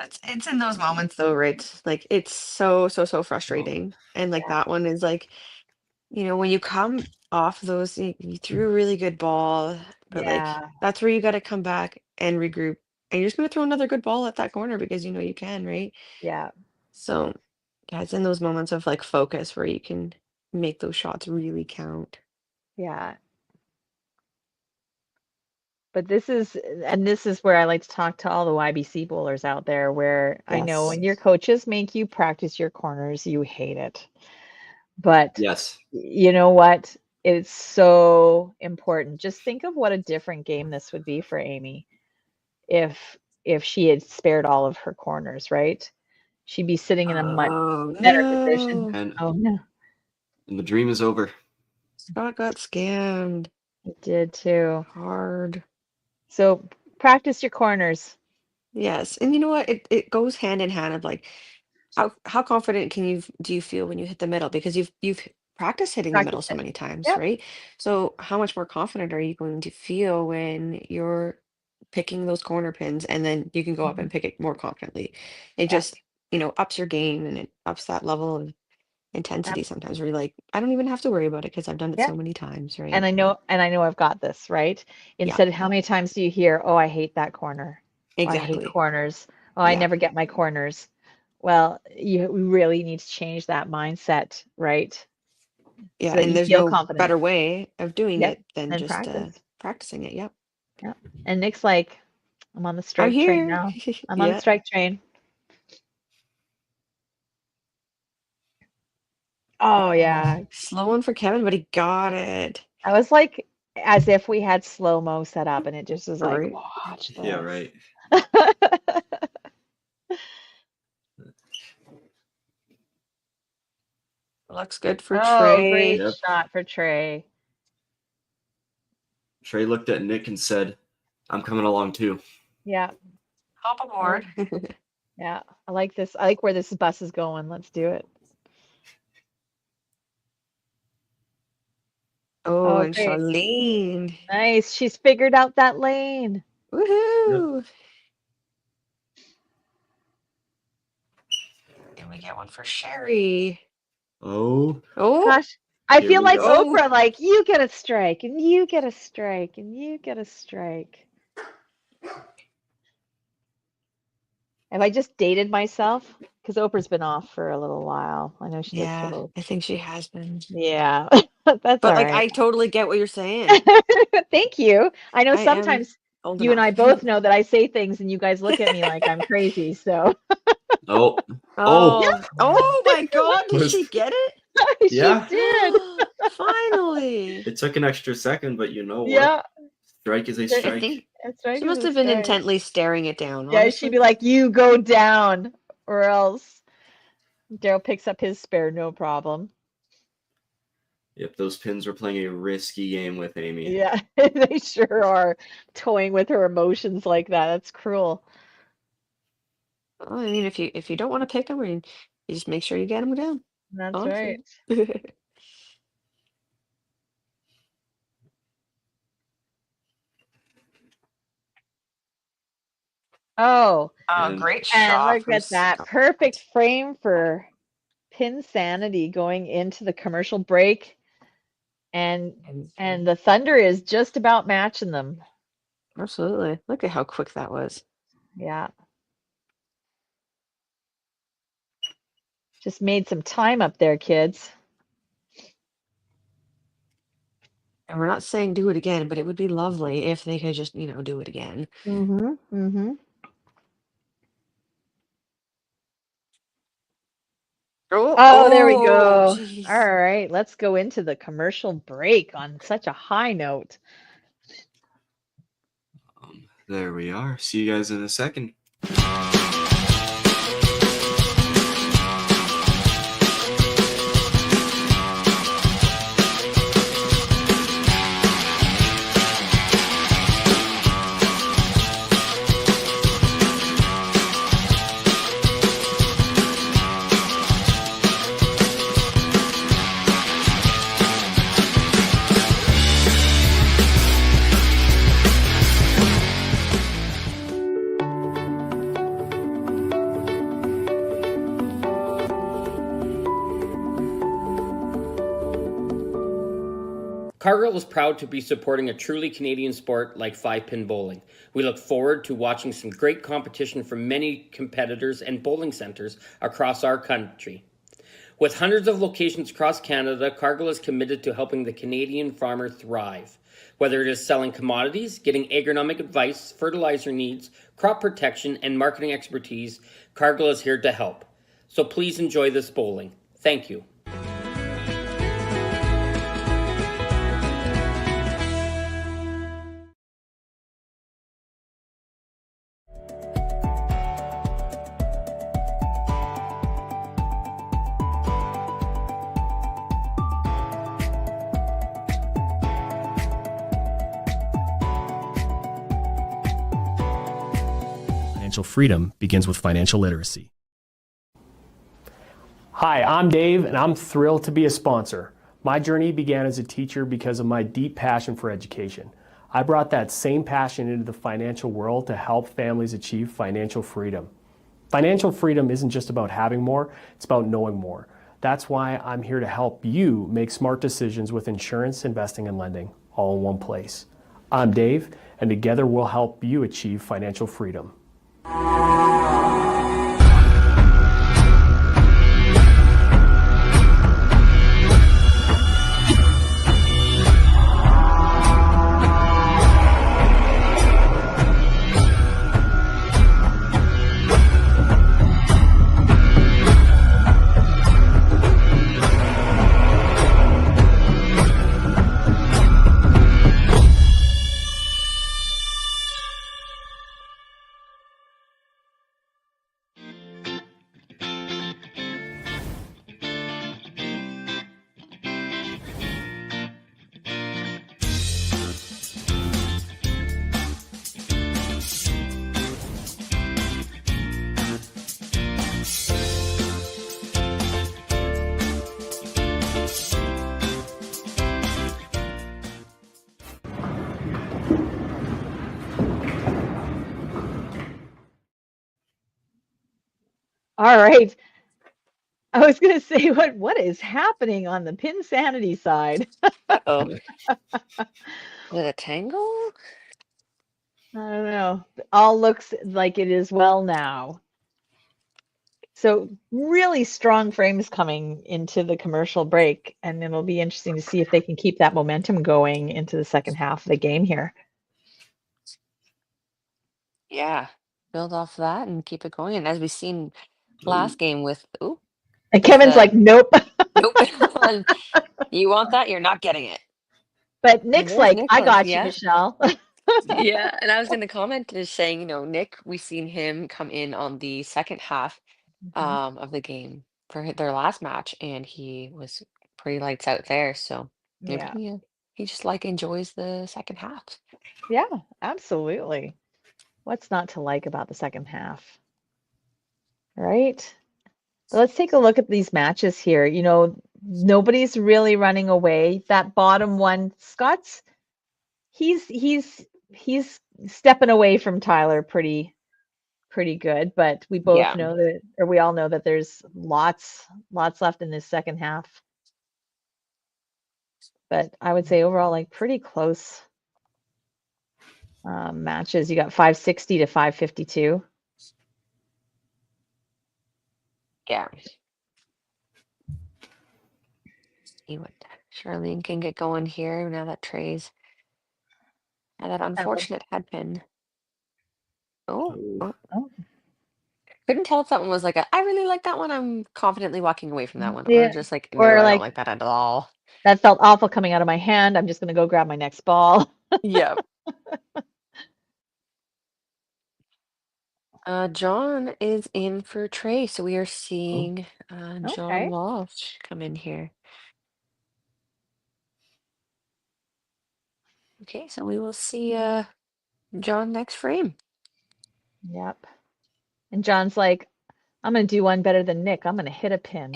It's in those moments though, right? Like it's so frustrating. And like that one is like, when you come off those, you threw a really good ball, but like Yeah. that's where you got to come back and regroup. And you're just gonna throw another good ball at that corner because you know you can, right? Yeah. So yeah, it's in those moments of like focus where you can make those shots really count. Yeah. But this is where I like to talk to all the YBC bowlers out there, where I know Yes. when your coaches make you practice your corners, you hate it. But yes. you know what? It's so important. Just think of what a different game this would be for Amy if she had spared all of her corners, right? She'd be sitting in a much Oh better position. no. And, Oh no, and the dream is over. Scott got scammed it did too. hard. So practice your corners. Yes. And you know what? It goes hand in hand of like how confident do you feel when you hit the middle? Because you've practiced hitting the middle Practice so it. many times, Yep. right? So how much more confident are you going to feel when you're picking those corner pins and then you can go up and pick it more confidently? It Yep. just, ups your game and it ups that level of intensity sometimes where you're like, I don't even have to worry about it because I've done it Yep. so many times, And right? I know I've got this, right? Yeah, Instead of how many times do you hear, "Oh, I hate that corner. Oh, I hate exactly. corners. Oh, I Yeah. never get my corners." Well, you really need to change that mindset, right? Yeah. So that And you there's feel no confident. better way of doing Yep. it than And just practice. practicing it. Yep. Yep. And Nick's like, I'm on the I'm strike train here. now. I'm on the Yeah. strike train. Oh yeah. Slow one for Kevin, but he got it. I was like as if we had slow-mo set up and it just was like, Right. watch Yeah, this. right. Looks good for Oh, great Trey. Yep. shot for Trey. Trey looked at Nick and said, I'm coming along too. Yeah. Hop aboard. Yeah. I like this. I like where this bus is going. Let's do it. Oh, Oh, and great. Charlene. Nice. She's figured out that lane. Woohoo! And we get one for Sherry. Oh, Oh, Gosh, I here feel we like go. Oprah, like you get a strike and you get a strike and you get a strike. Have I just dated myself? Because Oprah's been off for a little while. I know she gets a yeah, little, I think she has been. yeah, that's But all like, right. I totally get what you're saying. Thank you. I know I am sometimes old you and enough. I both know that I say things and you guys look at me like I'm crazy. So Oh, Oh, oh my God! Did Was she get it? she yeah. did. Finally. It took an extra second, but you know what? Yeah, Strike is a strike- I strike. think strike she is must a have been strike. intently staring it down, Yeah, she'd be honestly. like, "You go down," or else Daryl picks up his spare, no problem. Yep, those pins were playing a risky game with Amy. Yeah, they sure are toying with her emotions like that. That's cruel. Well, I mean, if you don't want to pick them, you just make sure you get them down. That's Honestly. right. Oh, Oh, And great and shot look from at that. Scott. Perfect frame for Pinsanity going into the commercial break. And the Thunder is just about matching them. Absolutely. Look at how quick that was. Yeah. Just made some time up there, kids. And we're not saying do it again, but it would be lovely if they could just, do it again. Mm-hmm. Mm-hmm. Oh, there we go. Jeez. All right, let's go into the commercial break on such a high note. there we are. See you guys in a second. Cargill is proud to be supporting a truly Canadian sport like 5-pin bowling. We look forward to watching some great competition from many competitors and bowling centres across our country. With hundreds of locations across Canada, Cargill is committed to helping the Canadian farmer thrive. Whether it is selling commodities, getting agronomic advice, fertilizer needs, crop protection, and marketing expertise, Cargill is here to help. So please enjoy this bowling. Thank you. Financial freedom begins with financial literacy. Hi, I'm Dave, and I'm thrilled to be a sponsor. My journey began as a teacher because of my deep passion for education. I brought that same passion into the financial world to help families achieve financial freedom. Financial freedom isn't just about having more, it's about knowing more. That's why I'm here to help you make smart decisions with insurance, investing, and lending, all in one place. I'm Dave, and together we'll help you achieve financial freedom. All right. I was going to say, what is happening on the Pinsanity side? Uh-oh. Is it a tangle? I don't know. All looks like it is well now. So really strong frames coming into the commercial break, and it'll be interesting to see if they can keep that momentum going into the second half of the game here. Yeah. Build off that and keep it going. And as we've seen last game with And with Kevin's like, nope. nope. You want that? You're not getting it. But And Nick's there's like, I Nicholas. got you, Yeah. Michelle. Yeah. And I was in the comment just saying, Nick, we've seen him come in on the second half of the game for their last match, and he was pretty lights out there. So maybe Yeah. he just like enjoys the second half. Yeah, absolutely. What's not to like about the second half? Right? Let's take a look at these matches here. Nobody's really running away. That bottom one, Scott's, he's stepping away from Tyler pretty good, but we both Yeah. know that, or we all know that there's lots left in this second half. But I would say overall, like pretty close matches. You got 560 to 552. Yeah. See what Charlene can get going here now that Trey's had that unfortunate head pin. Oh. Couldn't tell if that one was like I really like that one. I'm confidently walking away from that one. Or Yeah. just like, no, Or I don't like, like that at all. that felt awful coming out of my hand. I'm just going to go grab my next ball. Yeah. John is in for Trey, so we are seeing John Okay. Walsh come in here. Okay, so we will see John next frame. Yep. And John's like, I'm going to do one better than Nick. I'm going to hit a pin.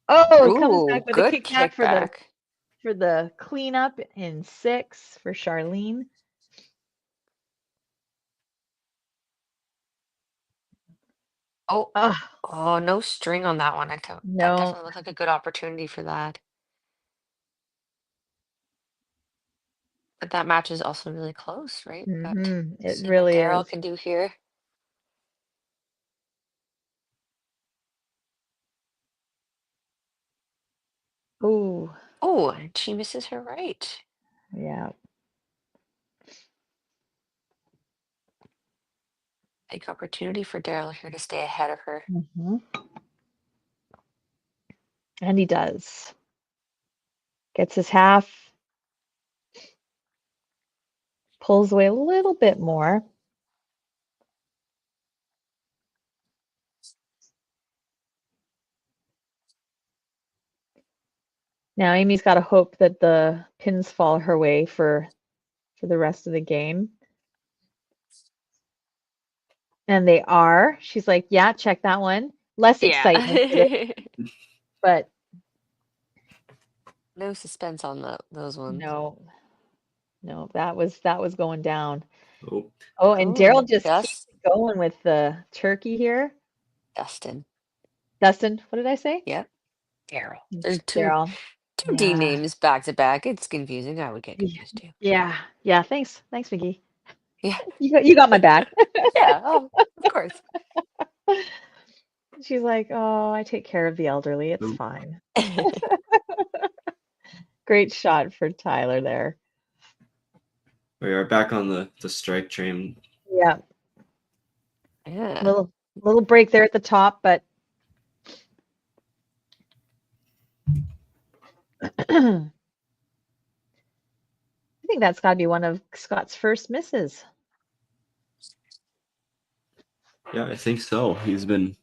Oh, it comes back with a good kickback kickback. for the cleanup in 6 for Charlene. Oh, Oh, no string on that one. That no. definitely looked like a good opportunity for that. But that match is also really close, right? But It see really what Daryl is. can do here. Ooh. Oh, and she misses her right. Yeah. Big opportunity for Daryl here to stay ahead of her. And he does. Gets his half. Pulls away a little bit more. Now Amy's got to hope that the pins fall her way for the rest of the game. And they are. She's like, yeah, check that one. Less excitement today, but no suspense on those ones. no, that was going down. Oh, And Daryl just keeps going with the turkey here. Dustin, what did I say? Yep. Daryl. There's two Daryl. D names back to back. It's confusing. I would get confused too. Yeah. Thanks, McGee. Yeah. You got my back. Yeah. Oh, of course. She's like, oh, I take care of the elderly. It's fine. Great shot for Tyler there. We are back on the strike train. Yeah. Yeah. Little break there at the top, but I think that's got to be one of Scott's first misses. Yeah, I think so. He's been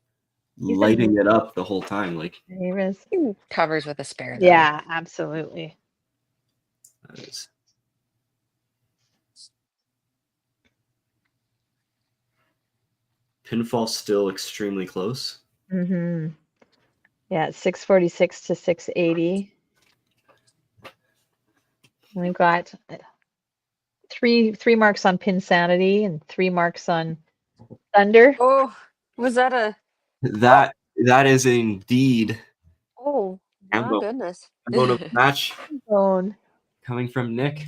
lighting it up the whole time. Like he was covers with a spare. Though. Yeah, absolutely. That is. Pinfall still extremely close. Yeah, 646 to 680. We've got Three marks on Pinsanity and 3 marks on Thunder. Oh, was that a? That is indeed Oh, my Ambo. goodness. Ambo of the match Zone. coming from Nick.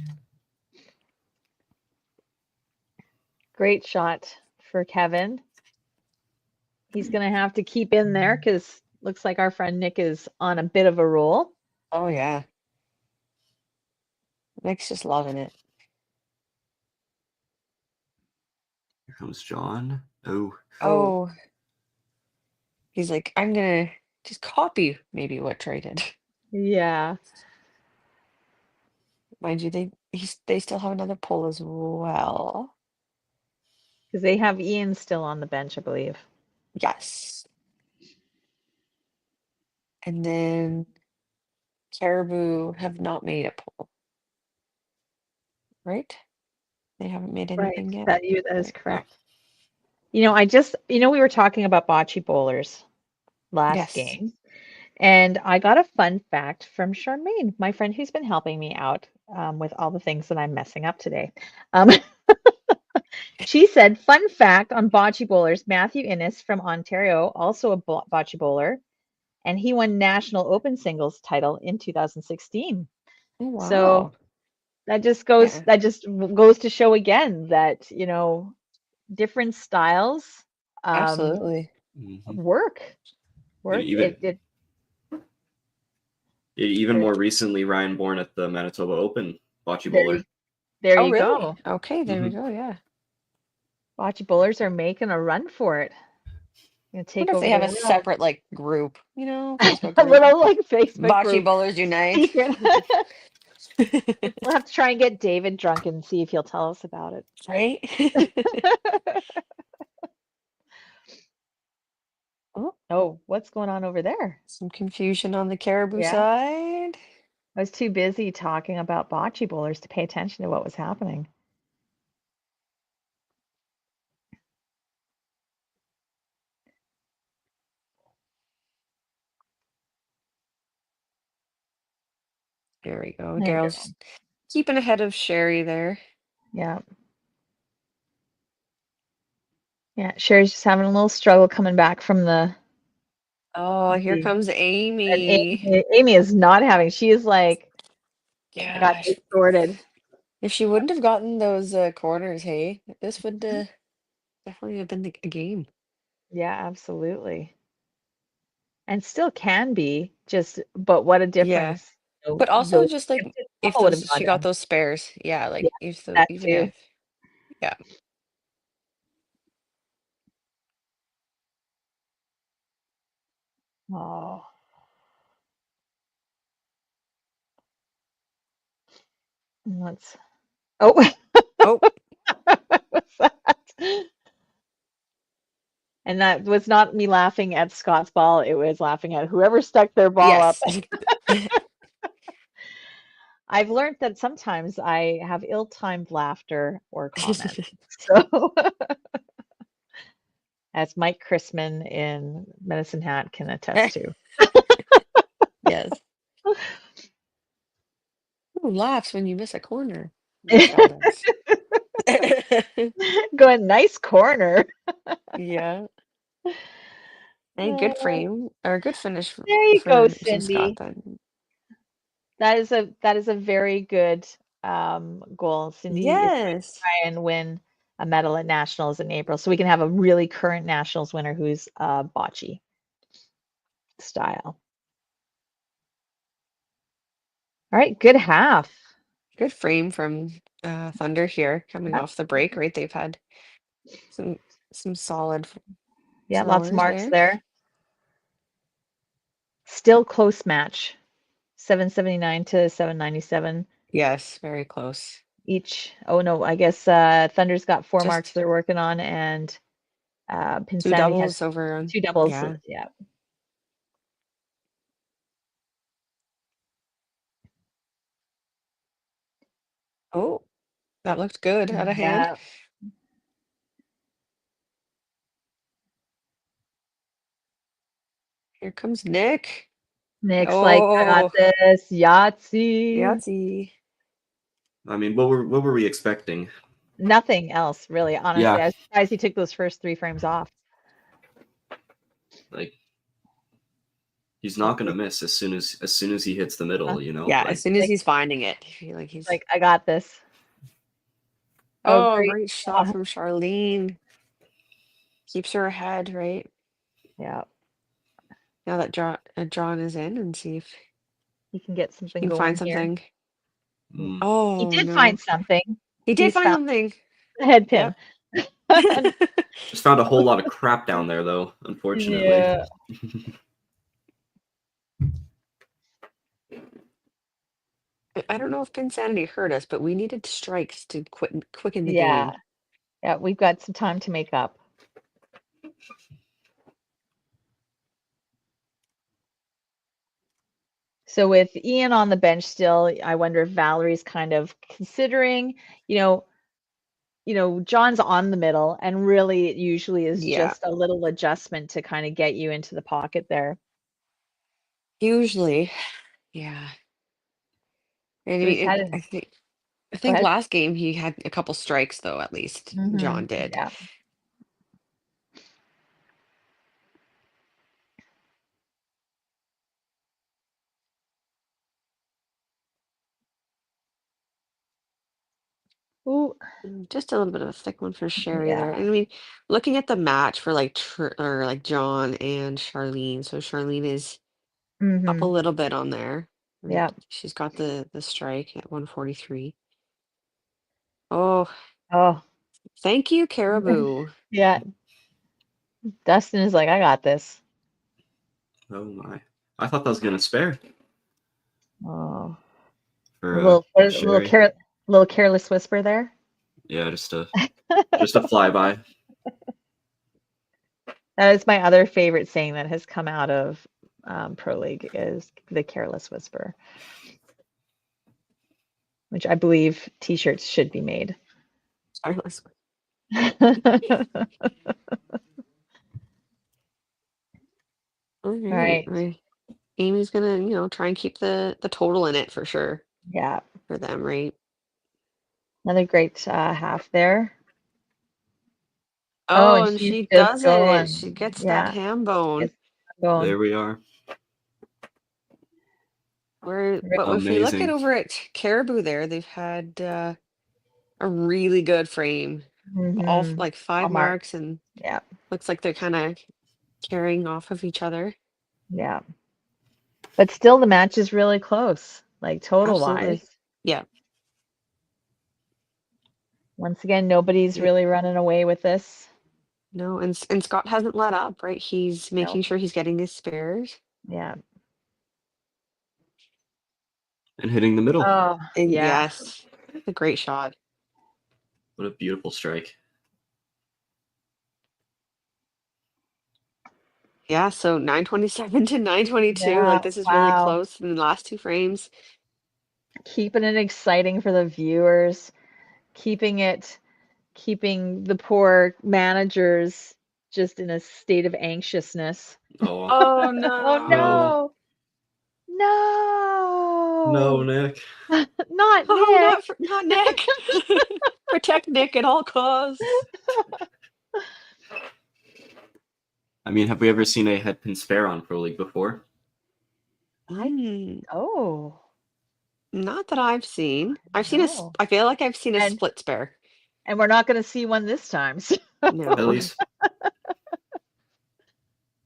Great shot for Kevin. He's going to have to keep in there because looks like our friend Nick is on a bit of a roll. Oh yeah. Nick's just loving it. Here comes John. Oh, Oh. He's like, I'm gonna just copy maybe what Trey did. Yeah. Mind you, they still have another pull as well. Because they have Ian still on the bench, I believe. Yes. And then Caribou have not made a pull. Right? They haven't made anything yet. That is Right. correct. We were talking about bocce bowlers last Yes. game. And I got a fun fact from Charmaine, my friend who's been helping me out with all the things that I'm messing up today. She said, fun fact on bocce bowlers, Matthew Innes from Ontario, also a bocce bowler, and he won National Open Singles title in 2016. Oh, wow. So that just goes to show again that, different styles Absolutely. work. Even more recently, Ryan Bourne at the Manitoba Open, bocce bowler. There Oh, you really? go. Okay, there we go. Yeah. Bocce bowlers are making a run for it. Gonna I take wonder if over they have the a world. separate group, Facebook A group. little Facebook Bocce group. Bowlers Unite. Secret. We'll have to try and get David drunk and see if he'll tell us about it. Right? Oh, what's going on over there? Some confusion on the Caribou Yeah. side. I was too busy talking about bocce bowlers to pay attention to what was happening. There we go. There you go. Daryl's keeping ahead of Sherry there. Yeah. Yeah, Sherry's just having a little struggle coming back from the. Oh, here comes And Amy. Amy is not having. She is like, I got Gosh. this sorted. If she wouldn't have gotten those corners, hey, this would definitely have been a game. Yeah, absolutely. And still can be, but what a difference. But also just If if couple would have gone she got down. those spares. Yeah, Yeah, that even too. if. Yeah. Oh. Let's. Oh. Oh. What's that? And that was not me laughing at Scott's ball. It was laughing at whoever stuck their ball up. I've learned that sometimes I have ill-timed laughter or comment. So, as Mike Chrisman in Medicine Hat can attest to. Yes. Who laughs when you miss a corner? Going, nice corner. Yeah. Hey, good frame or good finish There you go, from Cindy. Scott then. That is a very good goal. Cindy is going to try and win a medal at nationals in April, so we can have a really current nationals winner who's bocce style. All right, good half. Good frame from Thunder here coming off the break, right? They've had some solid lots of marks there. Still close match. 779 to 797. Yes, very close. Each. Oh no, I guess Thunder's got 4 marks they're working on, and Pinsanity two doubles has over on 2 doubles. Yeah. Oh, that looked good out of hand. Here comes Nick. Nick's like, I got this. Yahtzee. Yahtzee. I mean, what were we expecting? Nothing else, really. Honestly, Yeah. I was surprised he took those first 3 frames off. Like, he's not gonna miss as soon as he hits the middle, you know. Yeah, Like, as soon as like- he's finding it, I feel like he's Like, I got this. oh, great great shot from Charlene. Keeps her ahead, right? Yeah, Now that John is in, and see if he can get he something can going find here. something. mm, Oh, He did no. find something. He did He's find found something. the head pin. just found a whole lot of crap down there, though. Unfortunately. Yeah. I don't know if Pinsanity heard us, but we needed strikes to quicken the Yeah. game. Yeah, we've got some time to make up. So with Ian on the bench still, I wonder if Valerie's kind of considering, John's on the middle, and really it usually is Yeah. just a little adjustment to kind of get you into the pocket there. Usually, yeah. And I So he's mean, had I it. think Go ahead. last game he had a couple strikes though, at least John did. Yeah. Ooh, Just a little bit of a thick one for Sherry yeah. there. And I mean, looking at the match for like John and Charlene. So Charlene is up a little bit on there. And Yeah. she's got the strike at 143. Oh, Oh, thank you, Caribou. yeah. Dustin is like, I got this. Oh my! I thought that was gonna spare Oh, for little careless whisper there. yeah, just a flyby. That is my other favorite saying that has come out of Pro League is the careless whisper, which I believe T-shirts should be made. Careless. All right. Amy's gonna, try and keep the total in it for sure. Yeah. For them, right? Another great half there. Oh, and and she's she just does going. it. She gets Yeah. that ham bone. There we are. But if we look at over at Caribou there, they've had a really good frame. All like 5 marks, and yeah, looks like they're kind of carrying off of each other. Yeah. But still the match is really close, like total Absolutely. wise. Yeah. Once again, nobody's really running away with this. No, and Scott hasn't let up, right? He's making sure he's getting his spares. Yeah. And hitting the middle. Oh, And yeah. yes, a great shot. What a beautiful strike. Yeah, so 927 to 922. Yeah, Like this is really wow. close in the last 2 frames. Keeping it exciting for the viewers, keeping the poor managers just in a state of anxiousness. Oh, Oh no. Oh no. No. No, Nick. Not Oh, Nick. not Nick. Protect Nick at all costs. I mean, have we ever seen a headpin spare on Pro League before? Oh. Not that I've seen. I feel like I've seen a split spare. And we're not going to see one this time. So. No. At least,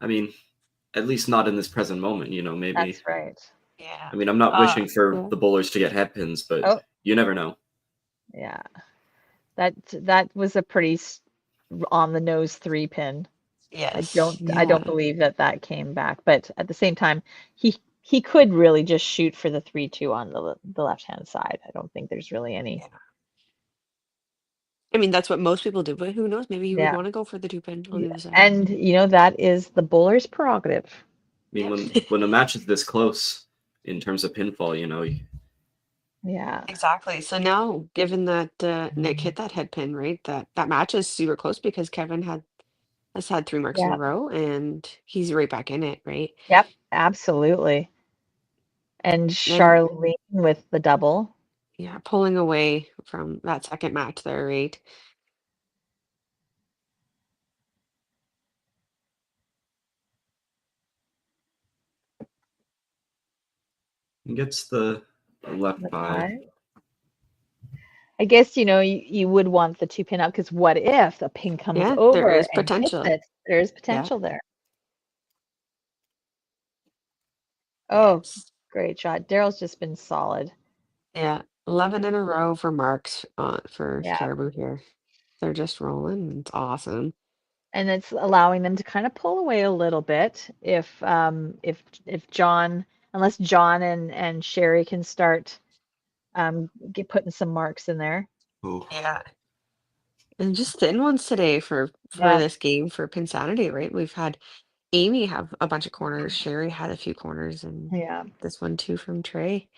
I mean, at least not in this present moment, maybe. That's right. Yeah. I mean, I'm not wishing for the bowlers to get headpins, but you never know. Yeah. That was a pretty on the nose 3 pin. Yes. I don't believe that came back, but at the same time, he could really just shoot for the 3-2 on the left-hand side. I don't think there's really any. Yeah. I mean, that's what most people do, but who knows? Maybe you would want to go for the 2 pin on the other side. And that is the bowler's prerogative. I mean, when a match is this close in terms of pinfall, Yeah. Exactly. So now, given that Nick hit that head pin, right? That match is super close because Kevin has had 3 marks in a row, and he's right back in it, right? Yep, absolutely. And Charlene with the double. Yeah, pulling away from that second match there, right? He gets the left The 5. 5. I guess, you would want the 2 pin up because what if the pin comes Yeah, there over is and hits potential. it? There's Yeah. potential there. Oh, Yes. great shot. Daryl's just been solid. Yeah. 11 in a row for marks for Yeah. Caribou here. They're just rolling. It's awesome. And it's allowing them to kind of pull away a little bit if John, unless John and Sherry can start putting some marks in there. Oh, Yeah. And just thin ones today for Yeah. this game for Pinsanity, right? We've had Amy have a bunch of corners. Sherry had a few corners, and Yeah. this one too from Trey.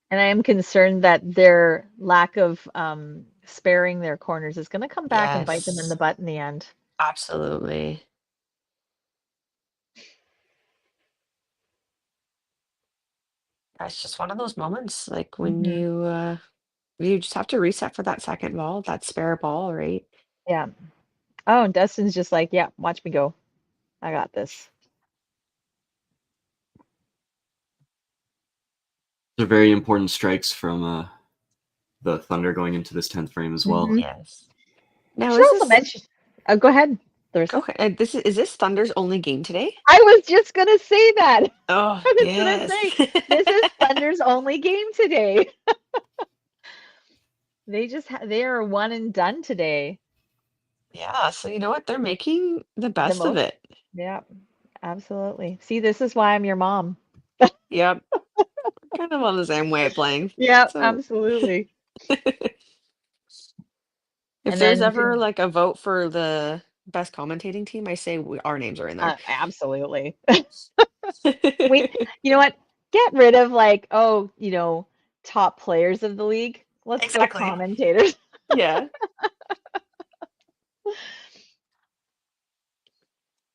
And I am concerned that their lack of sparing their corners is going to come back and bite them in Yes, the butt in the end. absolutely. That's just one of those moments, like when Mhm. you just have to reset for that second ball, that spare ball, right? Yeah. Oh, and Dustin's just like, yeah, watch me go. I got this. they're very important strikes from the Thunder going into this 10th frame as well. Mhm. Yes. Now Should is also this mention. Oh, go ahead, Larissa. okay? Is this Thunder's only game today? I was just gonna say that. Oh, I was gonna yes. say this is Thunder's only game today. They are one and done today. Yeah, so you know what? They're making the The best of most. it. Yeah, absolutely. See, this is why I'm your mom. Yep. Kind of on the same wavelength. Yeah, So absolutely. if And there's then ever like a vote for the best commentating team, I say our names are in there. absolutely. You know what? Get rid of top players of the league. Let's go Exactly. commentators. Yeah.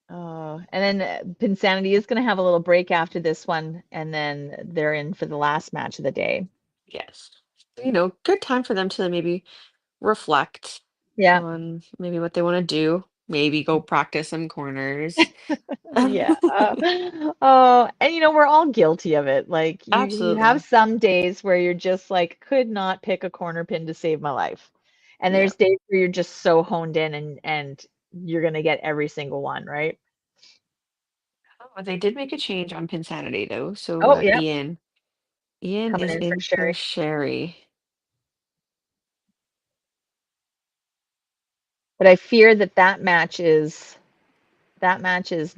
Oh, and then Pinsanity is going to have a little break after this one, and then they're in for the last match of the day. Yes. Good time for them to maybe reflect Yeah, on maybe what they want to do. Maybe go practice some corners. yeah. Oh, and we're all guilty of it. Like you have Absolutely. some days where you're just like, could not pick a corner pin to save my life, and Yeah. there's days where you're just so honed in and you're gonna get every single one, right? Oh, they did make a change on Pinsanity though. So Oh, yeah, Ian coming is in for in for Sherry. Sherry. But I fear that match is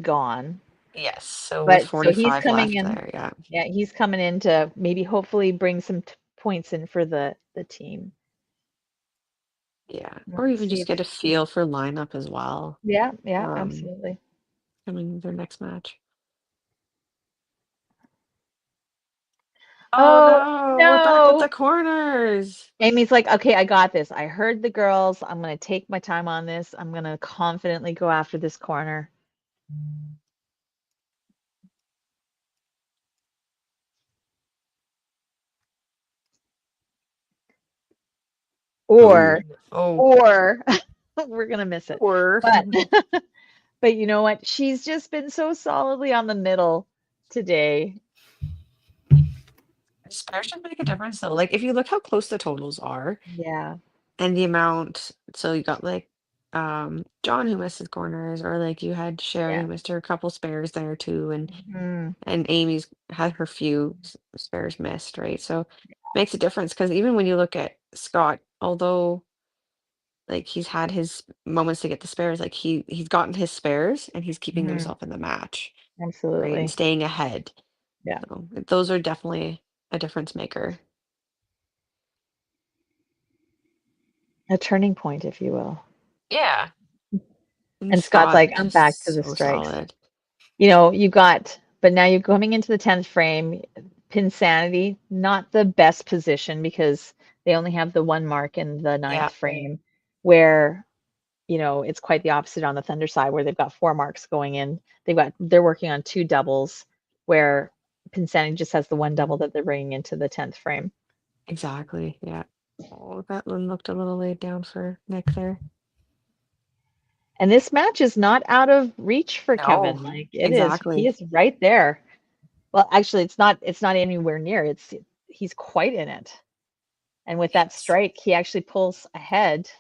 gone. Yes. So with But so he's 45 coming left in. there, yeah. Yeah, he's coming in to maybe hopefully bring some points in for the team. Yeah. Or Let's even see just if get a feel for lineup as well. yeah, Um, absolutely. coming their next match. Oh Oh, no, we're back with no. the corners. Amy's like, okay, I got this. I heard the girls. I'm gonna take my time on this. I'm gonna confidently go after this corner. Or Oh, or we're gonna miss it. or But but you know what? She's just been so solidly on the middle today. spares should make a difference though. Like if you look how close the totals are Yeah. and the amount, so you got like John who missed his corners, or like you had Sherry Yeah. who missed her couple spares there too, and Mm, Amy's had her few spares missed, right? So makes a difference because even when you look at Scott, although like he's had his moments to get the spares, like he's gotten his spares and he's keeping mhm, himself in the match, right? And absolutely. staying ahead. Yeah. So those are definitely a difference maker. A turning point, if you will. Yeah. And And Scott's like, Scott I'm back to just the so strikes. solid. But now you're coming into the 10th frame, Pinsanity, not the best position because they only have the one mark in the Yeah. 9th frame, where, it's quite the opposite on the Thunder side where they've got 4 marks going in. They're working on 2 doubles where Pinsanity just has the one double that they're bringing into the 10th frame. Exactly. Yeah. Oh, that one looked a little laid down for Nick there. And this match is not out of reach for Kevin. No, Like it is, exactly. he is right there. Well, actually, it's not anywhere near. He's quite in it. And with that strike, he actually pulls ahead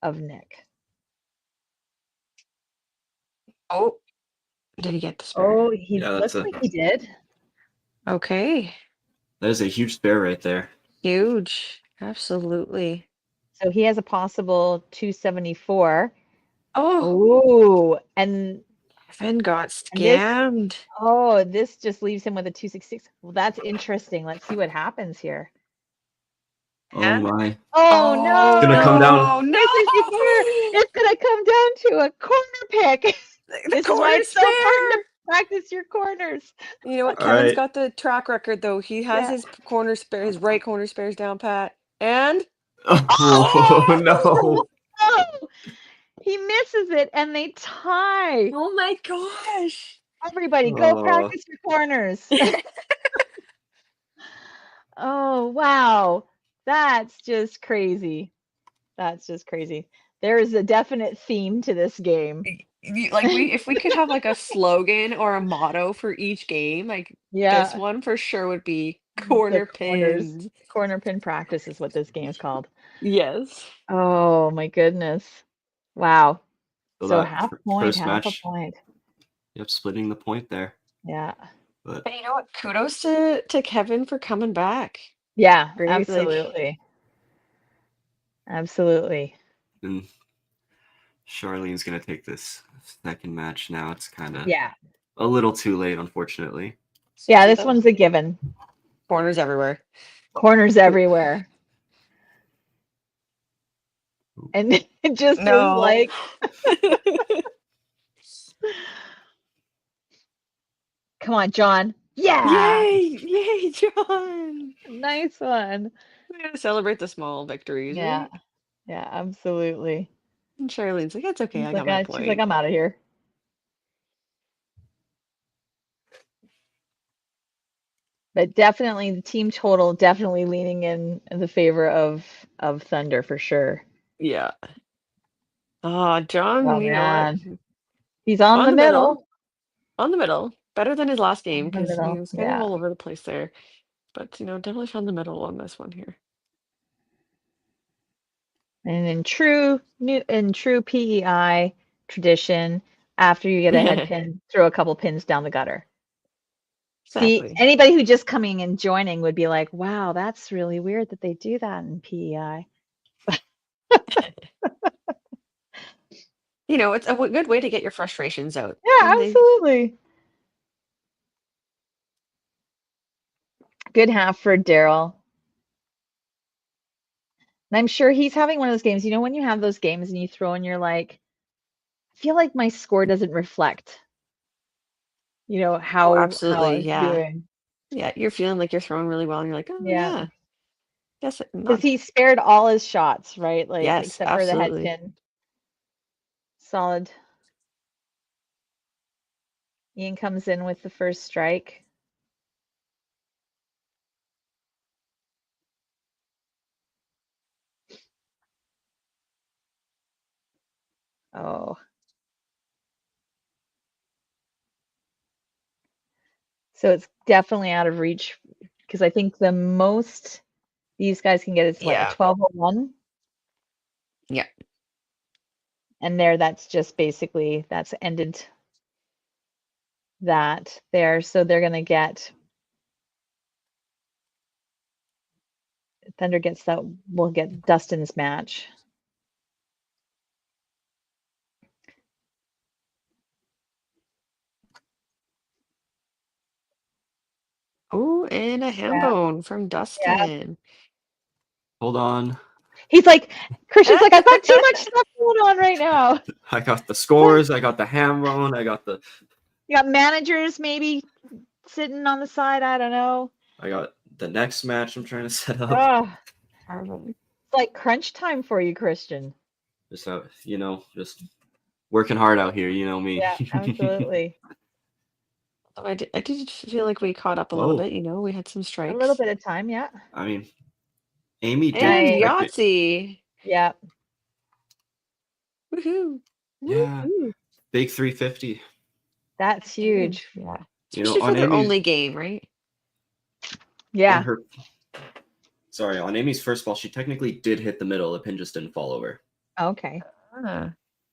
of Nick. Oh, did he get the spare? Oh, he Yeah, looks like he did. Okay. That is a huge spare right there. Huge. Absolutely. So he has a possible 274. Oh, Oh, and Kevin got this scammed. this just leaves him with a 266. Well, that's interesting. Let's see what happens here. Oh And- my. Oh no! It's gonna come down. No, It's gonna come down to a corner pick. This is why it's so important to practice your corners. You know what? All Kevin's right. got the track record though. He has Yeah. his corner spare, his right corner spares down pat. And Oh, no. Oh, he misses it and they tie. oh my gosh. Everybody, go Oh. practice your corners. Oh, wow. That's just crazy. That's just crazy. There is a definite theme to this game. If we could have like a slogan or a motto for each game, like this Yeah. one for sure would be The corner corners. pins. Corner pin practice is what this game is called. Yes. Oh my goodness. Wow. So that half point, first half a match. point. Yep, splitting the point there. Yeah. But But you know what? Kudos to Kevin for coming back. Yeah, Great, like- absolutely. Absolutely. and Charlene's gonna take this second match now. It's kind of Yeah. a little too late, unfortunately. Yeah, this one's a given. Corners everywhere. Corners everywhere. And it just No. was like come on, John. Yeah. Yay, John. Nice one. We gotta celebrate the small victories. Yeah. Right? Yeah, absolutely. And Charlene's like, it's okay, I got my point. She's like, I'm out of here. But definitely the team total definitely leaning in the favor of Thunder for sure. Yeah. Oh, John, Oh, you know man. what? He's on the middle. On the middle. Better than his last game On the because he middle, was kind yeah. of all over the place there. But definitely found the middle on this one here. And in true PEI tradition, after you get a head pin, throw a couple pins down the gutter. Exactly. See, anybody who just coming and joining would be like, wow, that's really weird that they do that in PEI. It's a good way to get your frustrations out. Yeah, And they- absolutely. Good half for Daryl. And I'm sure he's having one of those games. You know, when you have those games and you throw and you're like, I feel like my score doesn't reflect, how absolutely, it's yeah. doing. Yeah, you're feeling like you're throwing really well, and you're like, oh Yeah. yeah. Guess it Because not. he spared all his shots, right? Like, Yes, except for the head absolutely. pin. Solid. Ian comes in with the first strike. Oh. So it's definitely out of reach because I think the most these guys can get is what, Yeah. a 1201? Yeah. And that's just basically, that's ended that there. So they're going to get, Thunder gets that, we'll get Dustin's match. Oh, and a ham bone from Dustin. Hold on. He's like, Christian's like, I've got too much stuff going on right now. I got the scores. I got the ham bone. I got You got managers maybe sitting on the side. I don't know. I got the next match I'm trying to set up. Oh, it's like crunch time for you, Christian. Just just working hard out here. You know me. Yeah, absolutely. Oh, I did feel like we caught up a little Oh. bit. We had some A strikes. little bit of time, yeah. I mean, Amy did And Nice. check it. Yahtzee. Yeah. Woohoo! Yeah, Woo-hoo. big 350. That's huge. Yeah. You know, Especially for on their Amy's only game, right? Yeah. on Amy's first ball, she technically did hit the middle. The pin just didn't fall over. Okay.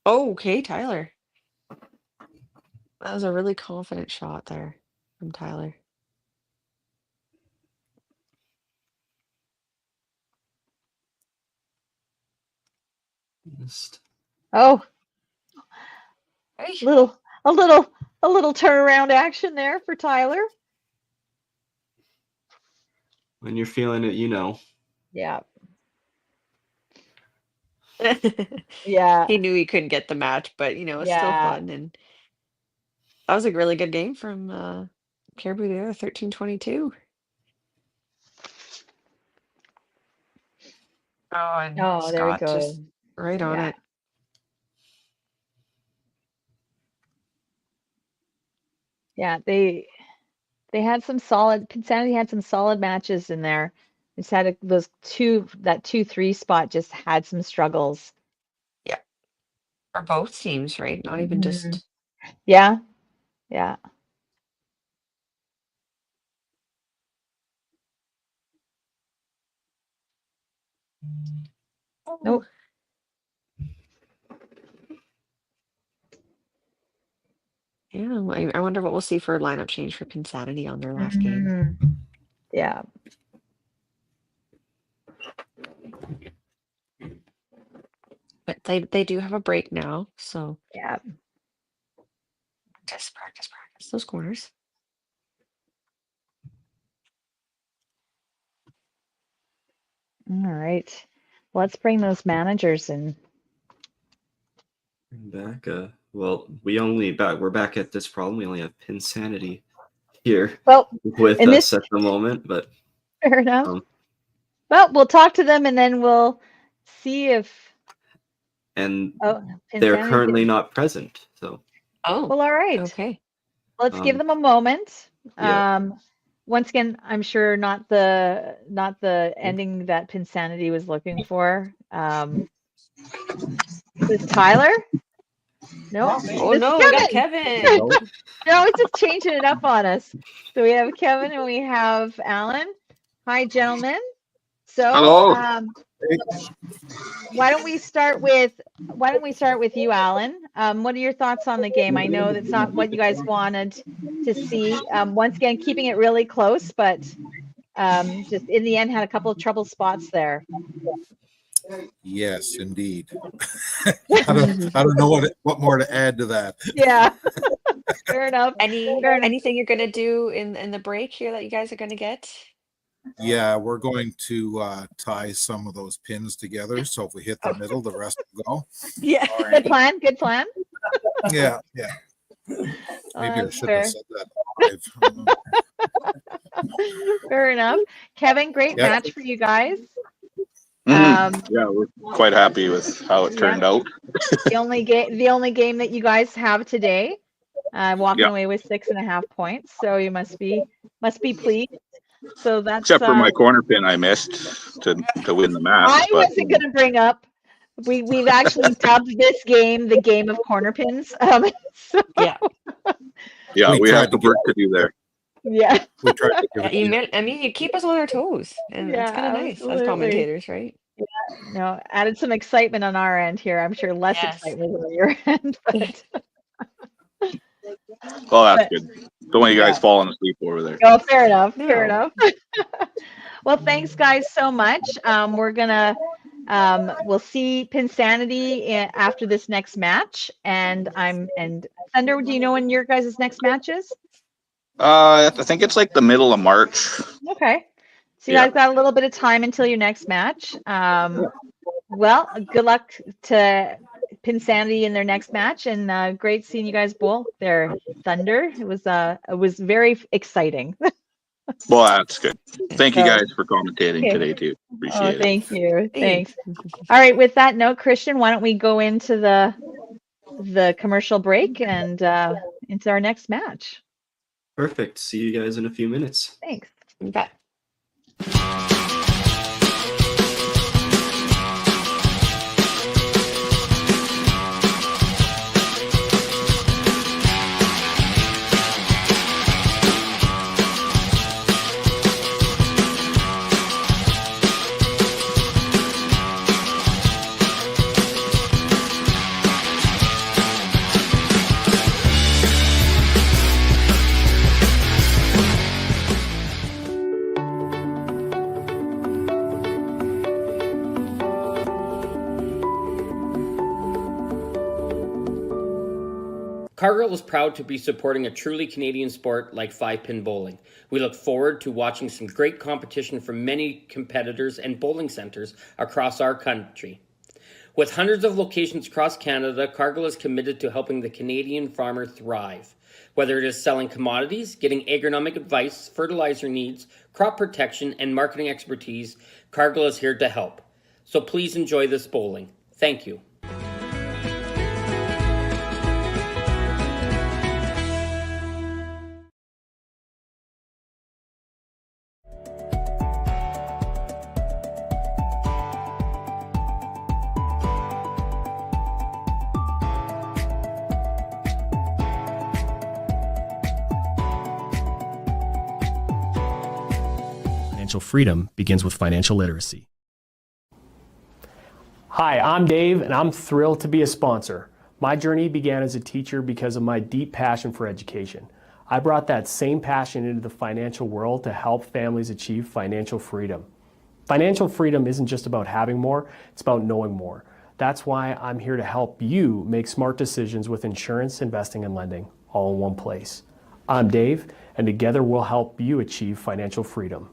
Oh, okay, Tyler. That was a really confident shot there from Tyler. Missed. Oh, Hey. a little turnaround action there for Tyler. When you're feeling it, you know. Yeah. Yeah. He knew he couldn't get the match, but it's still Yeah. fun. And that was a really good game from Caribou there, 13-22. Oh, and Oh, there we Scott go. just right on Yeah. it. Yeah, they had some solid. Pinsanity had some solid matches in there. It's had that 2-3 spot just had some struggles. Yeah. For both teams, right? Not even Mhm. just. Yeah. Yeah. Nope. Yeah, I wonder what we'll see for a lineup change for Pinsanity on their last game. Mhm. Yeah. But they do have a break now, so Yeah. just practice those corners. All right. Let's bring those managers in. Back. Well, we're back at this problem. We only have Pinsanity here Well, with in us this, at the moment, but fair enough. Well, we'll talk to them and then we'll see if and they're Pinsanity currently can. not present. So Oh, Well, all right. okay. Let's give them a moment. Yeah. Once again, I'm sure not the ending that Pinsanity was looking for. Is Tyler? No. Oh It's no, we got Kevin. No, it's just changing it up on us. So we have Kevin and we have Alan. Hi, gentlemen. So, Hello. why don't we start with you, Alan? What are your thoughts on the game? I know that's not what you guys wanted to see. Once again, keeping it really close, but just in the end had a couple of trouble spots there. Yes, indeed. I don't know what more to add to that. Yeah. Fair enough. Anything you're gonna do in the break here that you guys are gonna get? Yeah, we're going to tie some of those pins together. So if we hit the middle, the rest will go. Yeah. Good plan. Good plan. Yeah. Maybe I should have said that live. Fair enough. Kevin, great match for you guys. Yeah, we're quite happy with how it turned out. The only game that you guys have today, walking away with 6.5 points. So you must be pleased. So that's except for my corner pin I missed to win the match. I wasn't going to bring up. We've actually dubbed this game the game of corner pins. So. Yeah, we have the work to do there. Yeah. We tried to give it you keep us on our toes, and it's kind of nice as commentators, right? Yeah, no, added some excitement on our end here. I'm sure less excitement on your end, but well, that's good. Don't want you guys falling asleep over there. Oh, fair enough. Fair enough. Well, thanks, guys, so much. We're gonna we'll see Pinsanity after this next match, and Thunder. Do you know when your guys' next match is? I think it's like the middle of March. Okay. So you guys got a little bit of time until your next match. Well, good luck to Pinsanity in their next match, and great seeing you guys both there. Thunder. It was very exciting. Well, that's good. Thank you guys for commentating today too. Appreciate it. Thank you. Thanks. All right. With that note, Christian, why don't we go into the commercial break and into our next match? Perfect. See you guys in a few minutes. Thanks. You bet. Cargill is proud to be supporting a truly Canadian sport like 5-pin bowling. We look forward to watching some great competition from many competitors and bowling centres across our country. With hundreds of locations across Canada, Cargill is committed to helping the Canadian farmer thrive. Whether it is selling commodities, getting agronomic advice, fertilizer needs, crop protection, and marketing expertise, Cargill is here to help. So please enjoy this bowling. Thank you. Financial freedom begins with financial literacy. Hi, I'm Dave, and I'm thrilled to be a sponsor. My journey began as a teacher because of my deep passion for education. I brought that same passion into the financial world to help families achieve financial freedom. Financial freedom isn't just about having more, it's about knowing more. That's why I'm here to help you make smart decisions with insurance, investing, and lending, all in one place. I'm Dave, and together we'll help you achieve financial freedom.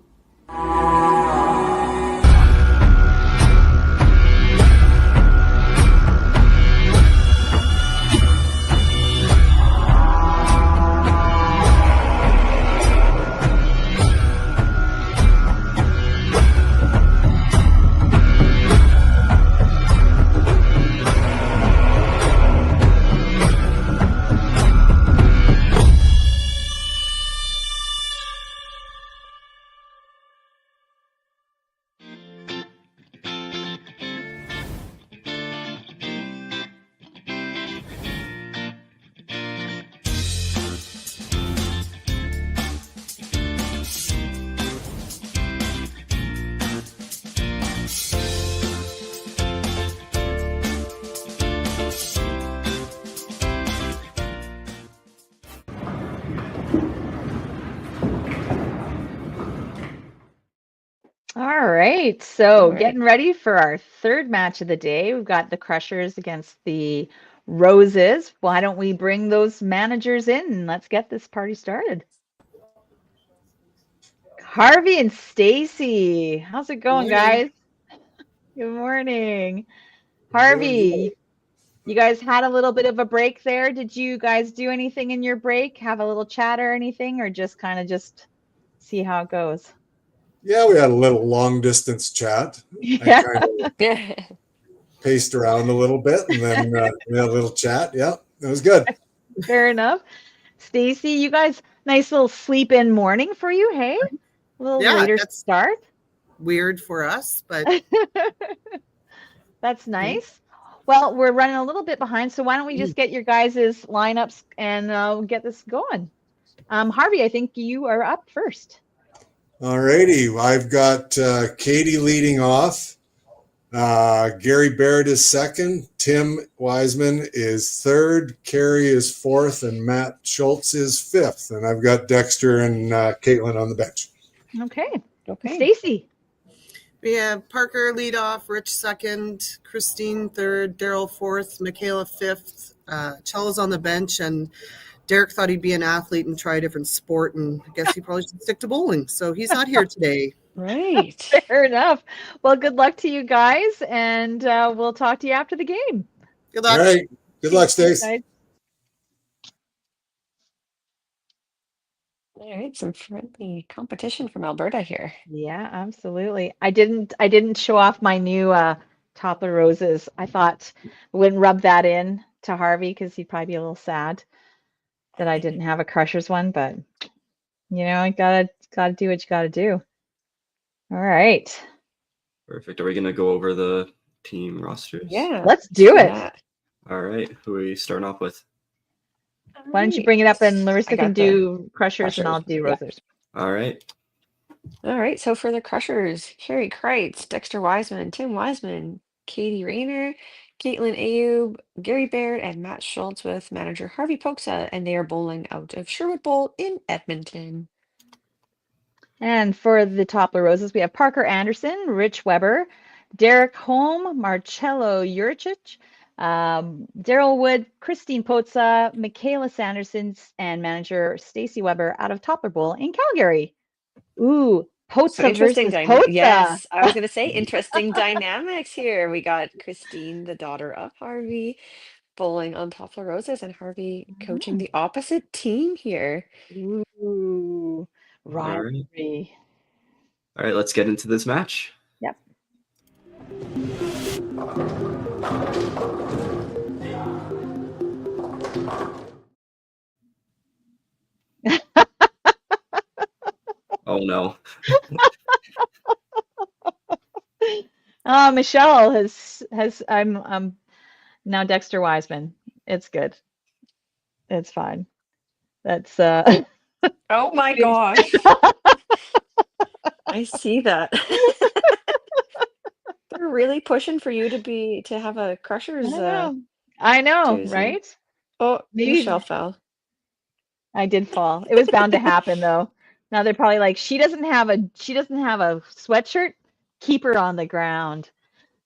All right, so getting ready for our third match of the day. We've got the Crushers against the Roses. Why don't we bring those managers in and let's get this party started. Harvey and Stacy, how's it going, guys? Good morning. Harvey, you guys had a little bit of a break there. Did you guys do anything in your break? Have a little chat or anything, or just kind of just see how it goes? Yeah, we had a little long distance chat. Yeah. I kind of paced around a little bit and then we had a little chat. Yeah, it was good. Fair enough. Stacy, you guys, nice little sleep in morning for you, hey? A little later start. Weird for us, but that's nice. Well, we're running a little bit behind, so why don't we just get your guys' lineups and get this going. Harvey, I think you are up first. All righty. I've got Katie leading off. Gary Baird is second. Tim Wiseman is third. Carrie is fourth. And Matt Schultz is fifth. And I've got Dexter and Caitlin on the bench. Okay. Stacy. We have Parker lead off, Rich second, Christine third, Daryl fourth, Michaela fifth. Chella's on the bench, and Derek thought he'd be an athlete and try a different sport, and I guess he probably should stick to bowling. So he's not here today. Right. Fair enough. Well, good luck to you guys, and we'll talk to you after the game. Good luck. All right. Good luck, Stace. All right, some friendly competition from Alberta here. Yeah, absolutely. I didn't show off my new top of roses. I thought I wouldn't rub that in to Harvey because he'd probably be a little sad that I didn't have a Crushers one, but You know, you gotta do what you gotta do. All right. Perfect. Are we gonna go over the team rosters? Yeah. Let's do it. that. All right. Who are we starting off with? Why don't you bring it up and I Larissa can got the do crushers and I'll Crushers. do Yeah. rosers. All right. All right. So for the Crushers, Carrie Kreitz, Dexter Wiseman, Tim Wiseman, Katie Rayner, Caitlin Ayub, Gary Baird, and Matt Schultz with manager Harvey Poksa, and they are bowling out of Sherwood Bowl in Edmonton. And for the Toppler Roses, we have Parker Anderson, Rich Weber, Derek Holm, Marcello Juricic, Daryl Wood, Christine Potsa, Michaela Sanderson, and manager Stacy Weber out of Toppler Bowl in Calgary. Ooh, So Potsa interesting versus dynamic. Potsa. Yes, I was going to say interesting dynamics here. We got Christine, the daughter of Harvey, bowling on Toppler Roses, and Harvey coaching the opposite team here. Ooh, rivalry. All right, let's get into this match. Yep. Oh no. Michelle has I'm now Dexter Wiseman. It's good. It's fine. That's Oh my gosh. I see that. They're really pushing for you to have a Crushers I know, jersey. right? Oh, Maybe Michelle fell. I did fall. It was bound to happen though. Now they're probably like, she doesn't have a sweatshirt. Keep her on the ground.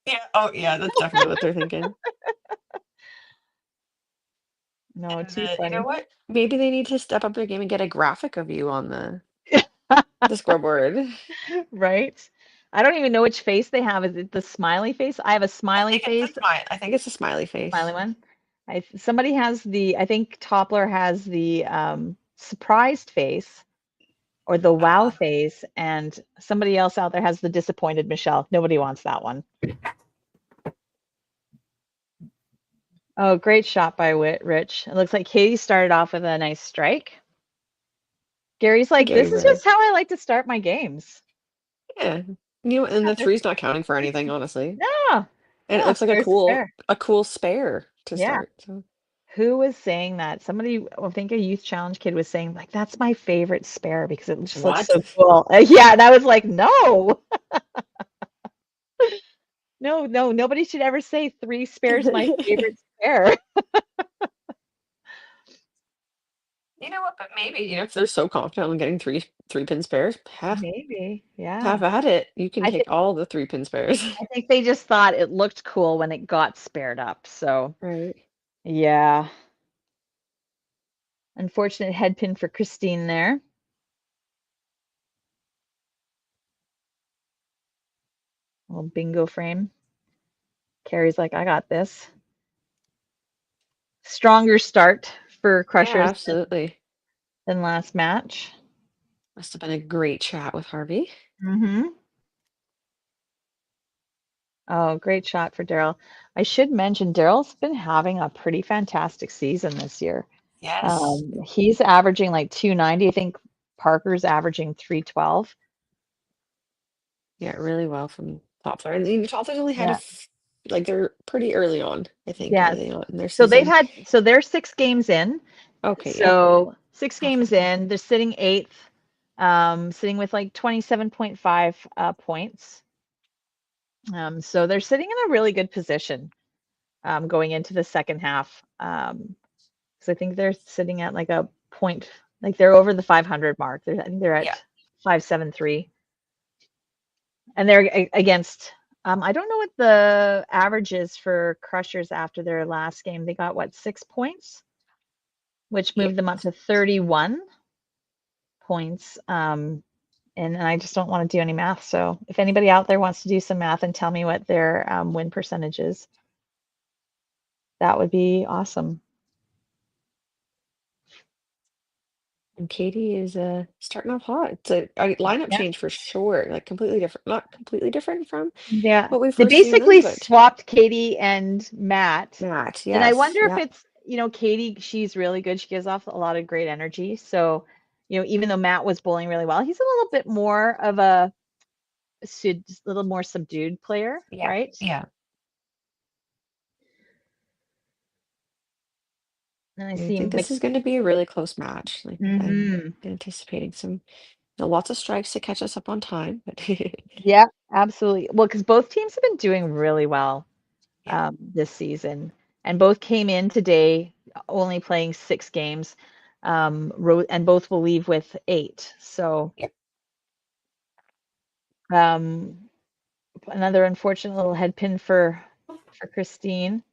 Yeah. Oh, yeah. That's definitely what they're thinking. No, And, too you funny. know what? Maybe they need to step up their game and get a graphic of you on the scoreboard. Right? I don't even know which face they have. Is it the smiley face? I have a smiley face. I think it's a smiley face. Smiley one. Somebody has I think Toppler has the surprised face or the wow face, and somebody else out there has the disappointed Michelle. Nobody wants that one. Oh, great shot by Rich. It looks like Katie started off with a nice strike. Gary's like, this is just how I like to start my games. Yeah. You know, and the three's not counting for anything, honestly. No. And it looks like a cool spare to start. So. Who was saying that? Somebody, I think a youth challenge kid was saying, like, that's my favorite spare because it just looks so cool. Yeah, and I was like, no. No, nobody should ever say 3 spares my favorite spare. You know what? But maybe, if they're so confident on getting three pin spares, maybe, yeah. Have at it. You can take all the 3 pin spares. I think they just thought it looked cool when it got spared up. So, right. Yeah. Unfortunate head pin for Christine there. Little bingo frame. Carrie's like, I got this. Stronger start for Crushers. Yeah, absolutely. Than last match. Must have been a great chat with Harvey. Mm-hmm. Oh, great shot for Daryl. I should mention Daryl's been having a pretty fantastic season this year. Yes. He's averaging like 290. I think Parker's averaging 312. Yeah, really well from Toppler. And the Toppler's only had they're pretty early on, I think. Yeah. Early on in their So season. they're 6 games in. Okay. So 6 games in, they're sitting 8th, sitting with like 27.5 points. So they're sitting in a really good position going into the second half. So I think they're sitting at like a point, like they're over the 500 mark. I think they're at 573. And they're against, I don't know what the average is for Crushers after their last game. They got 6 points, which moved them up to 31 points. And I just don't want to do any math. So if anybody out there wants to do some math and tell me what their win percentage is, that would be awesome. And Katie is starting off hot. It's a lineup change for sure. Like completely different. Not completely different from what we've They basically swapped Katie and Matt. Yes. And I wonder if it's, Katie, she's really good. She gives off a lot of great energy. So even though Matt was bowling really well, he's a little bit more of a little more subdued player, Yeah. right? Yeah. And I I see think this is going to be a really close match. Like I'm Mhm. anticipating some lots of strikes to catch us up on time, but Yeah, absolutely. Well, because both teams have been doing really well yeah. this season, and both came in today only playing 6 games, and both will leave with 8. So, Yep. another unfortunate little head pin for Christine.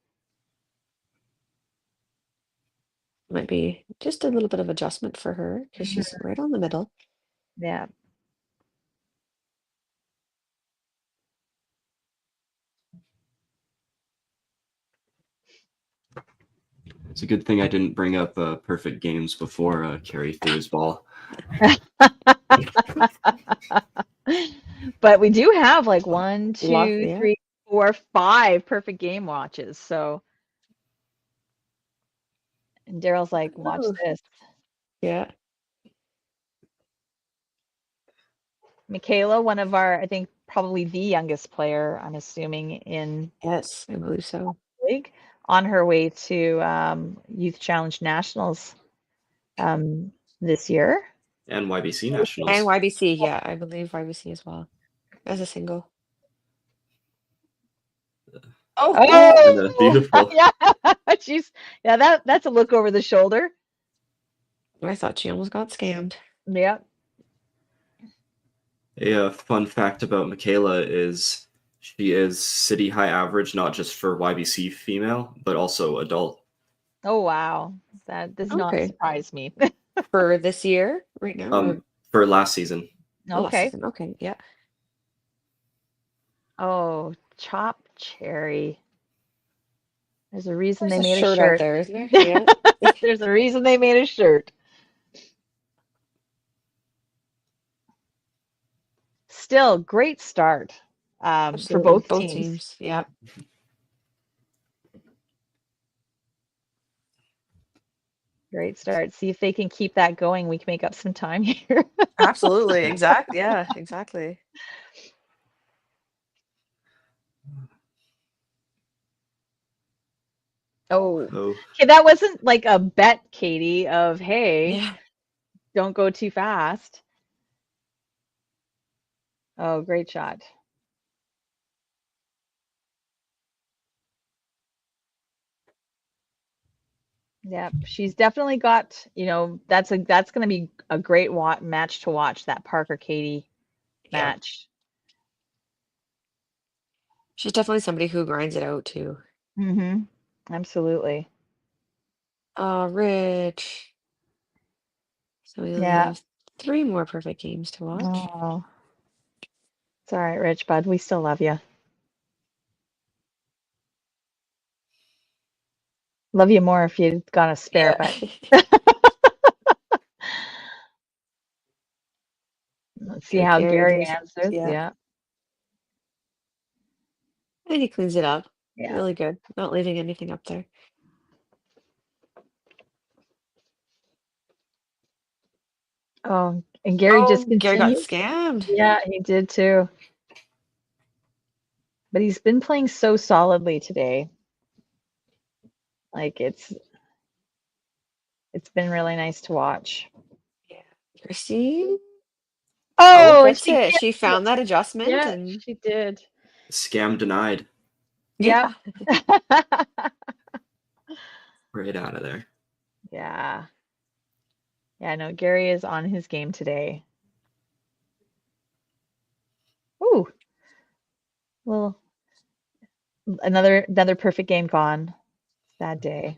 Might be just a little bit of adjustment for her because she's right on the middle. Yeah. It's a good thing I didn't bring up perfect games before Carey threw his ball. But we do have like 1, Lot, 2, yeah. 3, 4, 5 perfect game watches. So, and Daryl's like, watch Oh. this. Yeah. Michaela, one of our, I think probably the youngest player, I'm assuming, in Yes, I believe so. the league, on her way to Youth Challenge Nationals this year. And YBC Nationals. And YBC, yeah, I believe YBC as well as a single. Oh, Oh, beautiful. yeah, that's a look over the shoulder. I thought she almost got scammed. Yep. A fun fact about Michaela is she is city high average, not just for YBC female, but also adult. Oh wow, that does not Okay. surprise me. For this year, right now, or For last season. last Okay. season? Okay, yeah. Oh, Chop Cherry. There's a reason There's they a made a shirt out shirt. there, isn't there? Yeah. There's a reason they made a shirt. Still, great start for Absolutely. both teams. Teams. Yeah. Great start. See if they can keep that going. We can make up some time here. Absolutely. Exactly. Yeah, exactly. Oh, Oh, okay. That wasn't like a bet, Katie, of hey, Yeah. don't go too fast. Oh, great shot. Yeah, she's definitely got, that's going to be a great match to watch, that Parker Katie Yeah. match. She's definitely somebody who grinds it out too. Mm-hmm. Absolutely. Rich. So we only Yeah. have 3 more perfect games to watch. Oh, it's all right, Rich, bud. We still love you. Love you more if you got a spare, Yeah. but let's see Okay, how Gary Gary does. answers. Yeah. Yeah. And he cleans it up. Yeah. Really good. Not leaving anything up there. Oh, and Gary just Gary got continues. scammed. Yeah, he did too. But he's been playing so solidly today. Like it's been really nice to watch. Yeah. Christine? Oh, and Gets she it. gets She found that adjustment Yeah, and she did. scam denied. Yeah. Right out of there. Yeah. Yeah, no, Gary is on his game today. Ooh. Well, another perfect game gone. Sad day.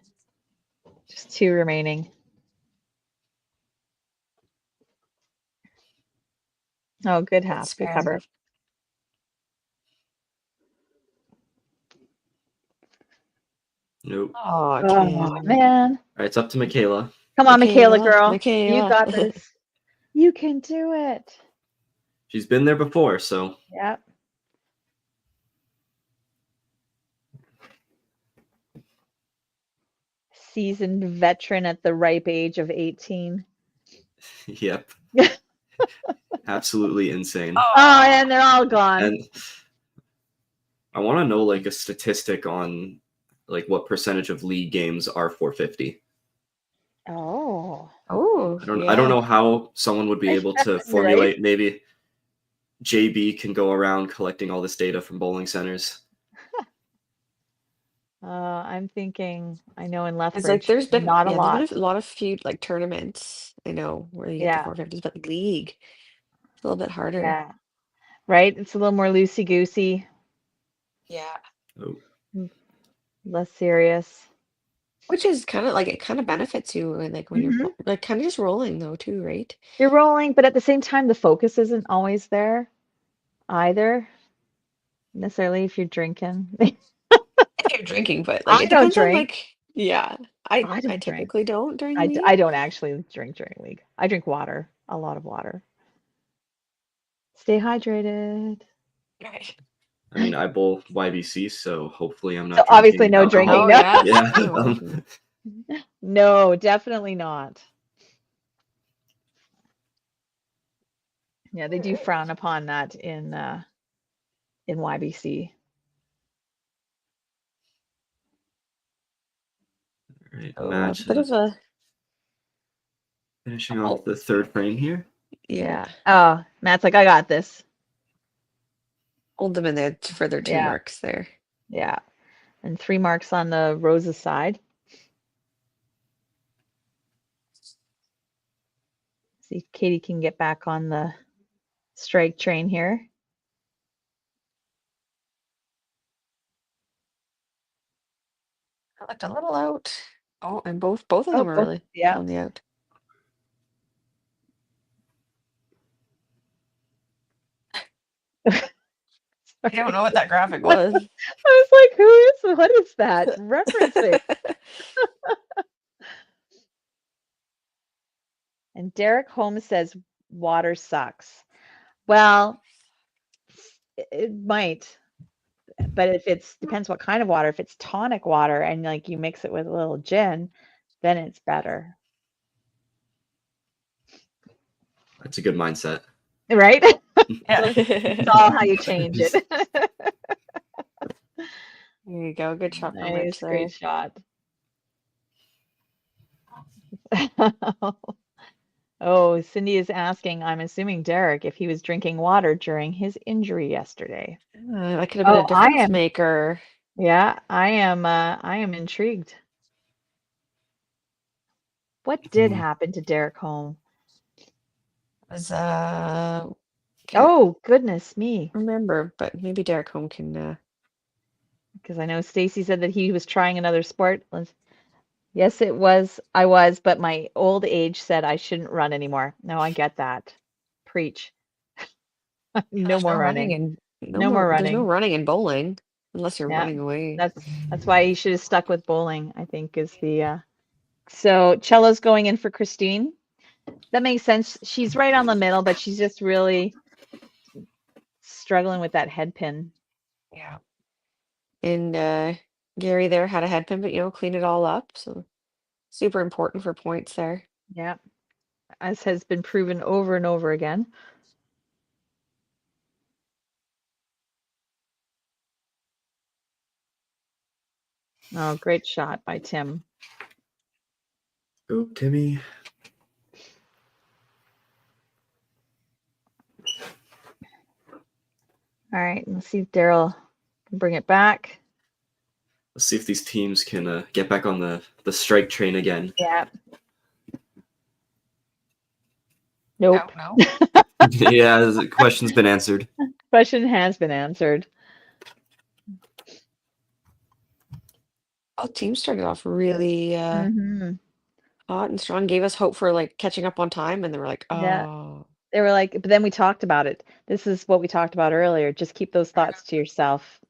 Just 2 remaining. Oh, good half. Good cover. Nope. Oh, Oh, Kim. man. All right, it's up to Michaela. Come on, Michaela girl. You Michaela. got this. You can do it. She's been there before, so Yep. Seasoned veteran at the ripe age of 18. Yep. Absolutely insane. Oh, and they're all gone. And I want to know like a statistic on like what percentage of league games are 450. Oh. Oh, I don't know how someone would be able to formulate. Right? Maybe JB can go around collecting all this data from bowling centers. I'm thinking, I know in It's like Lethbridge, not a there's lot. been a lot of few like tournaments, I know, where you get the Yeah. 450s, but league, it's a little bit harder. Yeah. Right? It's a little more loosey-goosey, Yeah. Oh, less serious. Which is kind of like, it kind of benefits you like when you're Mhm. like kind of just rolling though too, right? You're rolling, but at the same time, the focus isn't always there either, necessarily if you're drinking. If you're drinking, but like I it don't depends on drink. like, yeah, I I don't drink. typically don't during I league. don't actually drink during league. I drink water, a lot of water. Stay hydrated. Right. I mean, I bowl YBC, so hopefully I'm So not obviously drinking no alcohol. drinking. Oh No. yeah. Yeah. No. No, definitely not. Yeah, they do frown upon that in YBC. All right, Oh, match. a bit of a Finishing off the third frame here. yeah. Oh, Matt's like, I got this. Hold them in there for their 2 Yeah. marks there. Yeah. And 3 marks on the Rose's side. See if Katie can get back on the strike train here. I looked a little out. Oh, and both of them are both, really yeah. on the out. I don't know what that graphic was. I was like, what is that referencing? And Derek Holmes says water sucks. Well, it might, but if it's depends what kind of water. If it's tonic water and like you mix it with a little gin, then it's better. That's a good mindset. Right? Yeah. It's all how you change it. There you go. Good shot from Rich Nice, there. great shot. Oh, Cindy is asking, I'm assuming Derek, if he was drinking water during his injury yesterday. That could have been a Oh, I difference am. maker. Yeah, I am intrigued. What did happen to Derek Holm? It was Oh, goodness me. remember, but maybe Derek Home can Because I know Stacy said that he was trying another sport. Yes, it was. I was, but my old age said I shouldn't run anymore. No, I get that. Preach. No there's more no running running. and No more there's no running. running in bowling unless you're Yeah, running away. that's why he should have stuck with bowling, I think is the so Cella's going in for Christine. That makes sense. She's right on the middle, but she's just really struggling with that head pin. Yeah. And Gary there had a head pin, but clean it all up. So super important for points there. Yeah. As has been proven over and over again. Oh, great shot by Tim. Go, Timmy. All right, let's see if Daryl can bring it back. Let's see if these teams can get back on the strike train again. Yeah. Nope. No. Yeah, the question's been answered. Question has been answered. All teams started off really Mhm. hot and strong, gave us hope for like catching up on time, and they were like, Yeah. oh, They were like, but then we talked about it. This is what we talked about earlier. Just keep those thoughts to yourself.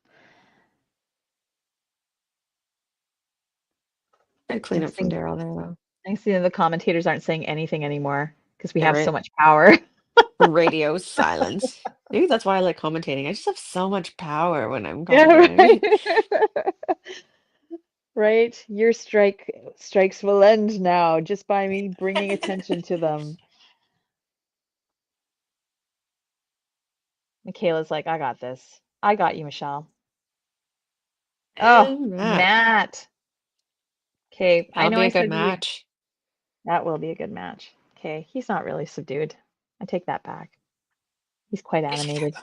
good cleanup from Next Daryl there though. thing the commentators aren't saying anything anymore because we Yeah, have right. so much power. Radio silence. Maybe that's why I like commentating. I just have so much power when I'm Yeah, commentating. right. Right. Your strikes will end now just by me bringing attention to them. Michaela's like, I got this. I got you, Michelle. Oh, And Matt. Okay, I that'll know be I a good said match. that will be a good match. Okay, he's not really subdued. I take that back. He's quite animated.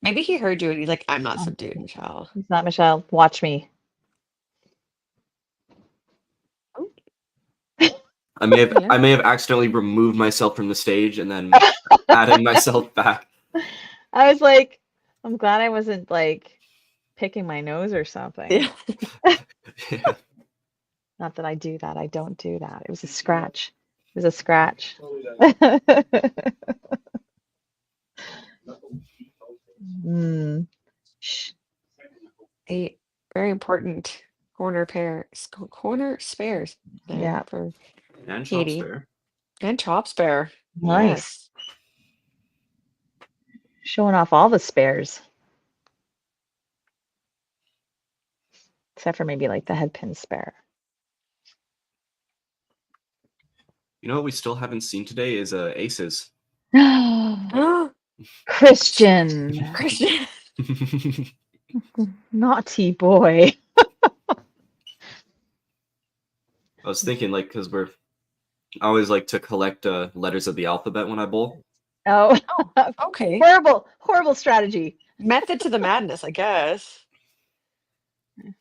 Maybe he heard you and he's like, I'm not Oh, subdued, Michelle. he's not Michelle. Watch me. I may have Yeah. I may have accidentally removed myself from the stage and then added myself back. I was like, I'm glad I wasn't like picking my nose or something. Yeah. Yeah. Not that I do that. I don't do that. It was a scratch. It was a scratch. Mm. Shh. A very important corner spares there Yeah. for And chop Katie. spare. And chop spare. Nice. Yes. Showing off all the spares. Except for maybe like the head pin spare. You know what we still haven't seen today is aces. Christian. Christian. Naughty boy. I was thinking like because I always like to collect letters of the alphabet when I bowl. Oh, Okay. horrible strategy. Method to the madness, I guess.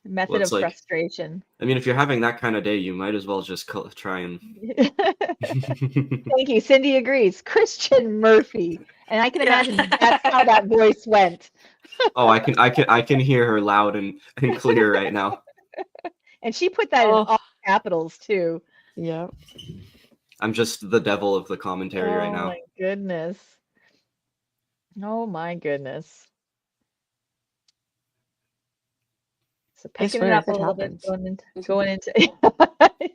Method Well, of it's like- frustration. I mean, if you're having that kind of day, you might as well just try and. Thank you. Cindy agrees. Christian Murphy. And I can imagine that's how that voice went. Oh, I can hear her loud and clear right now. And she put that in all capitals too. Yeah. I'm just the devil of the commentary right now. Oh my goodness. Oh my goodness. So I picking it swear, up if a it little happens. bit, going into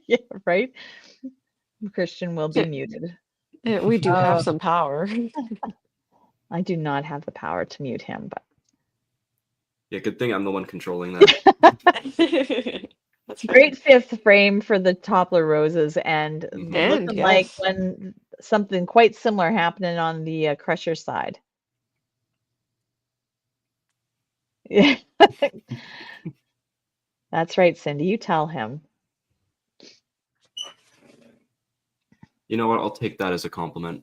yeah, right. Christian will be muted. We do have Oh. some power. I do not have the power to mute him, but Yeah, good thing I'm the one controlling that. That's fine. great fifth frame for the Toppler Roses, and And looking like yes. when something quite similar happening on the Crusher side. Yeah, that's right, Cindy. You tell him. You know what? I'll take that as a compliment.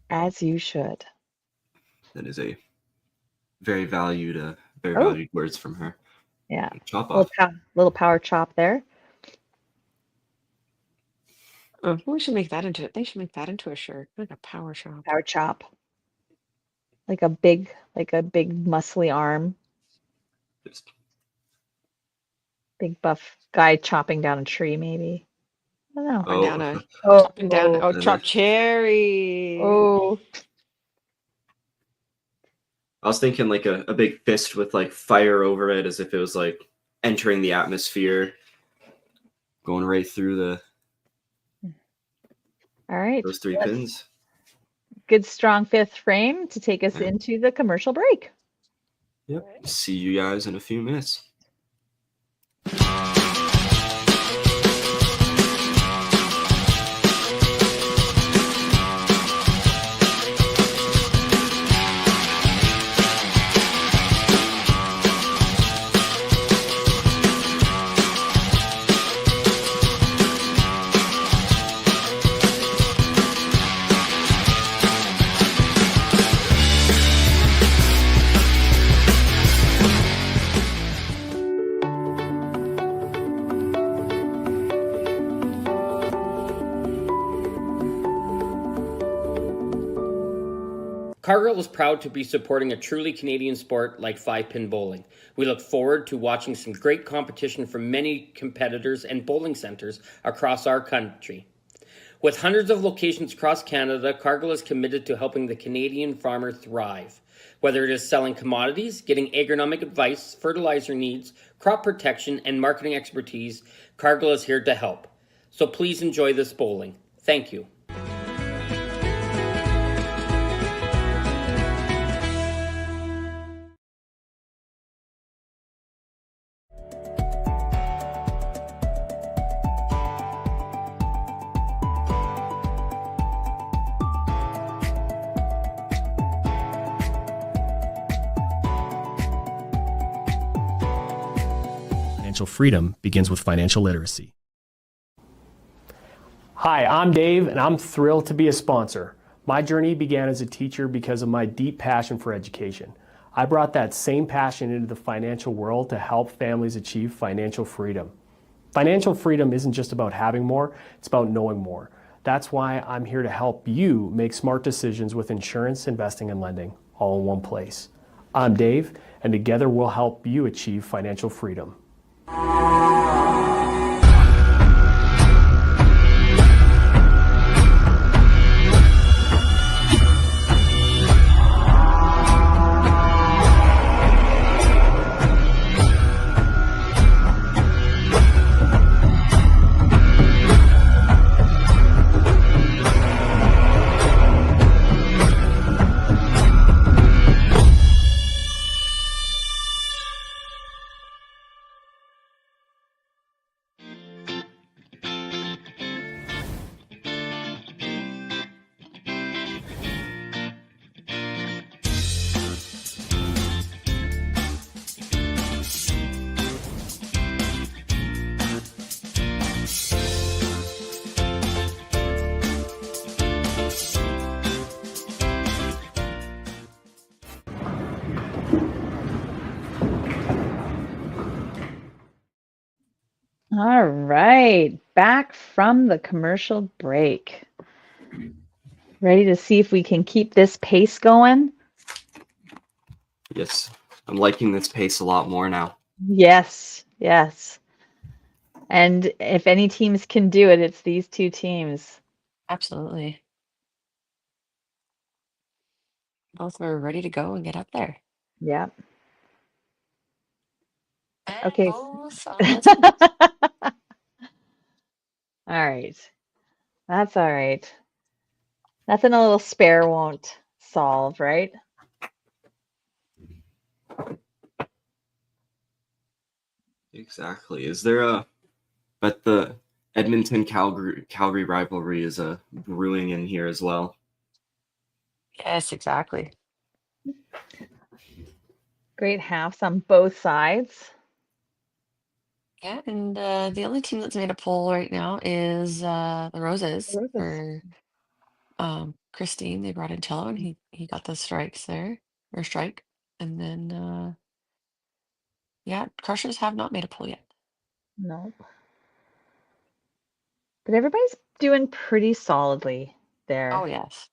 As you should. That is a very valued words from her. Yeah. Chop off. Little power chop there. Oh, we should make that into it. They should make that into a shirt, like a power shop. Power chop. Like a big muscly arm. Just- Big buff guy chopping down a tree, maybe. I don't know. Or down a Oh, chopping down. Oh, And chop cherry. oh. I was thinking like a big fist with like fire over it, as if it was like entering the atmosphere, going right through All right. those three pins. Good strong fifth frame to take us Yeah. into the commercial break. Yep. See you guys in a few minutes. Cargill is proud to be supporting a truly Canadian sport like 5-pin bowling. We look forward to watching some great competition from many competitors and bowling centres across our country. With hundreds of locations across Canada, Cargill is committed to helping the Canadian farmer thrive. Whether it is selling commodities, getting agronomic advice, fertilizer needs, crop protection, and marketing expertise, Cargill is here to help. So please enjoy this bowling. Thank you. financial freedom begins with financial literacy. Hi, I'm Dave, and I'm thrilled to be a sponsor. My journey began as a teacher because of my deep passion for education. I brought that same passion into the financial world to help families achieve financial freedom. Financial freedom isn't just about having more, it's about knowing more. That's why I'm here to help you make smart decisions with insurance, investing, and lending, all in one place. I'm Dave, and together we'll help you achieve financial freedom. All right, back from the commercial break. Ready to see if we can keep this pace going? Yes, I'm liking this pace a lot more now. Yes, yes. And if any teams can do it, it's these two teams. Absolutely. Both are ready to go and get up there. Yeah. And Okay. both on the team. All right. That's all right. Nothing a little spare won't solve, right? Exactly. Is there a... But the Edmonton-Calgary rivalry is brewing in here as well. Yes, exactly. Great halves on both sides. Yeah, and the only team that's made a poll right now is the Roses. The Roses. For Christine. They brought in cello, and he got the strikes there, or strike. And then yeah, Crushers have not made a poll yet. Nope. But everybody's doing pretty solidly there. Oh yes.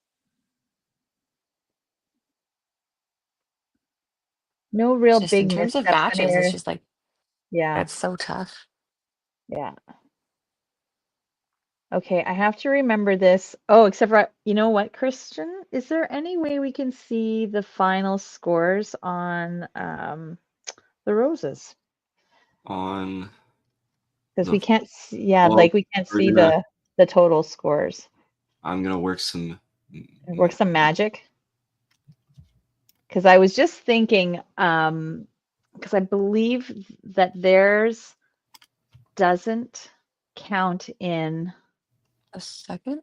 No real Just in big terms of missteps matches, anywhere. it's just like Yeah. it's so tough. Yeah. Okay, I have to remember this. Oh, except for, you know what, Christian? Is there any way we can see the final scores on the Roses? On Because the... we can't see, yeah, Well, like we can't we're see gonna... the total scores. I'm gonna work some magic. Because I was just thinking, because I believe that theirs doesn't count in A second?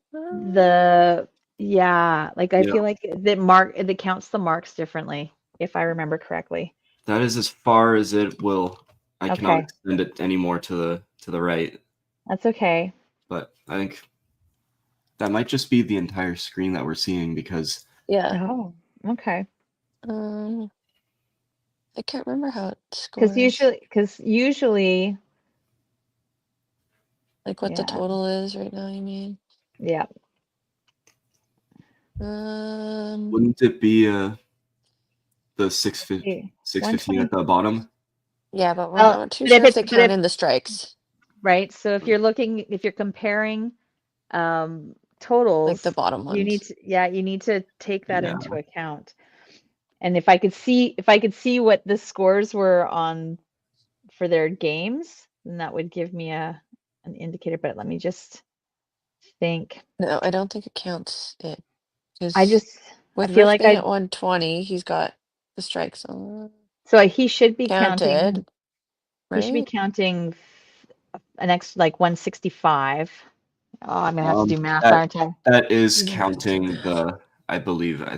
yeah, like I Yeah. feel like it counts the marks differently, if I remember correctly. That is as far as it will. I cannot Okay. extend it anymore to the right. That's okay. But I think that might just be the entire screen that we're seeing because Yeah. Oh, okay. I can't remember how it scores. Because usually, like what the yeah. total is right now, you mean? Yeah. Wouldn't it be the 615 at the bottom? Yeah, but we're Well, not too but sure if if they it's- but count if- in the strikes. Right. So if you're comparing totals, Like the bottom ones. you need to take that Yeah. into account. And if I could see what the scores were on for their games, then that would give me an indicator. But let me just think. No, I don't think it counts it. I With feel Riff like being at 120, he's got the strikes on. So he should be counted, counting. right? He should be counting an extra like 165. Oh, I'm gonna have to do math, aren't I? That is counting I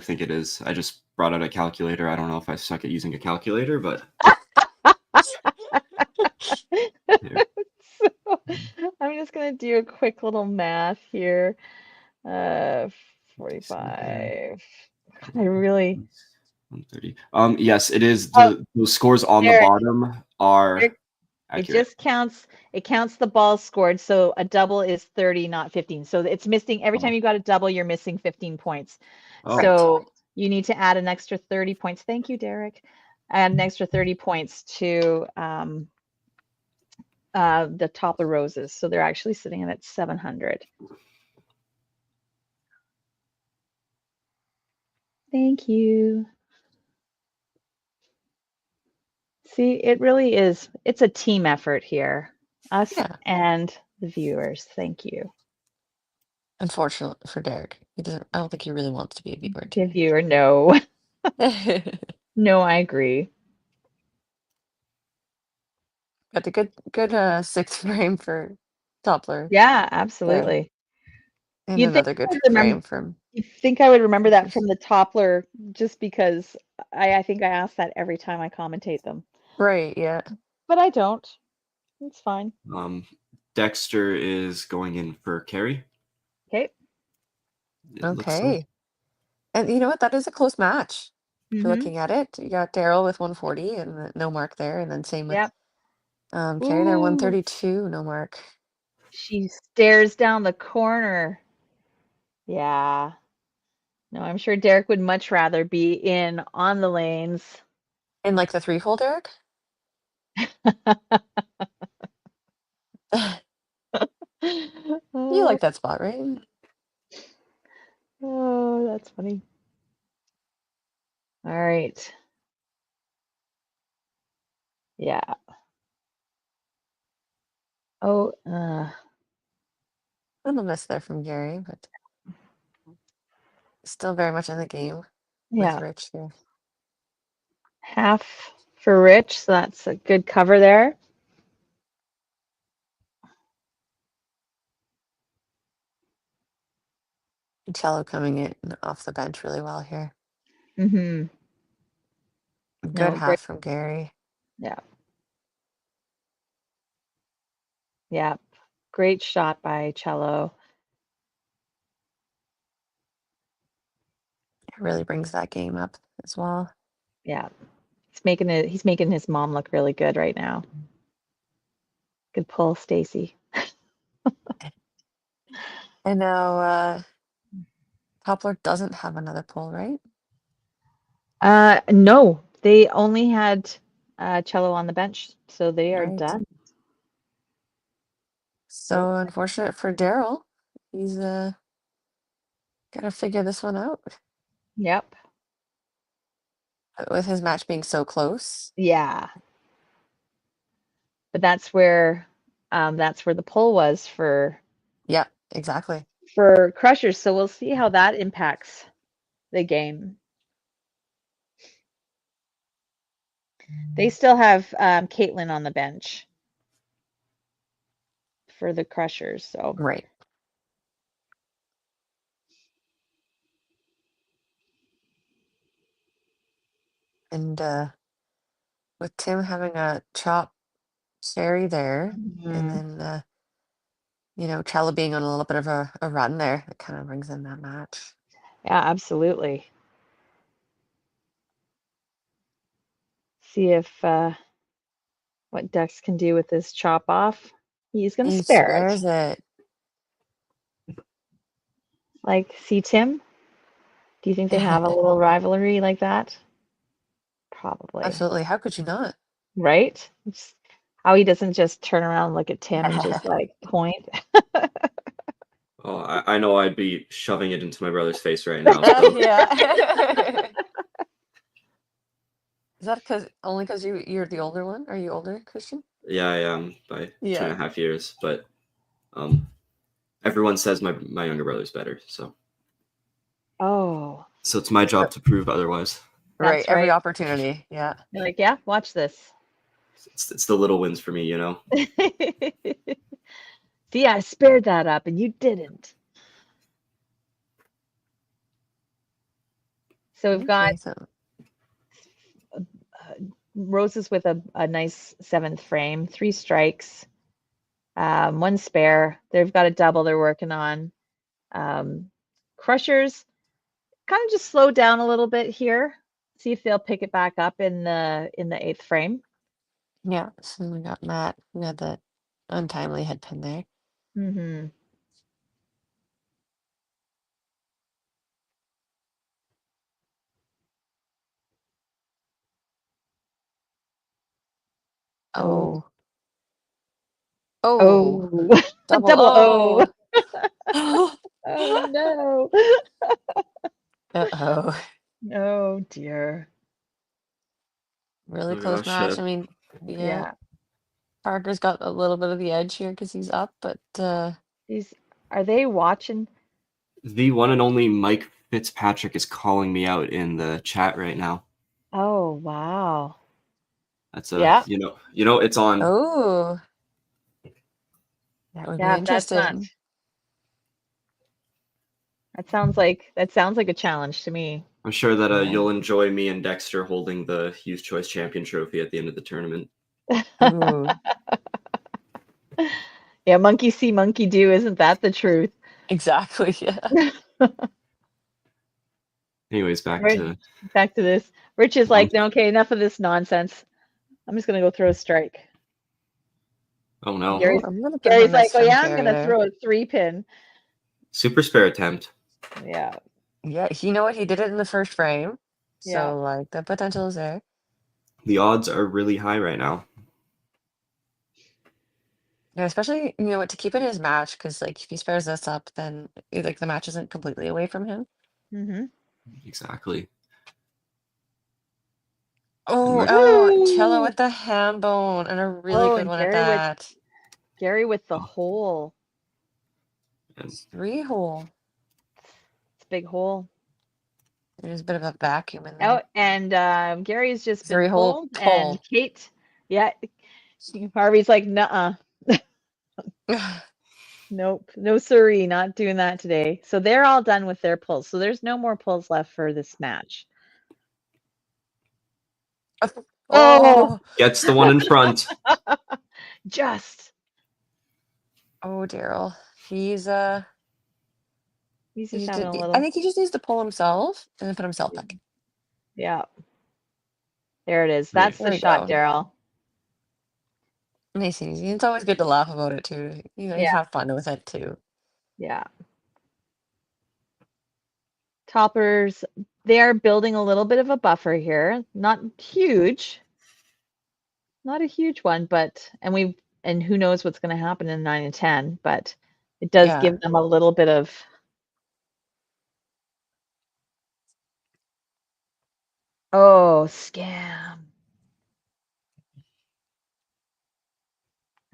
think it is. I just brought out a calculator. I don't know if I suck at using a calculator, but just gonna do a quick little math here. 45. I really. 130. Yes, it is. Oh, Those scores on the there. bottom are It accurate. just counts. It counts the balls scored. So a double is 30, not 15. So it's missing every time you got a double, you're missing 15 points. Oh. So you need to add an extra 30 points. Thank you, Derek. Add an extra 30 points to the top of roses. So they're actually sitting at 700. Thank you. See, it really is. It's a team effort here. Us and the viewers. Thank you. Unfortunately for Derek, he doesn't. I don't think he really wants to be a viewer. The viewer, no. No, I agree. Got a good sixth frame for Doppler. Yeah, absolutely. And You'd think another good I would remember, frame from. you think I would remember that from the Toppler just because I think I ask that every time I commentate them. Right, yeah. But I don't. It's fine. Dexter is going in for Carrie. Okay. It looks Okay. like. And you know what? That is a close match. If you're Mhm. looking at it, you got Daryl with 140 and no mark there, and then same with Yep. Carrie there, Ooh. 132, no mark. She stares down the corner. Yeah. No, I'm sure Derek would much rather be in on the lanes. In like the three-hole, Derek? You like that spot, right? Oh, that's funny. All right. Yeah. Oh, A little miss there from Gary, but still very much in the game yeah. with Rich here. Half for Rich, so that's a good cover there. Cello coming in off the bench really well here. Mm-hmm. Good No, half great. from Gary. Yeah. Yeah. Great shot by Cello. It really brings that game up as well. Yeah. He's making his mom look really good right now. Good pull, Stacy. And now Toppler doesn't have another pull, right? No, they only had Cello on the bench, so they are Right. done. So unfortunate for Daryl. He's gotta figure this one out. Yep. With his match being so close. Yeah. But that's where the pull was for Yeah, exactly. for Crushers. So we'll see how that impacts the game. They still have Caitlin on the bench for the Crushers. So Right. And with Tim having a chop cherry there, and then Chella being on a little bit of a run there, it kind of brings in that match. yeah, absolutely. See if what Dex can do with this chop off. He's gonna He spare it. spares it. Like, see Tim? Do you think they have a little rivalry like that? Probably. Absolutely. How could you not? Right? It's how he doesn't just turn around and look at Tim and just like point. Oh, I know I'd be shoving it into my brother's face right now. So. Yeah. Is that only because you're the older one? Are you older, Christian? Yeah, I am by 2.5 years, but everyone says my younger brother's better, so. Oh. So it's my job to prove otherwise. Right, every opportunity, yeah. You're like, yeah, watch this. It's the little wins for me, you know? See, I spared that up and you didn't. So we've got roses with a nice 7th frame, 3 strikes. One spare. They've got a double they're working on. Crushers kind of just slow down a little bit here. See if they'll pick it back up in the 8th frame. Yeah, so we got Matt. We had the untimely head pin there. Mm-hmm. Oh. Oh. Oh. Double Double O. O. Oh no. Uh-oh. Oh dear. Really Oh close gosh, match. I mean, yeah. Yeah. Parker's got a little bit of the edge here because he's up, but Are they watching? the one and only Mike Fitzpatrick is calling me out in the chat right now. Oh wow. That's Yeah. you know, it's on. oh, that would be Yeah, that's not. interesting. That sounds like a challenge to me. I'm sure that Yeah. you'll enjoy me and Dexter holding the Youth Choice Champion trophy at the end of the tournament. Ooh, Yeah, monkey see, monkey do. Isn't that the truth? exactly. Yeah. Anyways, back Right. to Back to this. Rich is like, no, okay, enough of this nonsense. I'm just gonna go throw a strike. oh no. Gary's, I'm gonna put Gary's a like, miss oh from yeah, I'm Carrie gonna there. throw a 3-pin. Super spare attempt. Yeah. Yeah, you know what? He did it in the first frame, Yeah. so like the potential is there. The odds are really high right now. Yeah, especially to keep in his match because like if he spares this up, then like the match isn't completely away from him. Mm-hmm. Exactly. Oh, Cello with the ham bone and a really good and one at Gary with that. Gary with the hole. And 3-hole. It's a big hole. There's a bit of a vacuum in there. Oh, and Gary's just been 3-hole pulled, pull. and Kate, yeah, Harvey's like, nuh-uh. Nope, no siree, not doing that today. So they're all done with their pulls. So there's no more pulls left for this match. Oh, gets the one in front. Just. Oh, Daryl. He's just having a little. I think he just needs to pull himself and then put himself back. Yeah. There it is. That's There the we shot, go. Daryl. Nice and easy. It's always good to laugh about it too. You Yeah. have fun with it too. Yeah. Toppers, they are building a little bit of a buffer here. Not huge. Not a huge one, but and who knows what's going to happen in 9 and 10, but it does give them a little bit of. Oh, scam.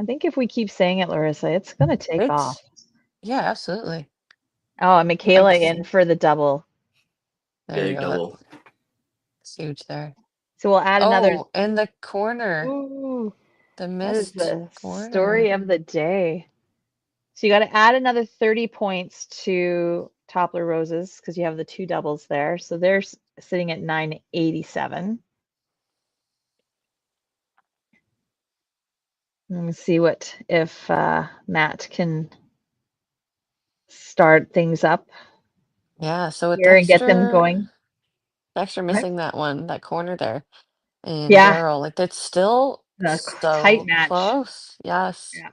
I think if we keep saying it, Larissa, it's going to take off. Yeah, absolutely. Oh, and Michaela in for the double. There you Big go. double. It's huge there. So we'll add another. Oh, in the corner. Ooh, The that is missed the corner. story of the day. So you got to add another 30 points to Toppler Roses because you have the 2 doubles there. So they're sitting at 987. Let me see if Matt can start things up. Yeah, so with here and get them going. Dexter missing that corner there. And Yeah. Daryl, like that's still The so tight match. close. Yes. Yeah.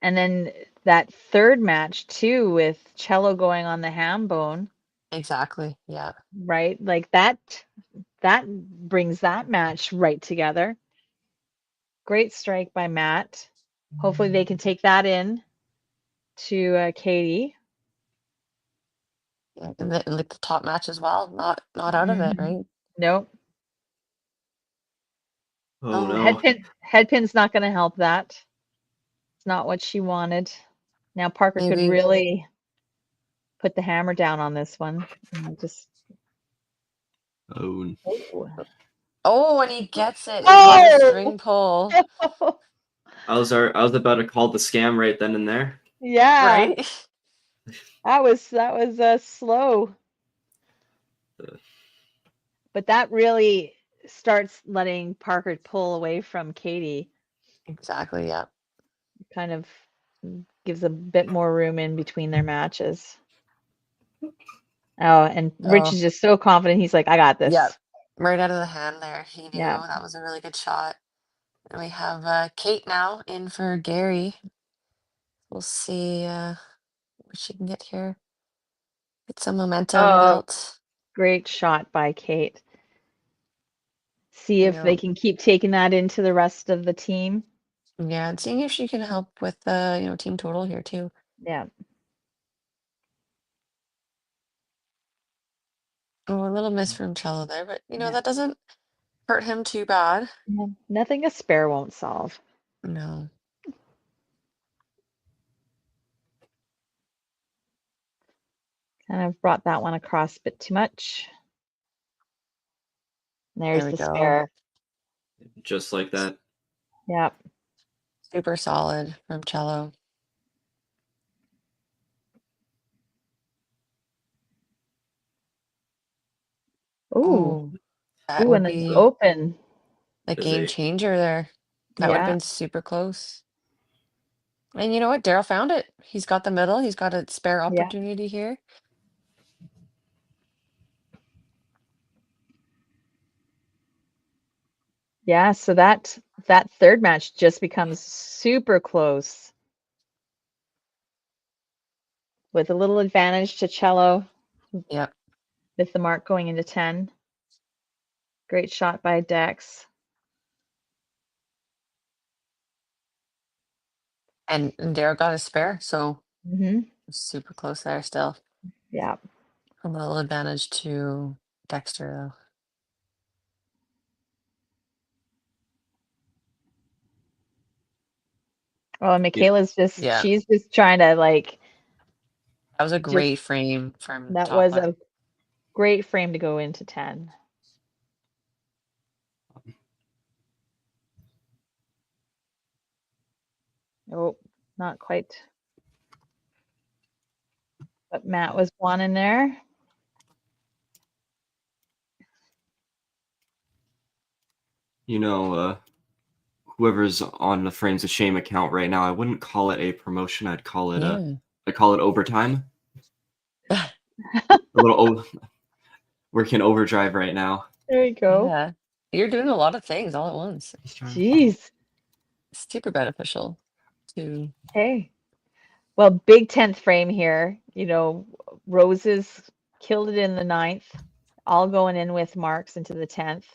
And then that third match too with Cello going on the ham bone. Exactly. Yeah. Right? Like that brings that match right together. Great strike by Matt. Hopefully they can take that in to Katie. Yeah, and like the top match as well. Not out of it, right? Nope. Oh no. Headpin's not going to help that. It's not what she wanted. Now Parker could really put the hammer down on this one. Just. Oh, and he gets it. Oh! A string pull. I was about to call the scam right then and there. Yeah. Right. That was slow. But that really starts letting Parker pull away from Katie. Exactly. Yeah. kind of gives a bit more room in between their matches. Oh, and Rich Oh, is just so confident. He's like, I got yeah, this. right out of the hand there. He knew Yeah. that was a really good shot. And we have Kate now in for Gary. We'll see what she can get here. Get some momentum Oh, built. great shot by Kate. See You if they know, can keep taking that into the rest of the team. yeah, and seeing if she can help with team total here too. Yeah. Oh, a little miss from Cello there, but Yeah. that doesn't hurt him too bad. Yeah. Nothing a spare won't solve. No. Kind of brought that one across a bit too much. There There's we the go. spare. Just like that. Yep. Super solid from Cello. Ooh. Oh, that Ooh, would and it's be open. a Is game a changer there. That would have Yeah. been super close. And you know what? Daryl found it. He's got the middle. He's got a spare Yeah. opportunity here. Yeah, so that third match just becomes super close with a little advantage to Cello Yep. with the mark going into 10. Great shot by Dex. And Daryl got a spare, so Mm-hmm. super close there still. Yeah. A little advantage to Dexter Oh, and Michaela's though. just Yeah. she's just trying to like That was a just great frame from that top was left. a great frame to go into 10. Oh, not quite. But Matt was one in there. Whoever's on the Frames of Shame account right now, I wouldn't call it a promotion. I'd call it overtime. A little working overdrive right now. There you go. Yeah. You're doing a lot of things all at once. Jeez. Super beneficial to Hey. Well, big 10th frame here. Roses killed it in the 9th, all going in with marks into the 10th.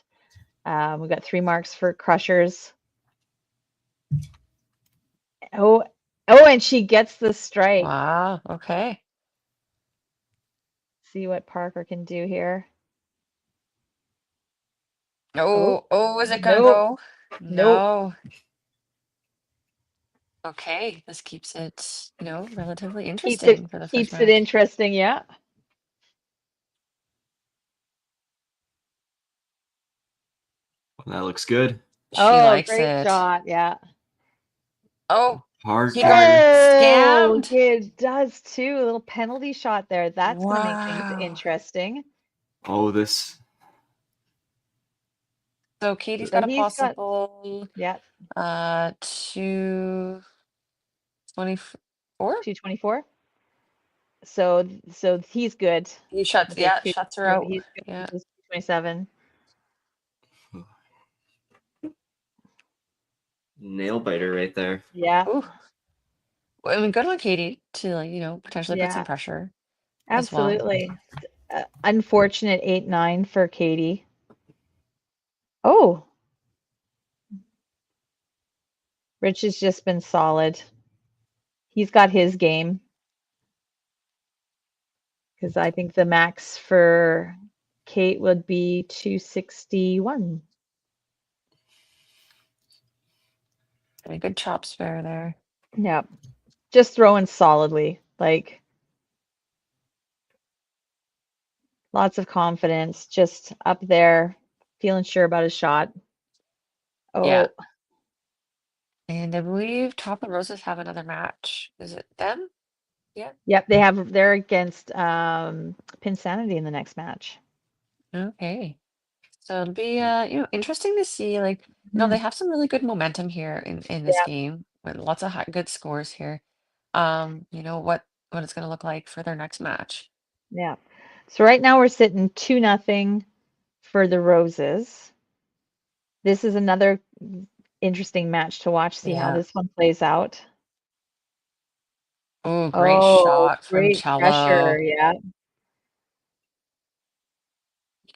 We got 3 marks for Crushers. Oh, and she gets the strike. Wow. Okay. See what Parker can do here. Oh, is it gonna Nope. go? Nope. No. Okay, this keeps it, relatively interesting for the first Keeps it match. interesting, yeah. That looks good. She Oh, likes great it. shot, yeah. Oh, Hard he got guard. Oh, scammed. it does too. A little penalty shot there. That's going to make things Wow. interesting. Oh, this. So Katie's So got a he's got, possible yeah, 224. 224. So he's good. He shuts, With his yeah, two, shuts her out. he's good Yeah. with his 227. Nail biter right there. Yeah. Ooh. Well, I mean, good on Katie to, potentially put some Yeah, pressure as well. absolutely. Unfortunate 8-9 for Katie. Oh, Rich has just been solid. He's got his game. Because I think the max for Kate would be 261. And a good chop spare there. Yeah. Just throwing solidly. Like lots of confidence. Just up there, feeling sure about his shot. Yeah. Oh, And I believe Top and Roses have another match. Is it them? Yeah. yep. They're against Pinsanity in the next match. Okay. So it'll be interesting to see, they Mhm. have some really good momentum here in this Yeah. game. with lots of good scores here. What it's going to look like for their next match. Yeah. So right now we're sitting 2-0 for the Roses. This is another interesting match to watch, see how Yeah. this one plays out. Oh, great Oh, shot from great pressure. Cello. Yeah.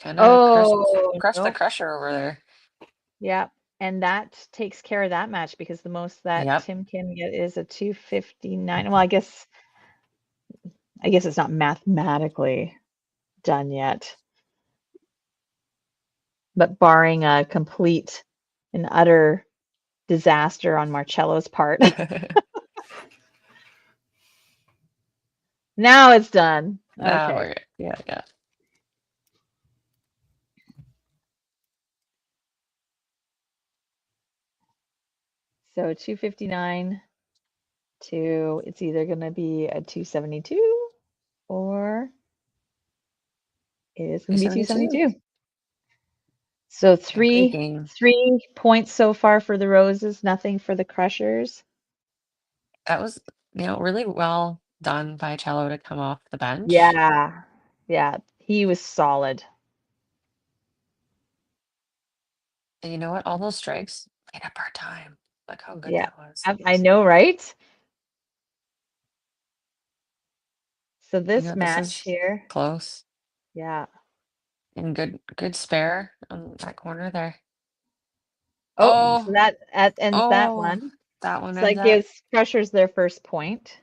Kind of crushed Oh, the nope. crusher over there. Yeah. And that takes care of that match because the most that Yep. Tim can get is a 259. Well, I guess it's not mathematically done yet. But barring a complete and utter disaster on Marcello's part. Now it's done. Now Okay. yeah. So 259 to it's either going to be a 272 or it is going to be 272. So Great game. 3 points so far for the Roses, nothing for the Crushers. That was, really well done by Cello to come off the bench. Yeah. Yeah, he was solid. And you know what? All those strikes made up our time. Look how good Yeah. that was. I know, right? So You this know, this match is here, close yeah. and good spare on that corner there. Oh, so Oh, that ends that oh, one. that one So ends that that. gives Crushers their first point.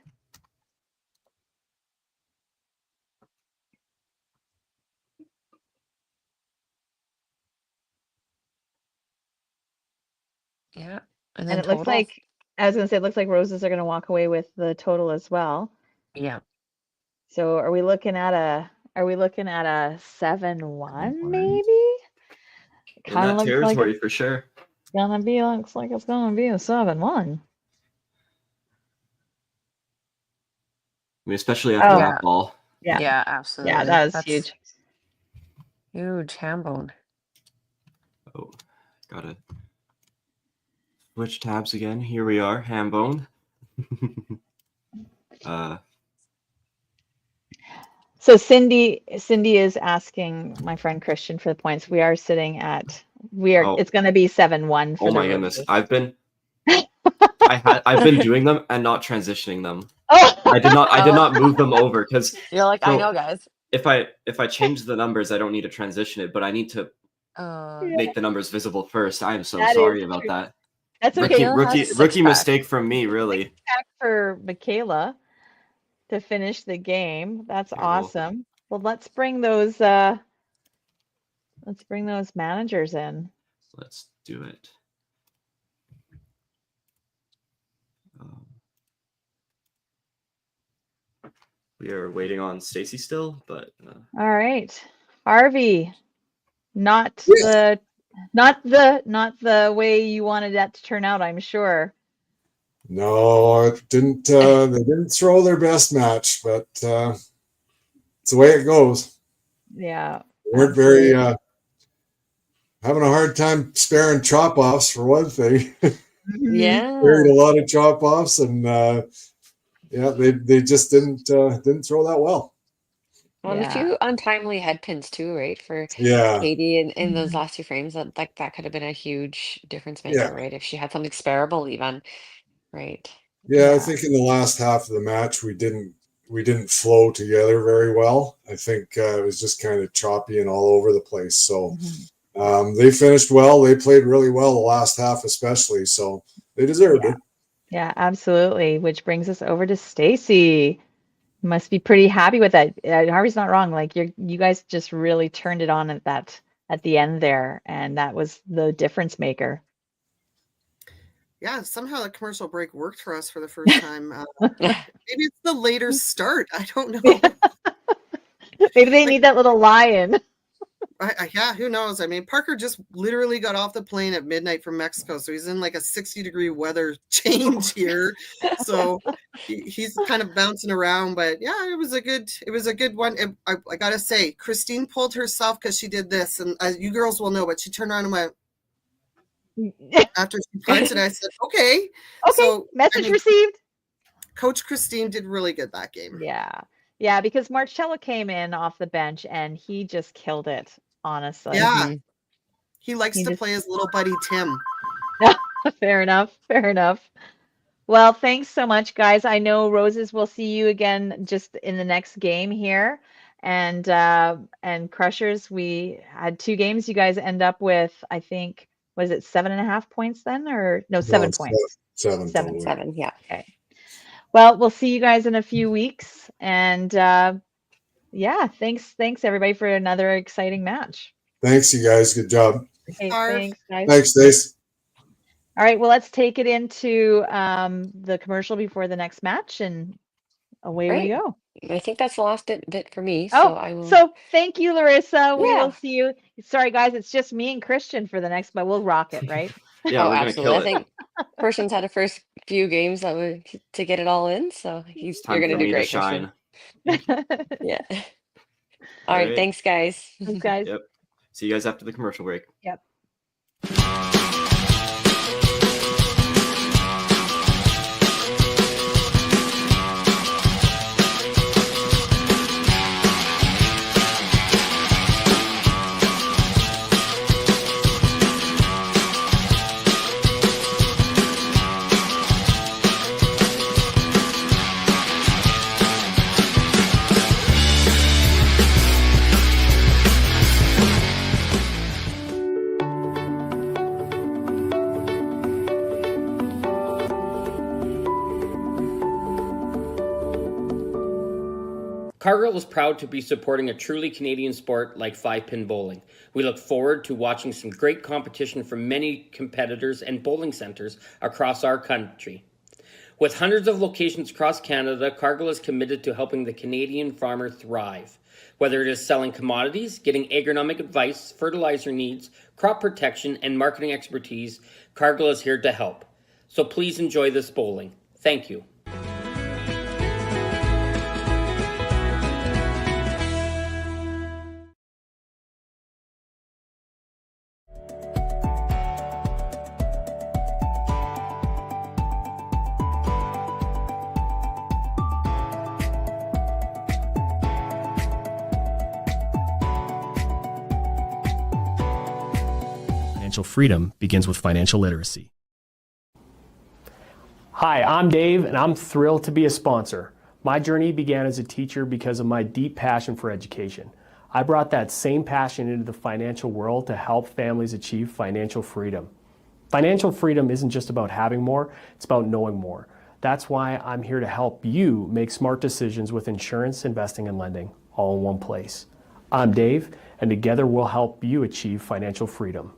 Yeah. And And then it looks total. like, I was going to say, it looks like Roses are going to walk away with the total as well. Yeah. So are we looking at a 7-1 maybe? In Kind of that looks like territory for sure. it's gonna be a 7-1. I mean, especially after Oh, that ball. yeah. Yeah, absolutely. Yeah, that was That's huge. huge ham bone. Oh, gotta switch tabs again. Here we are, ham bone. So Cindy is asking my friend Christian for the points. We are sitting at it's gonna be 7-1 for oh the my goodness. Roses. I've been doing them and not transitioning them. Oh, I did not move them over because You're like, I know, guys. if I change the numbers, I don't need to transition it, but I need to make the numbers visible first. I am so That sorry is about true. that. That's okay. Rookie mistake from me, really. Back for Michaela to finish the game. That's awesome. Well, let's bring those managers in. Let's do it. We are waiting on Stacy still, but All right. Harvey, not the way you wanted that to turn out, I'm sure. No, it didn't. They didn't throw their best match, but it's the way it goes. Yeah. They weren't very having a hard time sparing chop offs for one thing. Yeah. Carried a lot of chop offs, and they just didn't throw that well. Well, and a few untimely head pins too, right? For Katie in those last two frames, that could have been a huge difference maker, right? If she had something sparable even, right? Yeah, I think in the last half of the match we didn't flow together very well. I think it was just kind of choppy and all over the place. So they finished well. They played really well the last half, especially. So they deserved it. Yeah, absolutely. Which brings us over to Stacy. Must be pretty happy with that. Harvey's not wrong. Like you guys just really turned it on at the end there, and that was the difference maker. Yeah, somehow the commercial break worked for us for the first time. Maybe it's the later start. I don't know. Maybe they need that little lie-in. Yeah, who knows? I mean, Parker just literally got off the plane at midnight from Mexico, so he's in like a 60-degree weather change here. So he's kind of bouncing around, but yeah, it was a good one. I gotta say, Christine pulled herself because she did this, and you girls will know, but she turned around and went, after she punts, and I said, okay. Okay, So, message received. Coach Christine did really good that game. Yeah, because Marcello came in off the bench and he just killed it, honestly. Yeah. He likes to play his little buddy Tim. Fair enough. Well, thanks so much, guys. I know Roses will see you again just in the next game here. And Crushers, we had 2 games. You guys end up with, I think, was it 7.5 points then? Or no, 7 points. 7. Seven. 7, yeah. Okay. Well, we'll see you guys in a few weeks. And yeah, thanks everybody for another exciting match. Thanks, you guys. Good job. Okay, thanks, guys. Thanks, Stace. All right, well, let's take it into the commercial before the next match, and away we go. I think that's the last bit for me. Oh, So I will. so thank you, Larissa. We Yeah. will see you. Sorry, guys, it's just me and Christian for the next, but we'll rock it, right? Yeah, we're gonna kill absolutely. it. I think Christian's had a first few games that were to get it all in, so you're Time gonna for do me to great, shine. Christian. Yeah. All right, thanks, guys. Thanks, guys. Yep. See you guys after the commercial break. Yep. Cargill is proud to be supporting a truly Canadian sport like 5-pin bowling. We look forward to watching some great competition from many competitors and bowling centres across our country. With hundreds of locations across Canada, Cargill is committed to helping the Canadian farmer thrive. Whether it is selling commodities, getting agronomic advice, fertilizer needs, crop protection, and marketing expertise, Cargill is here to help. So please enjoy this bowling. Thank you. Financial freedom begins with financial literacy. Hi, I'm Dave, and I'm thrilled to be a sponsor. My journey began as a teacher because of my deep passion for education. I brought that same passion into the financial world to help families achieve financial freedom. Financial freedom isn't just about having more, it's about knowing more. That's why I'm here to help you make smart decisions with insurance, investing, and lending, all in one place. I'm Dave, and together we'll help you achieve financial freedom.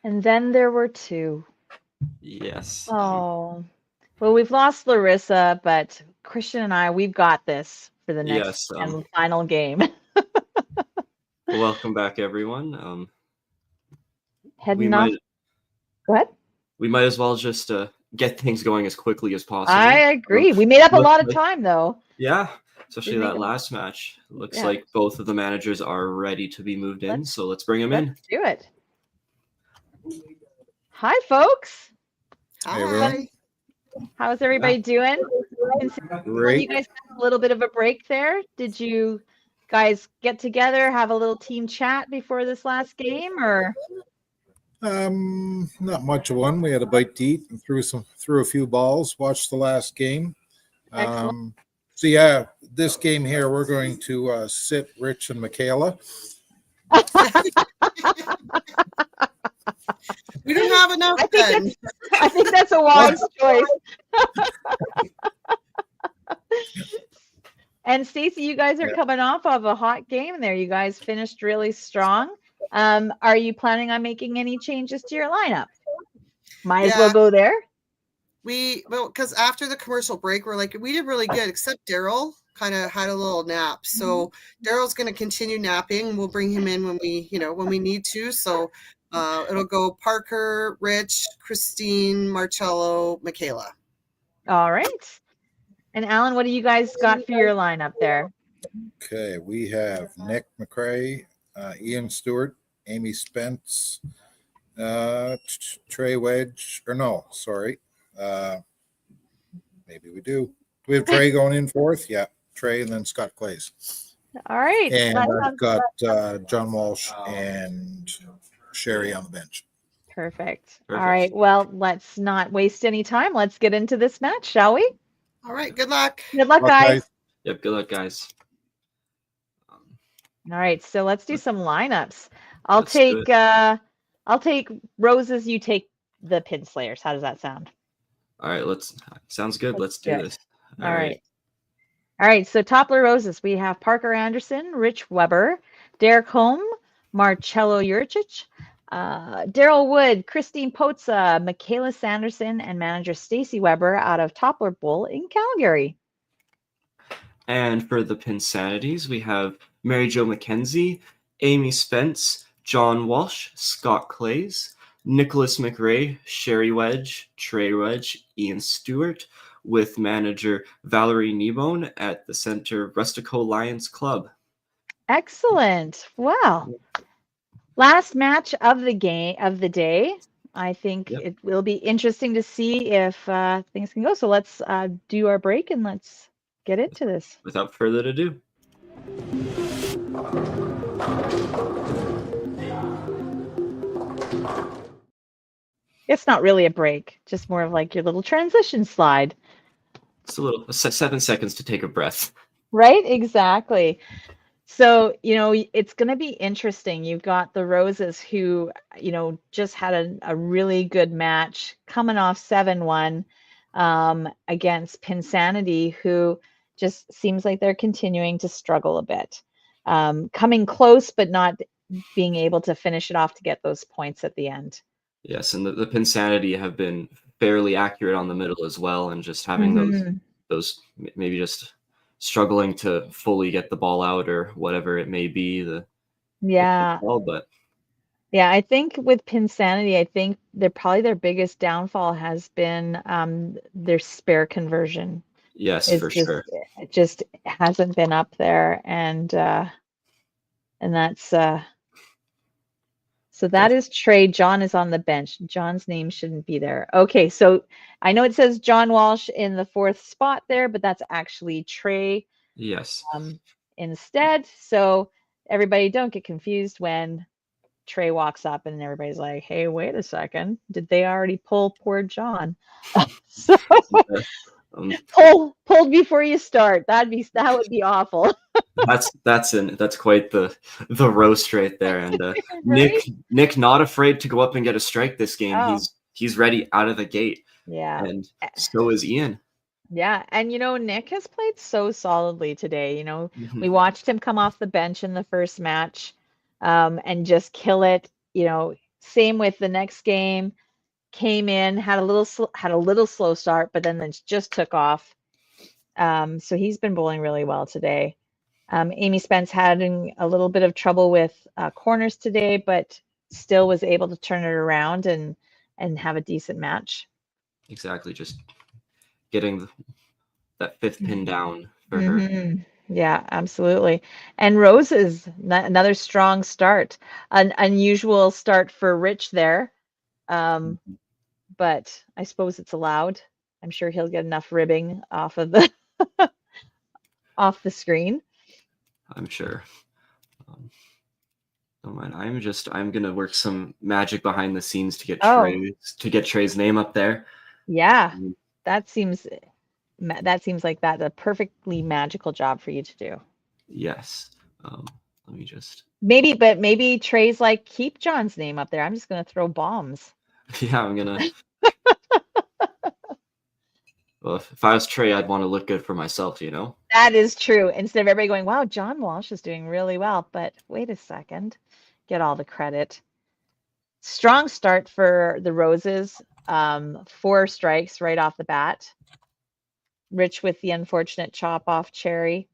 And then there were 2. Yes. Oh, well, we've lost Larissa, but Christian and I, we've got this for the next and final game. Welcome back, everyone. Heading off. Go ahead. We might as well just get things going as quickly as possible. I agree. We made up a lot of time, though. Yeah, especially that last match. Looks like both of the managers are ready to be moved in, so let's bring them in. Let's do it. Hi, folks. Hi. How's everybody doing? Great. You guys had a little bit of a break there. Did you guys get together, have a little team chat before this last game, or? Not much of one. We had a bite to eat and threw a few balls. Watched the last game. Excellent. So yeah, this game here we're going to sit Rich and Michaela. We don't have enough then. I think that's a wise choice. And Stacy, you guys are coming off of a hot game there. You guys finished really strong. Are you planning on making any changes to your lineup? Might as well go there. Because after the commercial break, we're like, we did really good, except Daryl kind of had a little nap. So Daryl's going to continue napping. We'll bring him in when we need to. So it'll go Parker, Rich, Christine, Marcello, Michaela. All right. And Alan, what do you guys got for your lineup there? Okay, we have Nick McRae, Ian Stewart, Amy Spence, Trey Wedge, or no, sorry. Maybe we do. We have Trey going in fourth. Yeah, Trey, and then Scott Clays. All right. And I've got John Walsh and Sherry on the bench. Perfect. All right. Well, let's not waste any time. Let's get into this match, shall we? All right. Good luck. Good luck, guys. Yep. Good luck, guys. All right. So let's do some lineups. I'll take Roses. You take the Pin Slayers. How does that sound? All right. Sounds good. Let's do this. All right. All right. So Toppler Roses, we have Parker Anderson, Rich Weber, Derek Holm, Marcello Juricic, Daryl Wood, Christine Potza, Michaela Sanderson, and manager Stacy Weber out of Toppler Bowl in Calgary. And for the Pinsanities, we have Mary Jo McKenzie, Amy Spence, John Walsh, Scott Clays, Nicholas McRae, Sherry Wedge, Trey Wedge, Ian Stewart, with manager Valerie Kneebone at the center Rustico Lions Club. Excellent. Wow. Last match of the day. I think it will be interesting to see if things can go. So let's do our break and let's get into this. Without further ado. It's not really a break, just more of like your little transition slide. It's a little 7 seconds to take a breath. Right? Exactly. So, it's going to be interesting. You've got the Roses who, just had a really good match coming off 7-1 against Pinsanity, who just seems like they're continuing to struggle a bit. Coming close, but not being able to finish it off to get those points at the end. Yes, and the Pinsanity have been fairly accurate on the middle as well, and just having those maybe just struggling to fully get the ball out or whatever it may be. I think with Pinsanity, I think their biggest downfall has been their spare conversion. Yes, for sure. It just hasn't been up there, and that's so that is Trey. John is on the bench. John's name shouldn't be there. Okay, so I know it says John Walsh in the fourth spot there, but that's actually Trey. Yes. Instead. So everybody don't get confused when Trey walks up and everybody's like, hey, wait a second. Did they already pull poor John? So pulled before you start. That would be awful. That's quite the roast right there. And right? Nick not afraid to go up and get a strike this game. Oh. He's ready out of the gate. Yeah. And so is Ian. Yeah. And Nick has played so solidly today. We watched him come off the bench in the first match and just kill it. Same with the next game. Came in, had a little slow start, but then just took off. So he's been bowling really well today. Amy Spence had a little bit of trouble with corners today, but still was able to turn it around and have a decent match. Exactly, just getting that fifth pin down for her. Yeah, absolutely. And Roses, another strong start. An unusual start for Rich there. But I suppose it's allowed. I'm sure he'll get enough ribbing off of the off the screen. I'm sure. Don't mind. I'm gonna work some magic behind the scenes to get Oh. Trey's name up there. Yeah, that seems like that's a perfectly magical job for you to do. Yes. Let me just. Maybe Trey's like, keep John's name up there. I'm just gonna throw bombs. Yeah, I'm gonna. Well, if I was Trey, I'd want to look good for myself, you know? That is true. Instead of everybody going, wow, John Walsh is doing really well. But wait a second, get all the credit. Strong start for the Roses. 4 strikes right off the bat. Rich with the unfortunate chop off cherry.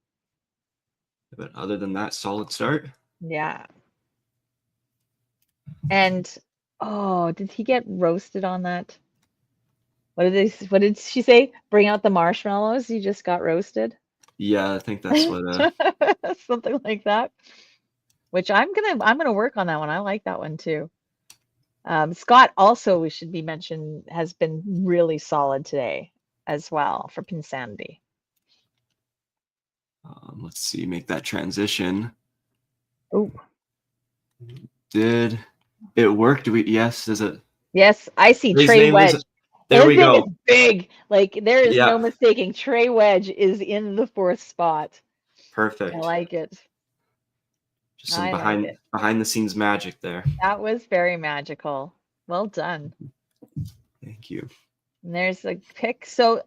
But other than that, solid start. Yeah. And oh, did he get roasted on that? What did she say? Bring out the marshmallows. You just got roasted. Yeah, I think that's what. Something like that. Which I'm gonna work on that one. I like that one too. Scott also, we should be mentioned, has been really solid today as well for Pinsanity. Let's see, make that transition. Oh, did it work? Yes, is it? yes, I see His Trey name Wedge. There we go. Is big. Like there is Yeah. no mistaking. Trey Wedge is in the 4th spot. Perfect. I like it. Just some behind the scenes magic there. That was very magical. Well done. Thank you. And there's a pick. So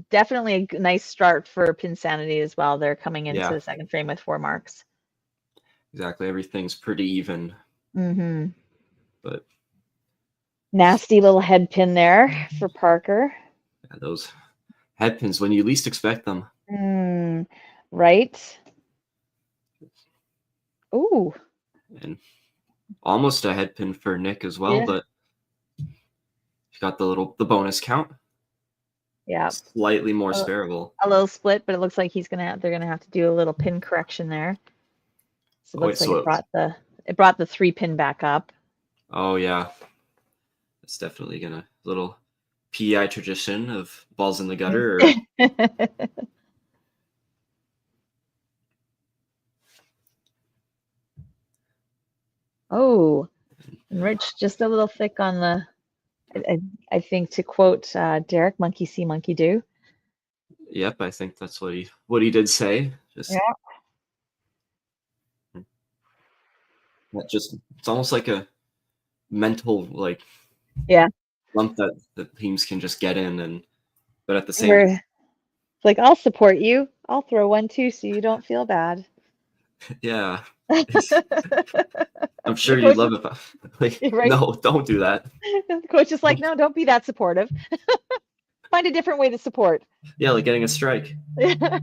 definitely a nice start for Pinsanity as well. They're coming into the 2nd frame with 4 marks. Exactly. Everything's pretty even. Mm-hmm. But nasty little head pin there for Parker. Yeah, those head pins when you least expect them. Right. Ooh. And almost a head pin for Nick as well, but he got the bonus count. Yeah. Slightly more sparable. A little split, but it looks like they're gonna have to do a little pin correction there. So it looks like it brought the 3 pin back up. Oh yeah. It's definitely gonna little PEI tradition of balls in the gutter. Oh, and Rich just a little thick on the. I think to quote Derek, "Monkey see, monkey do." Yep, I think that's what he did say. It's almost like a mental lump that the teams can just get in, but at the same it's like, I'll support you. I'll throw one too, so you don't feel bad. Yeah. I'm sure you'd love it. Right? No, don't do that. The coach is like, no, don't be that supportive. Find a different way to support. Yeah, like getting a strike. All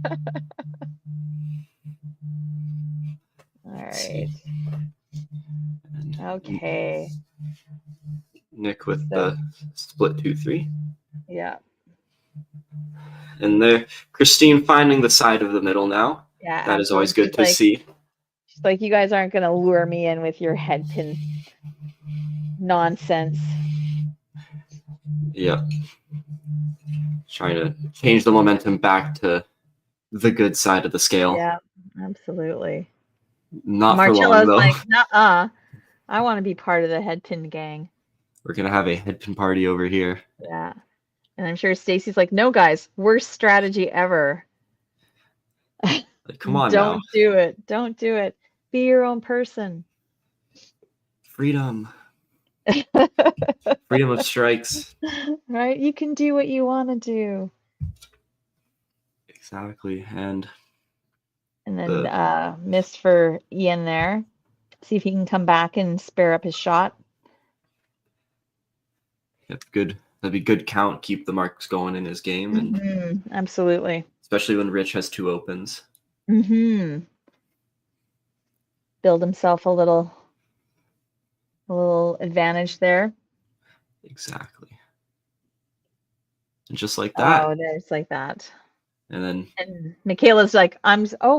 right. Okay. Nick with the split 2-3. Yeah. And there, Christine finding the side of the middle now. Yeah. That is always good to see. She's like, you guys aren't going to lure me in with your head pin nonsense. Yeah. Trying to change the momentum back to the good side of the scale. Yeah, absolutely. Not for long, though. Like, nuh-uh. I want to be part of the head pin gang. We're going to have a head pin party over here. Yeah. And I'm sure Stacy's like, no, guys, worst strategy ever. Like, come on Don't now. do it. Don't do it. Be your own person. Freedom. Freedom of strikes. Right? You can do what you want to do. Exactly. And then missed for Ian there. See if he can come back and spare up his shot. Yep, good. That'd be good count. Keep the marks going in his game. And absolutely. Especially when Rich has 2 opens. Build himself a little advantage there. Exactly. And just like that. Oh, there's like that. And Michaela's like,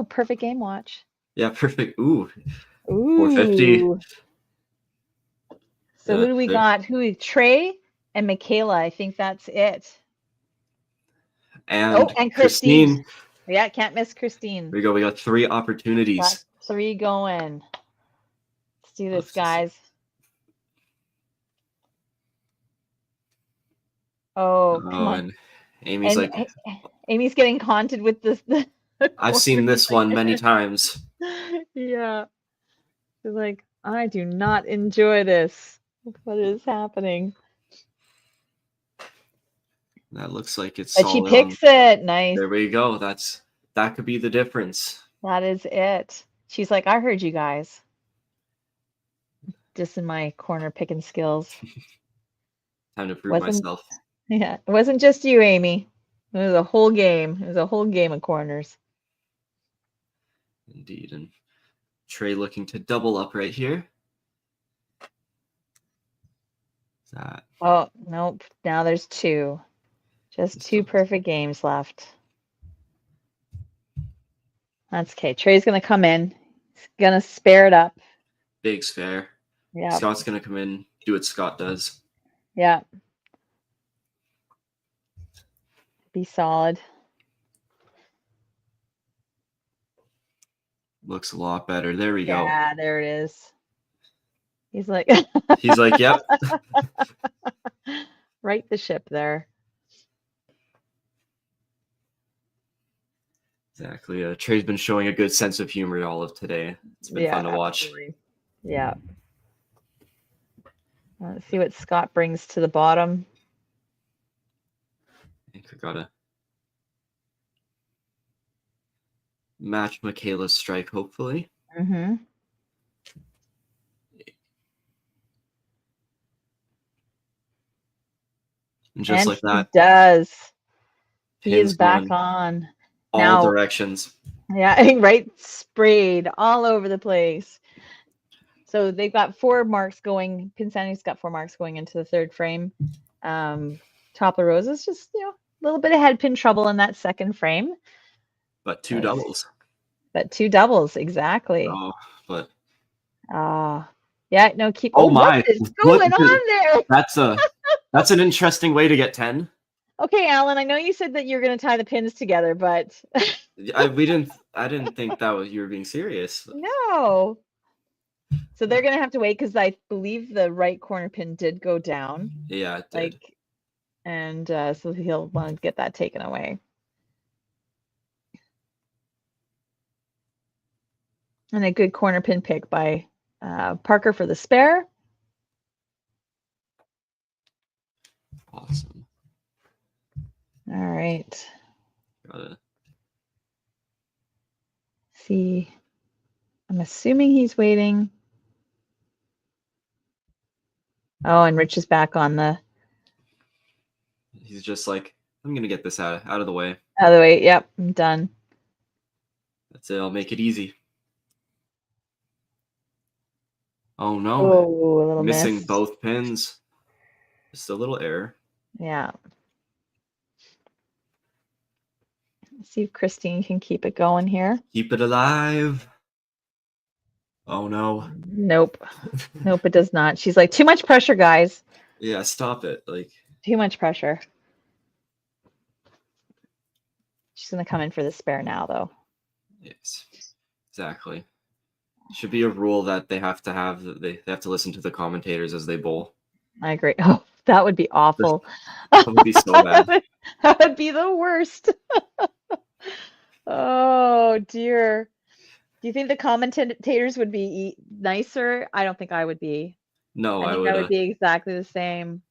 perfect game watch. Yeah, perfect. Ooh. 450. So who do we got? Trey and Michaela. I think that's it. And Let's do this, guys. Oh, come on. And Amy's And like, Amy's getting haunted with this. I've seen this one many times. Yeah. She's like, I do not enjoy this. What is happening? That looks like it's But she solid picks it. Nice. There we go. That could be the difference. That is it. She's like, I heard you guys. Just in my corner picking skills. Time to prove myself. Yeah, it wasn't just you, Amy. It was a whole game. It was a whole game of corners. Indeed. And Trey looking to double up right here. That. Oh, nope. Now there's two. Just two perfect games left. That's okay. Trey's going to come in. He's going to spare it up. Big spare. Yeah. Scott's going to come in, do what Scott does. Yeah. Be solid. Looks a lot better. There we go. Yeah, there it is. He's like, He's like, yep. Right the ship there. Exactly. Trey's been showing a good sense of humor all of today. It's been fun to watch. Absolutely. Yeah. Let's see what Scott brings to the bottom. I think we gotta match Michaela's strike, hopefully. Mm-hmm. And just like that, he does. He pins is back going on. all Now, directions. yeah, right, sprayed all over the place. So they've got 4 marks going. Pinsanity's got 4 marks going into the third frame. Top of Roses just, a little bit of head pin trouble in that second frame. But 2 doubles. But 2 doubles, exactly. Oh, but. Yeah, no, keep. Oh my! What is going on there? That's an interesting way to get 10. Okay, Alan, I know you said that you're going to tie the pins together, but I didn't think that was you were being serious. No. So they're going to have to wait because I believe the right corner pin did go down. Yeah, it did. And so he'll want to get that taken away. And a good corner pin pick by Parker for the spare. Awesome. All right. Got it. See, I'm assuming he's waiting. Oh, and Rich is back on the. He's just like, I'm gonna get this out of the way. Out of the way. Yep, I'm done. That's it. I'll make it easy. Oh no! Oh, a little missing miss. Both pins. Just a little error. Yeah. Let's see if Christine can keep it going here. Keep it alive. Oh no. Nope. Nope, it does not. She's like, too much pressure, guys. Yeah, stop it. Like, too much pressure. She's gonna come in for the spare now, though. Yes, exactly. Should be a rule that they have to listen to the commentators as they bowl. I agree. Oh, that would be awful. That would be so bad. That would be the worst. Oh dear. Do you think the commentators would be nicer? I don't think I would be. No, I think I would be exactly the same.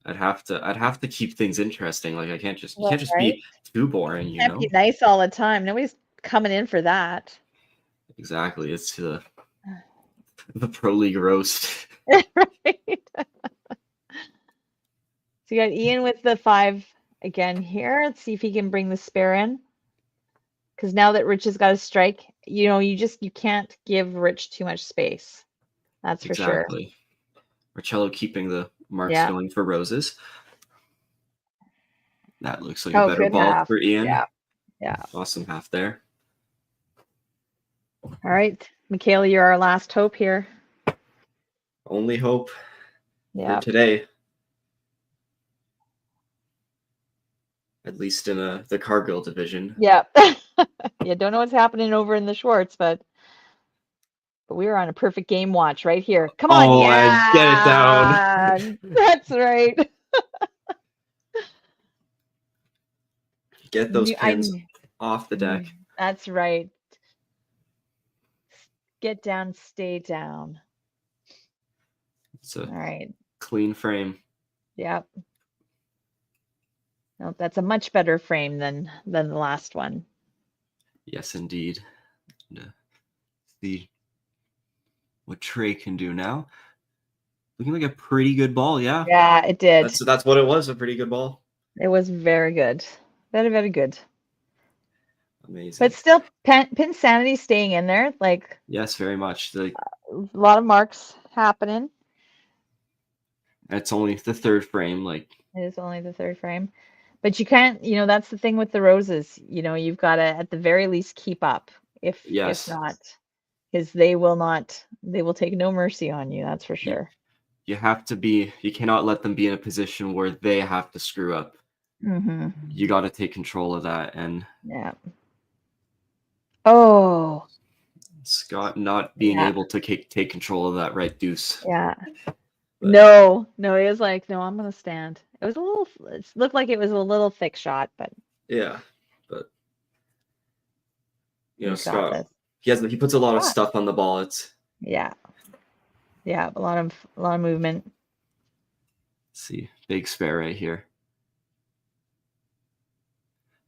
I'd have to keep things interesting. Like you can't just right? be too boring. You can't be nice all the time. Nobody's coming in for that. Exactly. It's the pro league roast. Right. So you got Ian with the 5 again here. Let's see if he can bring the spare in. Because now that Rich has got a strike, you can't give Rich too much space. That's for sure. Exactly. Marcello keeping the marks going for Roses. That looks like a better ball half. for Ian. Yeah. Awesome half there. All right. Michaela, you're our last hope here. Only hope for today. At least in the Cargill division. Yeah. Yeah, don't know what's happening over in the Schwartz, but But we were on a perfect game watch right here. Come on, Oh, yeah, and get it down. That's right. Get those I pins off the deck. That's right. Get down, stay down. It's a All right. clean frame. Yep. No, that's a much better frame than the last one. Yes, indeed. See what Trey can do now. Looking like a pretty good ball, yeah. Yeah, it did. That's what it was, a pretty good ball. It was very good. Very, very good. Amazing. But still, Pinsanity staying in there. Like, yes, very much. Like, a lot of marks happening. it's only the third frame. Like, It is only the third frame. But you can't, that's the thing with the roses. You've got to, at the very least, keep up. If not, because they will take no mercy on you. That's for sure. You cannot let them be in a position where they have to screw up. Mm-hmm. You got to take control of that. And yeah. Oh. Scott not being able to take control of that right deuce. Yeah. But no, he was like, no, I'm going to stand. It looked like it was a little thick shot, but. Yeah. But, Scott, he puts a lot of stuff on the ball. It's. Yeah. Yeah. A lot of movement. Let's see. Big spare right here.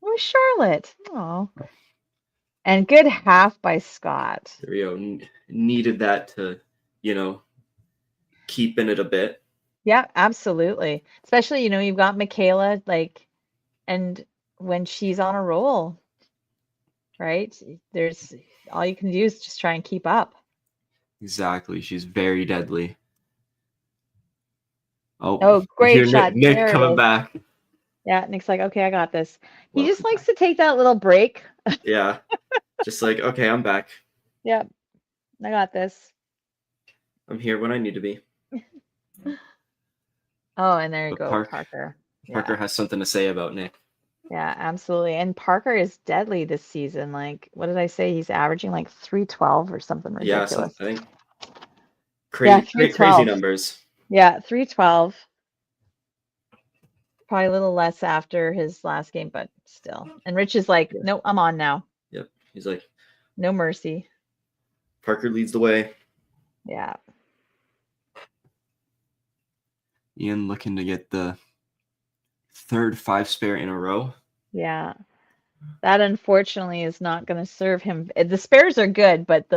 Oh, Charlotte. Oh. And good half by Scott. There we go. Needed that to, keep in it a bit. Yeah, absolutely. Especially, you've got Michaela, and when she's on a roll, right? There's all you can do is just try and keep up. Exactly. She's very deadly. Oh, great shot. Nick coming back. Yeah, Nick's like, okay, I got this. He just likes to take that little break. Yeah. Just like, okay, I'm back. Yep. I got this. I'm here when I need to be. Oh, and there you go, Parker. Parker has something to say about Nick. Yeah, absolutely. And Parker is deadly this season. Like, what did I say? He's averaging like 312 or something ridiculous. Yeah, something. Crazy numbers. Yeah, 312. Probably a little less after his last game, but still. And Rich is like, nope, I'm on now. Yep. He's like, no mercy. Parker leads the way. Yeah. Ian looking to get the third 5-spare in a row. Yeah. That unfortunately is not going to serve him. The spares are good, but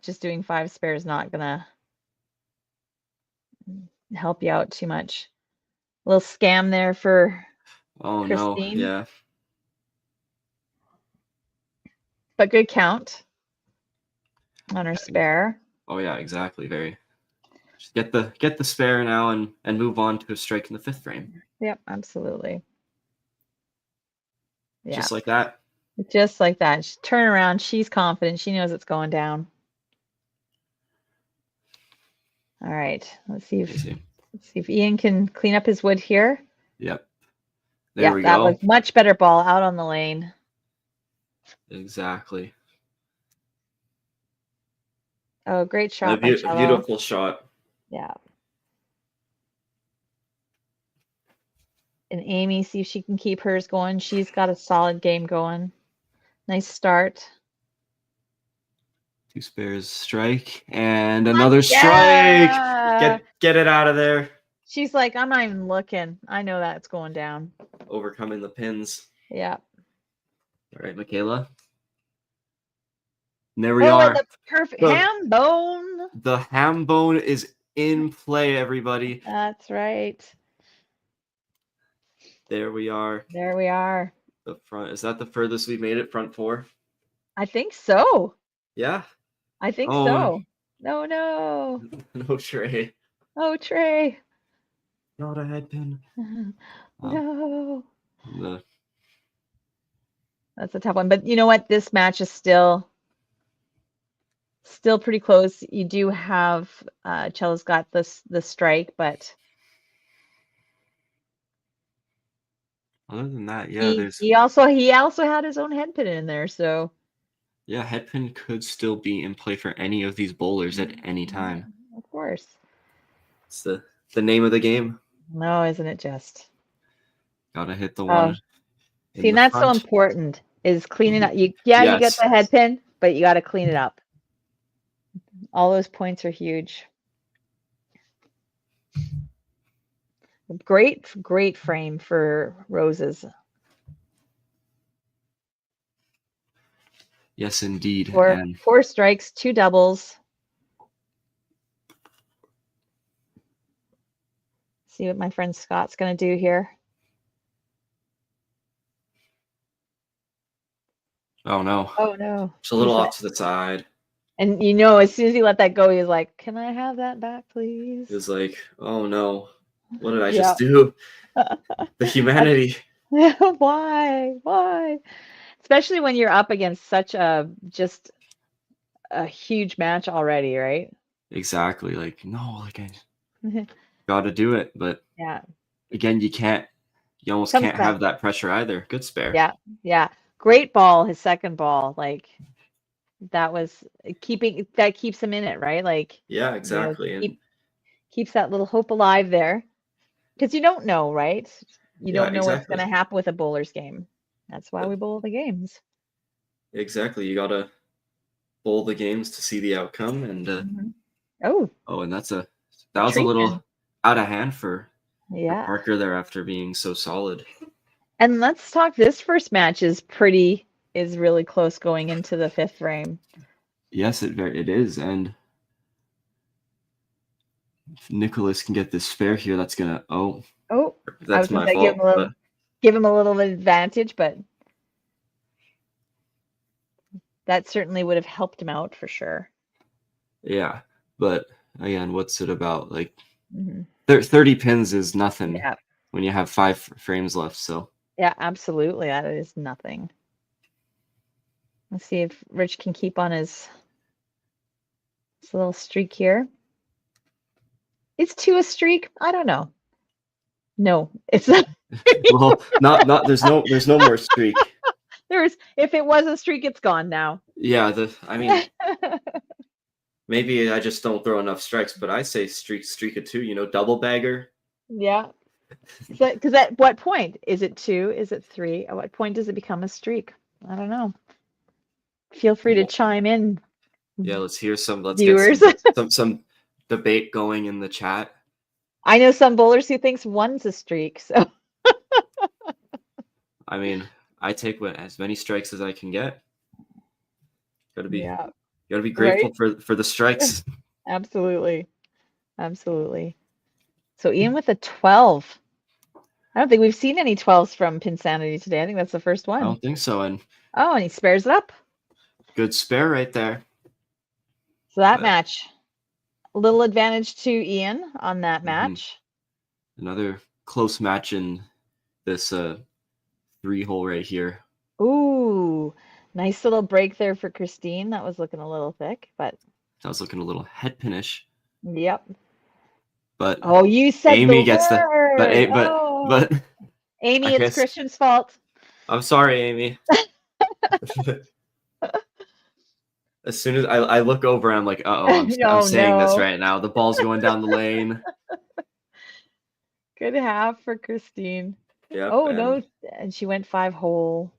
just doing 5 spares is not going to help you out too much. A little scam there for Christine. No, yeah. But good count on her spare. Oh yeah, exactly. Very. Just get the spare now and move on to a strike in the 5th frame. Yep, absolutely. Yeah. Just like that. Just like that. She turn around. She's confident. She knows it's going down. All right. Let's see if Ian can clean up his wood here. Yep. There we go. That was much better ball out on the lane. Exactly. Oh, great shot. A beautiful shot. Yeah. And Amy, see if she can keep hers going. She's got a solid game going. Nice start. 2 spares, strike, and another strike. Get it out of there. She's like, I'm not even looking. I know that it's going down. Overcoming the pins. Yeah. All right, Michaela. And there we are. The perfect ham bone. The ham bone is in play, everybody. That's right. There we are. There we are. The front. Is that the furthest we've made it? Front 4? I think so. Yeah. I think so. No. No, Trey. Oh, Trey. Not a head pin. No. That's a tough one. But you know what? This match is still pretty close. You do have Cello's got the strike, but other than that, yeah, he also had his own head pin in there, so Yeah, headpin could still be in play for any of these bowlers at any time. Of course. It's the name of the game. No, isn't it just? Gotta hit the Oh, one in see, the that's so front. important is cleaning up. You get Yes. the head pin, but you got to clean it up. All those points are huge. Great frame for roses. Yes, indeed. Four, And 4 strikes, 2 doubles. See what my friend Scott's going to do here. oh no, Oh no. it's a little He's off to the side. And you know, as soon as he let that go, he was like, "Can I have that back, please?" It was like, oh no, what did I Yeah. just do? The humanity. Why? Especially when you're up against such just a huge match already, right? Exactly. Like, no, like I gotta do it. But Yeah. again, you almost Comes can't back. have that pressure either. Good spare. Yeah. Great ball, his second ball. Like that was that keeps him in it, right? Like, Yeah, exactly. And keeps that little hope alive there. Because you don't know, right? You yeah, don't know what's going exactly. to happen with a bowler's game. That's why we bowl the games. Exactly. You gotta bowl the games to see the outcome. And Oh, and that was a treat little man. out of hand for Yeah. Parker there after being so solid. And let's talk. This first match is really close going into the 5th frame. Yes, it is. And if Nicholas can get this spare here, that's gonna that's my fault. Give him a little advantage, but that certainly would have helped him out for sure. Yeah, but again, what's it about? Like 30 pins is nothing when you have 5 frames left. So yeah, absolutely, that is nothing. Let's see if Rich can keep on his little streak here. Is 2 a streak? I don't know. No, it's not. well, not there's no more streak. If it was a streak, it's gone now. Yeah, I mean, maybe I just don't throw enough strikes, but I say streak of 2. Double bagger. Yeah. Because at what point is it 2? Is it 3? At what point does it become a streak? I don't know. Feel free to chime in. Yeah, let's hear some. Let's viewers. Get some debate going in the chat. I know some bowlers who thinks 1's a streak. So. I mean, I take as many strikes as I can get. Gotta be grateful for the strikes. Absolutely. So Ian with a 12. I don't think we've seen any 12s from Pinsanity today. I think that's the first one. I don't think so. And he spares it up. Good spare right there. So that match, a little advantage to Ian on that match. Another close match in this 3-hole right here. Ooh, nice little break there for Christine. That was looking a little thick, but that was looking a little headpinish. Yep. But you said Amy the gets word. But Amy, it's Christian's fault. I'm sorry, Amy. As soon as I look over, I'm like, I'm saying this right now. The ball's going down the lane. Good half for Christine. Yeah. No, and she went 5-hole.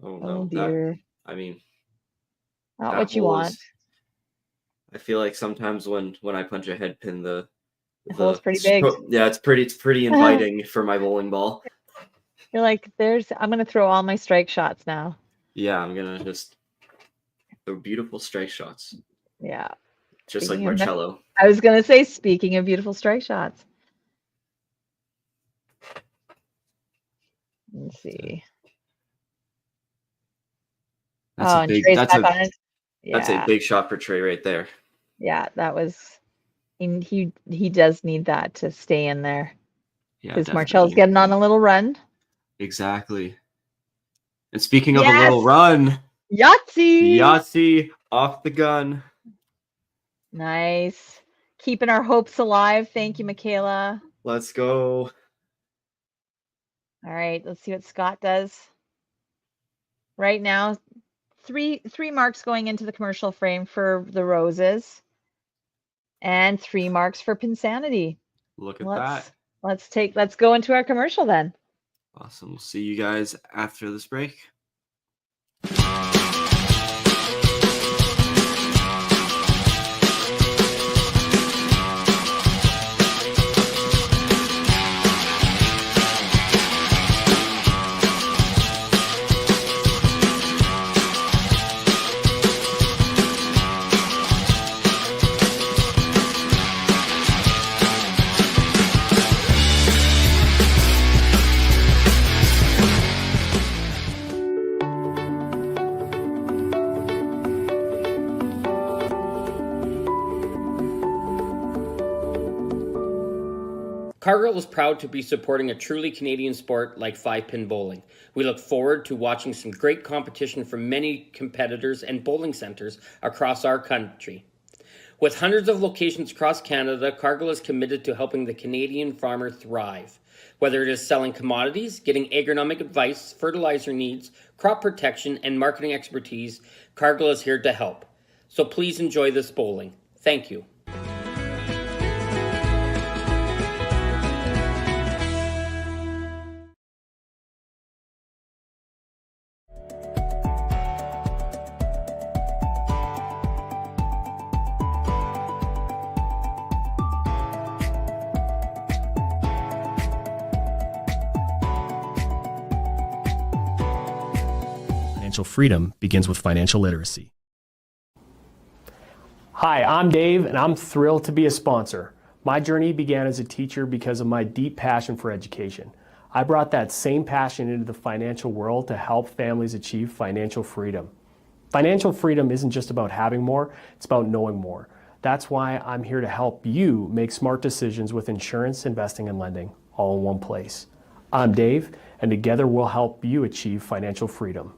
Oh no, dear. Not what you want. I feel like sometimes when I punch a head pin, the hole's pretty big. It's pretty inviting for my bowling ball. You're like, I'm gonna throw all my strike shots now. Yeah, I'm gonna just throw beautiful strike shots. Yeah. Just like Marcello. I was gonna say, speaking of beautiful strike shots. Let's see. That's a big shot for Trey right there. Yeah, that was. He does need that to stay in there. Yeah, because Marcello's getting on a little run. Exactly. And speaking of a little run, Yahtzee off the gun. Nice. Keeping our hopes alive. Thank you, Michaela. Let's go. All right, let's see what Scott does. Right now, three marks going into the commercial frame for the roses, and 3 marks for Pinsanity. Look at that. Let's go into our commercial then. Awesome. We'll see you guys after this break. Cargill is proud to be supporting a truly Canadian sport like 5-pin bowling. We look forward to watching some great competition from many competitors and bowling centres across our country. With hundreds of locations across Canada, Cargill is committed to helping the Canadian farmer thrive. Whether it is selling commodities, getting agronomic advice, fertilizer needs, crop protection, and marketing expertise, Cargill is here to help. So please enjoy this bowling. Thank you. Financial freedom begins with financial literacy. Hi, I'm Dave, and I'm thrilled to be a sponsor. My journey began as a teacher because of my deep passion for education. I brought that same passion into the financial world to help families achieve financial freedom. Financial freedom isn't just about having more, it's about knowing more. That's why I'm here to help you make smart decisions with insurance, investing, and lending, all in one place. I'm Dave, and together we'll help you achieve financial freedom.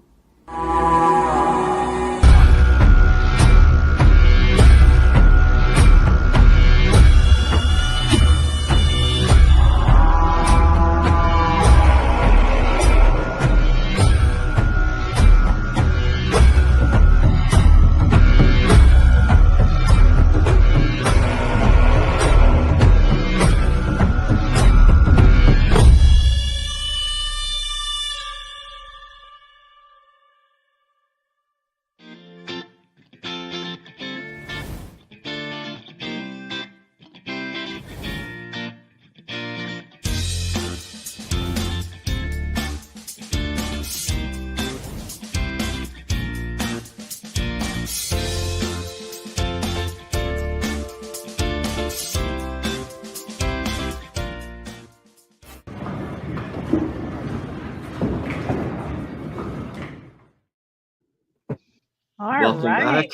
Welcome back.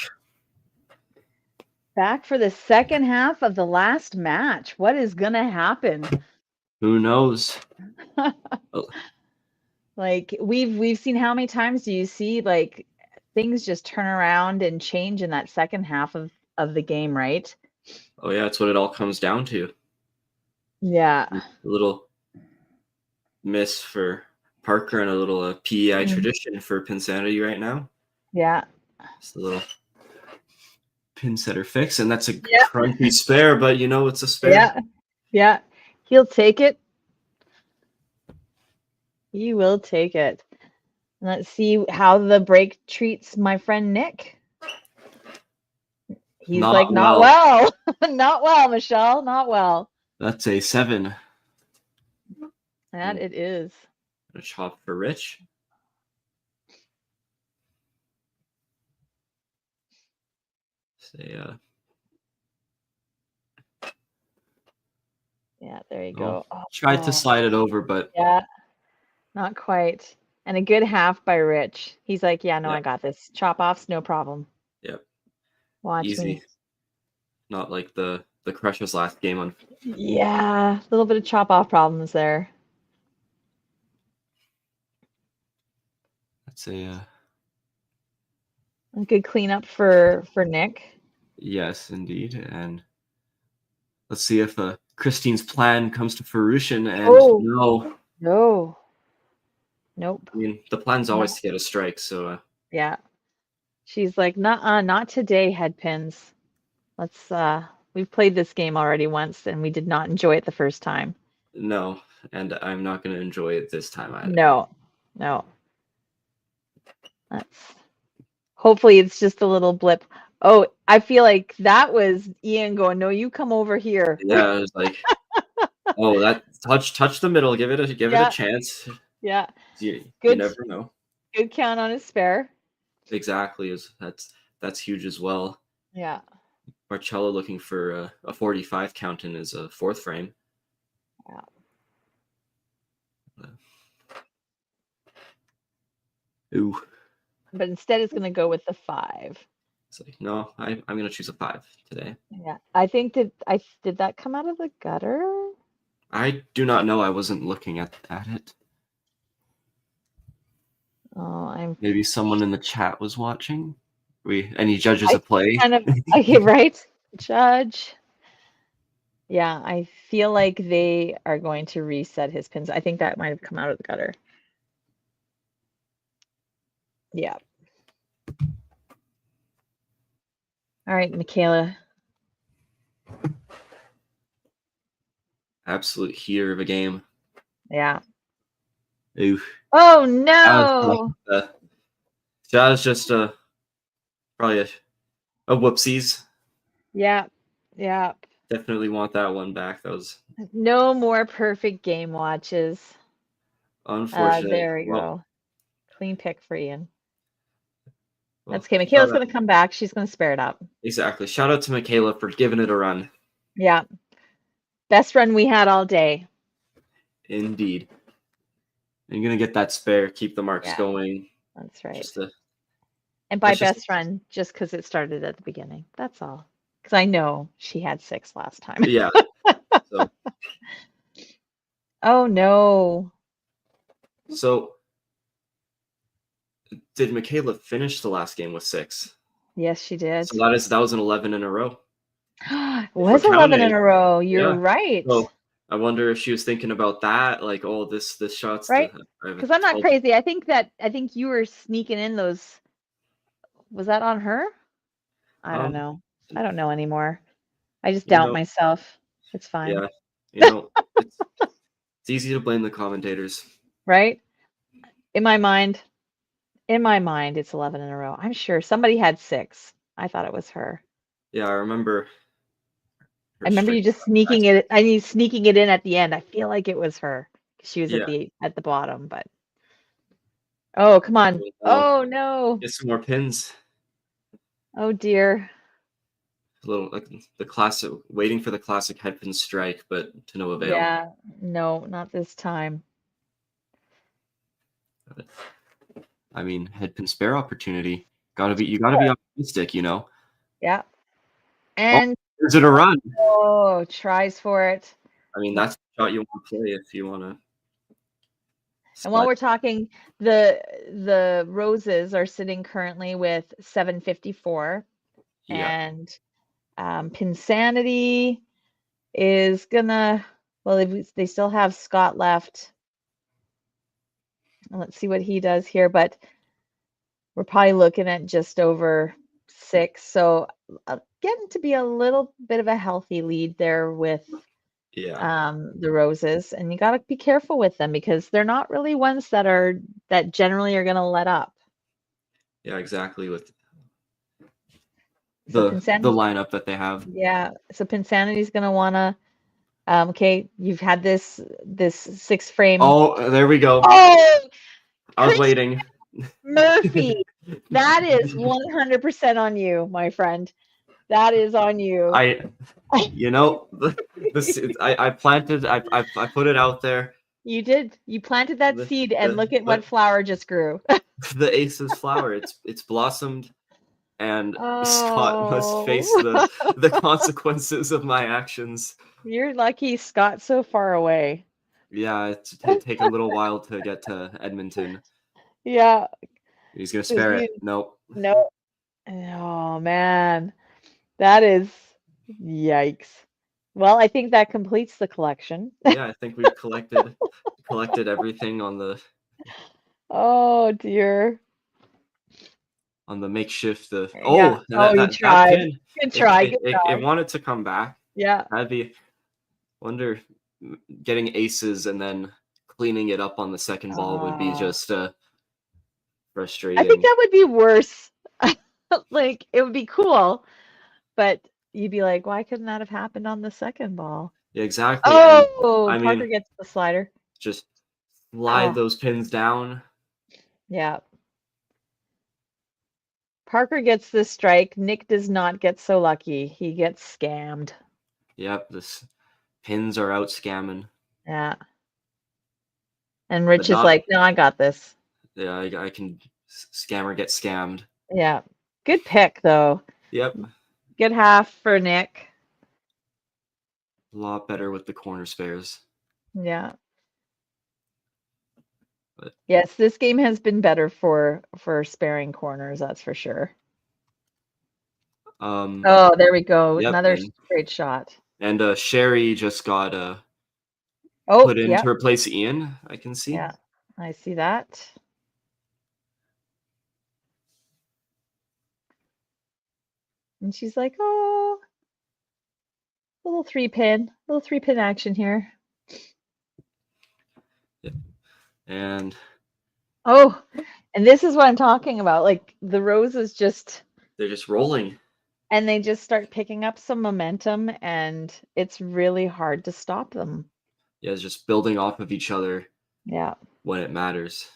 Back for the second half of the last match. What is gonna happen? Who knows? Like we've seen, how many times do you see like things just turn around and change in that second half of the game, right? Oh yeah, that's what it all comes down to. Yeah. A little miss for Parker and a little PEI tradition for Pinsanity right now. Yeah. Just a little pin setter fix, and that's a crunchy spare, but you know it's a spare. Yeah. Yeah. He'll take it. He will take it. Let's see how the break treats my friend Nick. He's not well. Not well, Michelle. Not well. That's a 7. That it is. A chop for Rich. Say, yeah, there you go. Tried to slide it over, but yeah, not quite. And a good half by Rich. He's like, yeah, no, I got this. Chop offs, no problem. Yep. Watch easy. me. Not like the Crushers last game on. Yeah, a little bit of chop off problems there. That's a good cleanup for Nick. Yes, indeed. And let's see if Christine's plan comes to fruition. And no. Nope. I mean, the plan's always to get a strike, so yeah. She's like, "Nuh-uh, not today, head pins. Let's we've played this game already once and we did not enjoy it the first time." No, and I'm not going to enjoy it this time either. No. That's hopefully it's just a little blip. Oh, I feel like that was Ian going, "No, you come over here." Yeah, I was like, oh, that touch the middle, give it a Yeah. chance. Yeah. You Good. never know. Good count on his spare. Exactly, that's huge as well. Yeah. Marcello looking for a 45 count in his fourth frame. Yeah. Ooh. But instead it's going to go with the 5. It's like, no, I'm going to choose a 5 today. Yeah. I think did that come out of the gutter? I do not know. I wasn't looking at it. Oh, maybe someone in the chat was watching. Any judges a play? Kind of okay, right? Judge. Yeah, I feel like they are going to reset his pins. I think that might have come out of the gutter. Yeah. All right, Michaela. Absolute heater of a game. Yeah. Ooh. Oh no! That was just probably a whoopsies. Yeah. Definitely want that one back. That was no more perfect game watches. Unfortunate. There we go. Clean pick for Ian. Well, that's okay. Michaela's going to come back. She's going to spare it up. Exactly. Shout out to Michaela for giving it a run. Yeah. Best run we had all day. Indeed. And you're going to get that spare. Keep the marks going. That's right. And by best run, just because it started at the beginning. That's all. Because I know she had 6 last time. Yeah. So. Oh, no. So, did Michaela finish the last game with 6? Yes, she did. So that was an 11 in a row. It was 11 in a row. You're right. So I wonder if she was thinking about that, like, oh, this shot's right. Because I'm not crazy. I think you were sneaking in those. Was that on her? I don't know. I don't know anymore. I just doubt myself. It's fine. Yeah, it's easy to blame the commentators. Right? In my mind, it's 11 in a row. I'm sure somebody had 6. I thought it was her. Yeah, I remember. You just sneaking it. Sneaking it in at the end. I feel like it was her. She was at the bottom, but. Oh, come on! Oh no! Get some more pins. Oh dear. A little like the classic, waiting for the classic headpin strike, but to no avail. Yeah, no, not this time. I mean, headpin spare opportunity. You gotta be optimistic, Yeah. And is it a run? Oh, tries for it. I mean, that's the shot you want to play if you want to. And while we're talking, the roses are sitting currently with 754, and Pinsanity is gonna. Well, they still have Scott left. Let's see what he does here, but we're probably looking at just over 6. So getting to be a little bit of a healthy lead there with the roses, and you got to be careful with them because they're not really ones that generally are going to let up. Yeah, exactly. With the lineup that they have. Yeah, so Pinsanity's going to want to. Okay, you've had this 6 frame. Oh, there we go. Oh, I was waiting. Murphy, that is 100% on you, my friend. That is on you. I planted. I put it out there. You did. You planted that seed, and look at what flower just grew. The Ace's flower. It's blossomed, and Scott must face the consequences of my actions. You're lucky Scott's so far away. Yeah, it's take a little while to get to Edmonton. Yeah. He's gonna spare it. Nope. Nope. Oh man. That is yikes. Well, I think that completes the collection. Yeah, I think we've collected everything on the. Oh dear. on the makeshift. Yeah. Oh, Oh, you that tried. pin. Good try. Good It try. wanted to come back. Yeah. That'd be wonder getting aces and then cleaning it up on the second ball would be just I think frustrating. that would be worse. Like it would be cool, but you'd be like, why couldn't that have happened on the second ball? Yeah, exactly. And Oh, I Parker mean, gets the slider. just slide Oh, those pins down. yeah. Parker gets the strike. Nick does not get so lucky. He gets scammed. Yep, this pins are out scamming. Yeah. And Rich is not- like, no, I got this. Yeah, I can scammer get scammed. Yeah. Good pick, though. Yep. Good half for Nick. A lot better with the corner spares. Yeah. But Yes, this game has been better for sparing corners, that's for sure. Oh, there we go. Yep, Another great shot. and Sherry just got Oh, put in yeah. to replace Ian, I can see. Yeah, I see that. And she's like, oh, little three pin action here. Yep. And oh, and this is what I'm talking about. Like the roses they're just rolling. And they just start picking up some momentum, and it's really hard to stop them. Yeah, it's just building off of each other. Yeah. When it matters.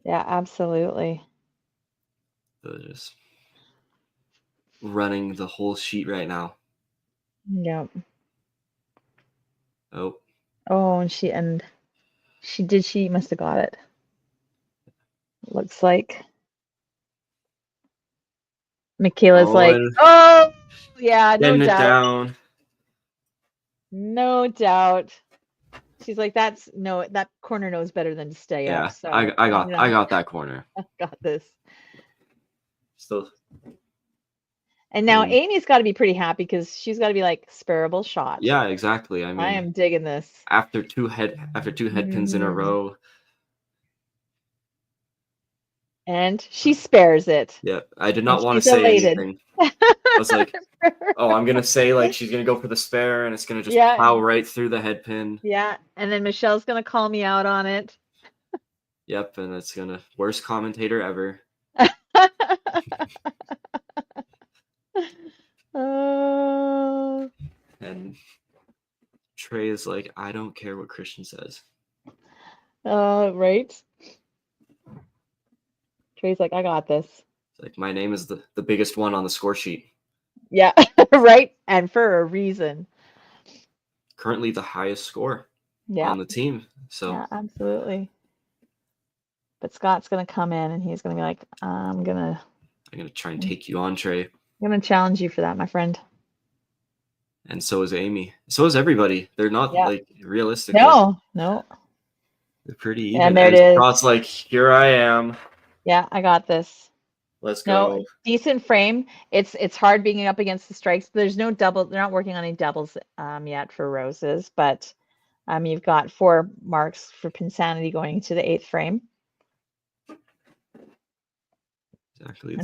Yeah, absolutely. They're just running the whole sheet right now. Yep. Oh. Oh, and she must have got it. Looks like. Michaela's like, oh, yeah, no Getting doubt. it down. No doubt. She's like, that corner knows better than to stay Yeah, up. So I got that corner. I got this. So. And now Amy's got to be pretty happy because she's got to be like sparable shot. Yeah, exactly. I mean, I am digging this. After two head pins in a row. And she spares it. Yeah, I did not want to say anything. I was like, oh, I'm going to say like she's going to go for the spare and it's going to just plow right through the head pin. Yeah, and then Michelle's going to call me out on it. Yep, and it's going to worst commentator ever. And Trey is like, I don't care what Christian says. Right. Trey's like, I got this. It's like, my name is the biggest one on the score sheet. Yeah, right. And for a reason. Currently the highest score on the team. So yeah, absolutely. But Scott's gonna come in and he's gonna be like, I'm gonna try and take you on, Trey. I'm gonna challenge you for that, my friend. And so is Amy. So is everybody. They're not like realistic. No. They're pretty even. And there it is. Scott's like, here I am. Yeah, I got this. Let's go. No, decent frame. It's hard being up against the strikes. There's no double. They're not working on any doubles yet for roses, but you've got 4 marks for Pinsanity going to the 8th frame. Exactly.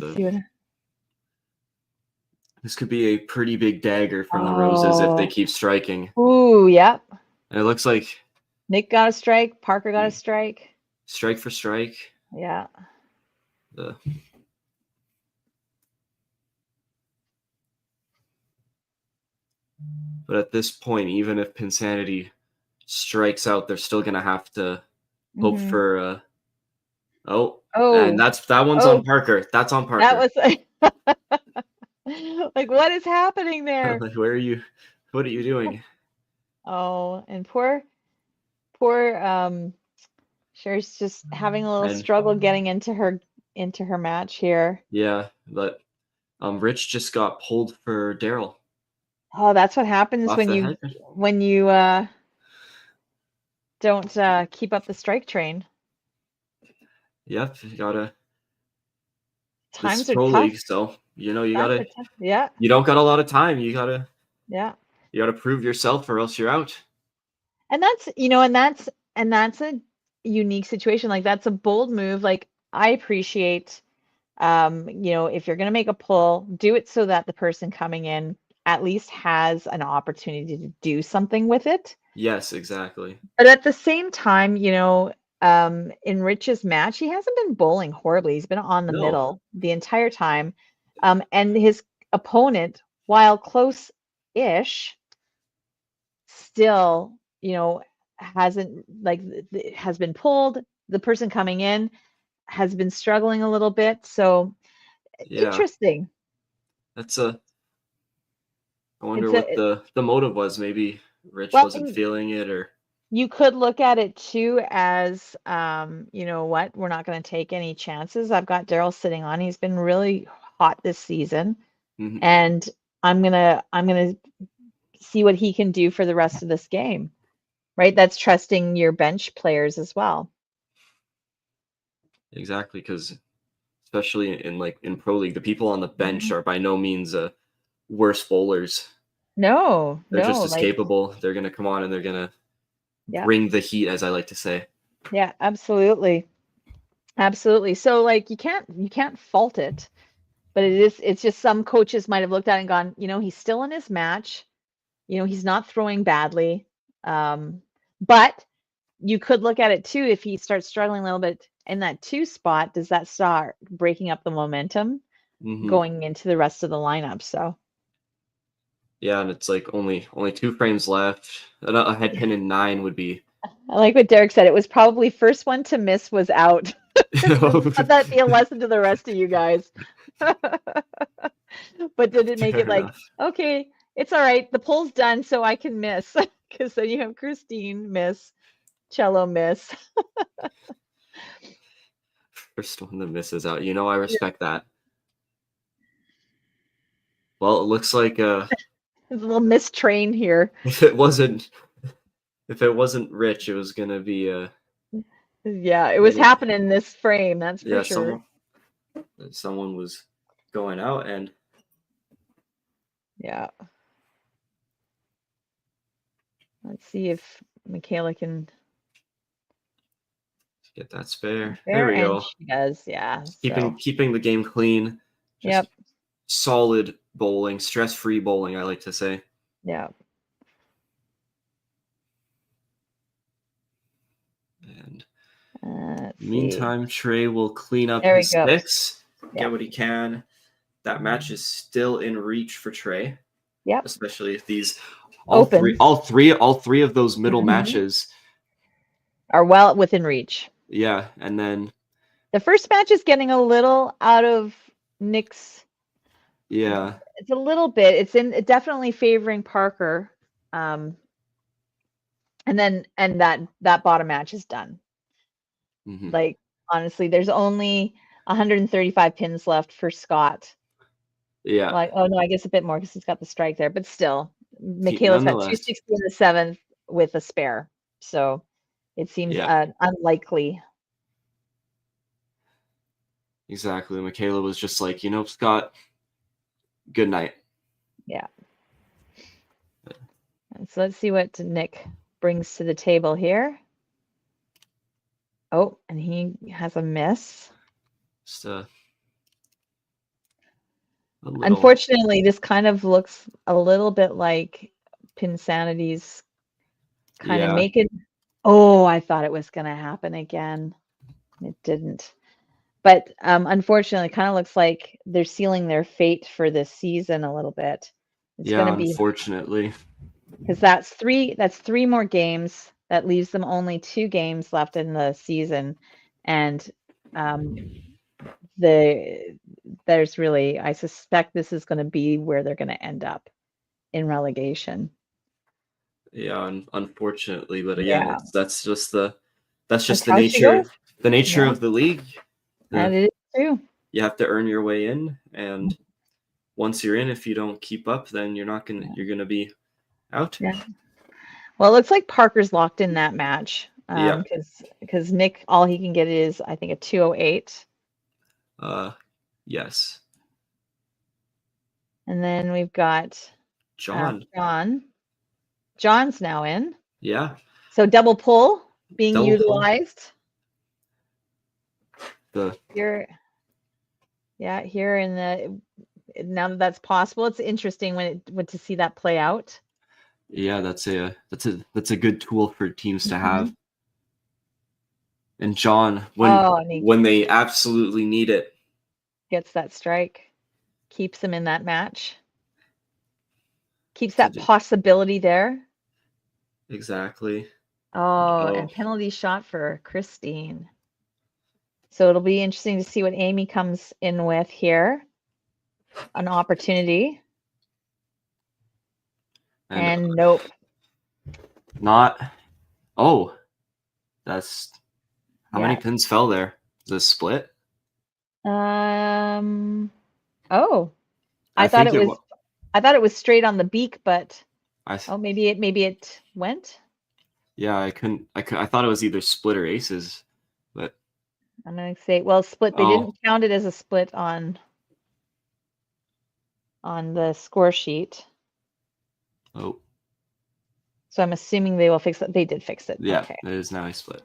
This could be a pretty big dagger from the roses if they keep striking. Ooh, yep. And it looks like Nick got a strike. Parker got a strike. Strike for strike. Yeah. But at this point, even if Pinsanity strikes out, they're still gonna have to hope for and that one's on Parker. That's on Parker. That was like what is happening there? Like, what are you doing? Oh, and poor Sherry's just having a little struggle getting into her match here. Yeah, but Rich just got pulled for Daryl. Oh, that's what happens when you don't keep up the strike train. Yep, you gotta. Times are pro tough. league, so you gotta. Yeah. You don't got a lot of time. You gotta. Yeah. You gotta prove yourself, or else you're out. And that's that's a unique situation. Like that's a bold move. Like I appreciate if you're going to make a pull, do it so that the person coming in at least has an opportunity to do something with it. Yes, exactly. But at the same time, in Rich's match, he hasn't been bowling horribly. He's been on the No. middle the entire time. And his opponent, while close-ish, still, hasn't has been pulled. The person coming in has been struggling a little bit. So interesting. I wonder what the motive was. Maybe Rich wasn't feeling it, or you could look at it too as, what, we're not going to take any chances. I've got Daryl sitting on. He's been really hot this season, and I'm gonna see what he can do for the rest of this game. Right? That's trusting your bench players as well. Exactly, because especially in Pro League, the people on the bench are by no means worse bowlers. No, they're just as capable. They're gonna come on and they're gonna bring the heat, as I like to say. Yeah, absolutely. So you can't fault it, but it's just some coaches might have looked at it and gone, he's still in his match, he's not throwing badly. But you could look at it too, if he starts struggling a little bit in that 2 spot, does that start breaking up the momentum going into the rest of the lineup? So yeah, and it's only 2 frames left. A head pin in 9 would be. I like what Derek said. It was probably first one to miss was out. Let that be a lesson to the rest of you guys. But did it make Fair it like, enough. okay, it's all right. The poll's done, so I can miss. Because then you have Christine miss, Cello miss. First one that misses out. I respect that. Well, it looks like There's a little mistrain here. if it wasn't Rich, it was gonna be Yeah, it was happening in this frame, that's for sure. Someone was going out, and yeah. Let's see if Michaela can get that spare. There we go. She does, yeah. Keeping the game clean. Yep. Solid bowling, stress-free bowling, I like to say. Yeah. And let's meantime, see. Trey will clean up There his we go. sticks, get what he can. That match is still in reach for Trey. Yep. Especially if all three of those middle matches are well within reach. Yeah, and then the first match is getting a little out of Nick's. Yeah. It's a little bit. It's definitely favoring Parker. And that bottom match is done. Honestly, there's only 135 pins left for Scott. Yeah. I guess a bit more because he's got the strike there, but still, Michaela's had 260 in the 7th with a spare, so it seems unlikely. Exactly. Michaela was just like, Scott, good night. Yeah. And so let's see what Nick brings to the table here. Oh, and he has a miss. Just a Unfortunately, this kind of looks a little bit like Pinsanity's kind of making. Oh, I thought it was going to happen again. It didn't. But unfortunately, it kind of looks like they're sealing their fate for this season a little bit. It's going to be, unfortunately. Because that's three more games. That leaves them only 2 games left in the season. And there's really, I suspect this is going to be where they're going to end up in relegation. Yeah, unfortunately, but again, that's just the nature of the league. And it is too. You have to earn your way in, and once you're in, if you don't keep up, then you're gonna be out. Yeah. Well, it looks like Parker's locked in that match. Because Nick, all he can get is, I think, a 208. Yes. And then we've got John. John's now in. Yeah. So double pull being utilized. Yeah, here in the now that that's possible, it's interesting when to see that play out. Yeah, that's a good tool for teams to have. And John, and he when they absolutely need it, gets that strike, keeps him in that match, keeps that possibility there. Exactly. Oh, and penalty shot for Christine. So it'll be interesting to see what Amy comes in with here. An opportunity. And nope. Not. Oh, that's how many Yeah. pins fell there? Is this split? Oh, I thought think I thought it was straight on the beak, but oh, maybe it went. Yeah, I thought it was either split or aces, but I'm gonna say, well, split. They didn't count it as a split on the score sheet. Oh. So I'm assuming they will fix it. They did fix it. Yeah, Okay. it is now a split.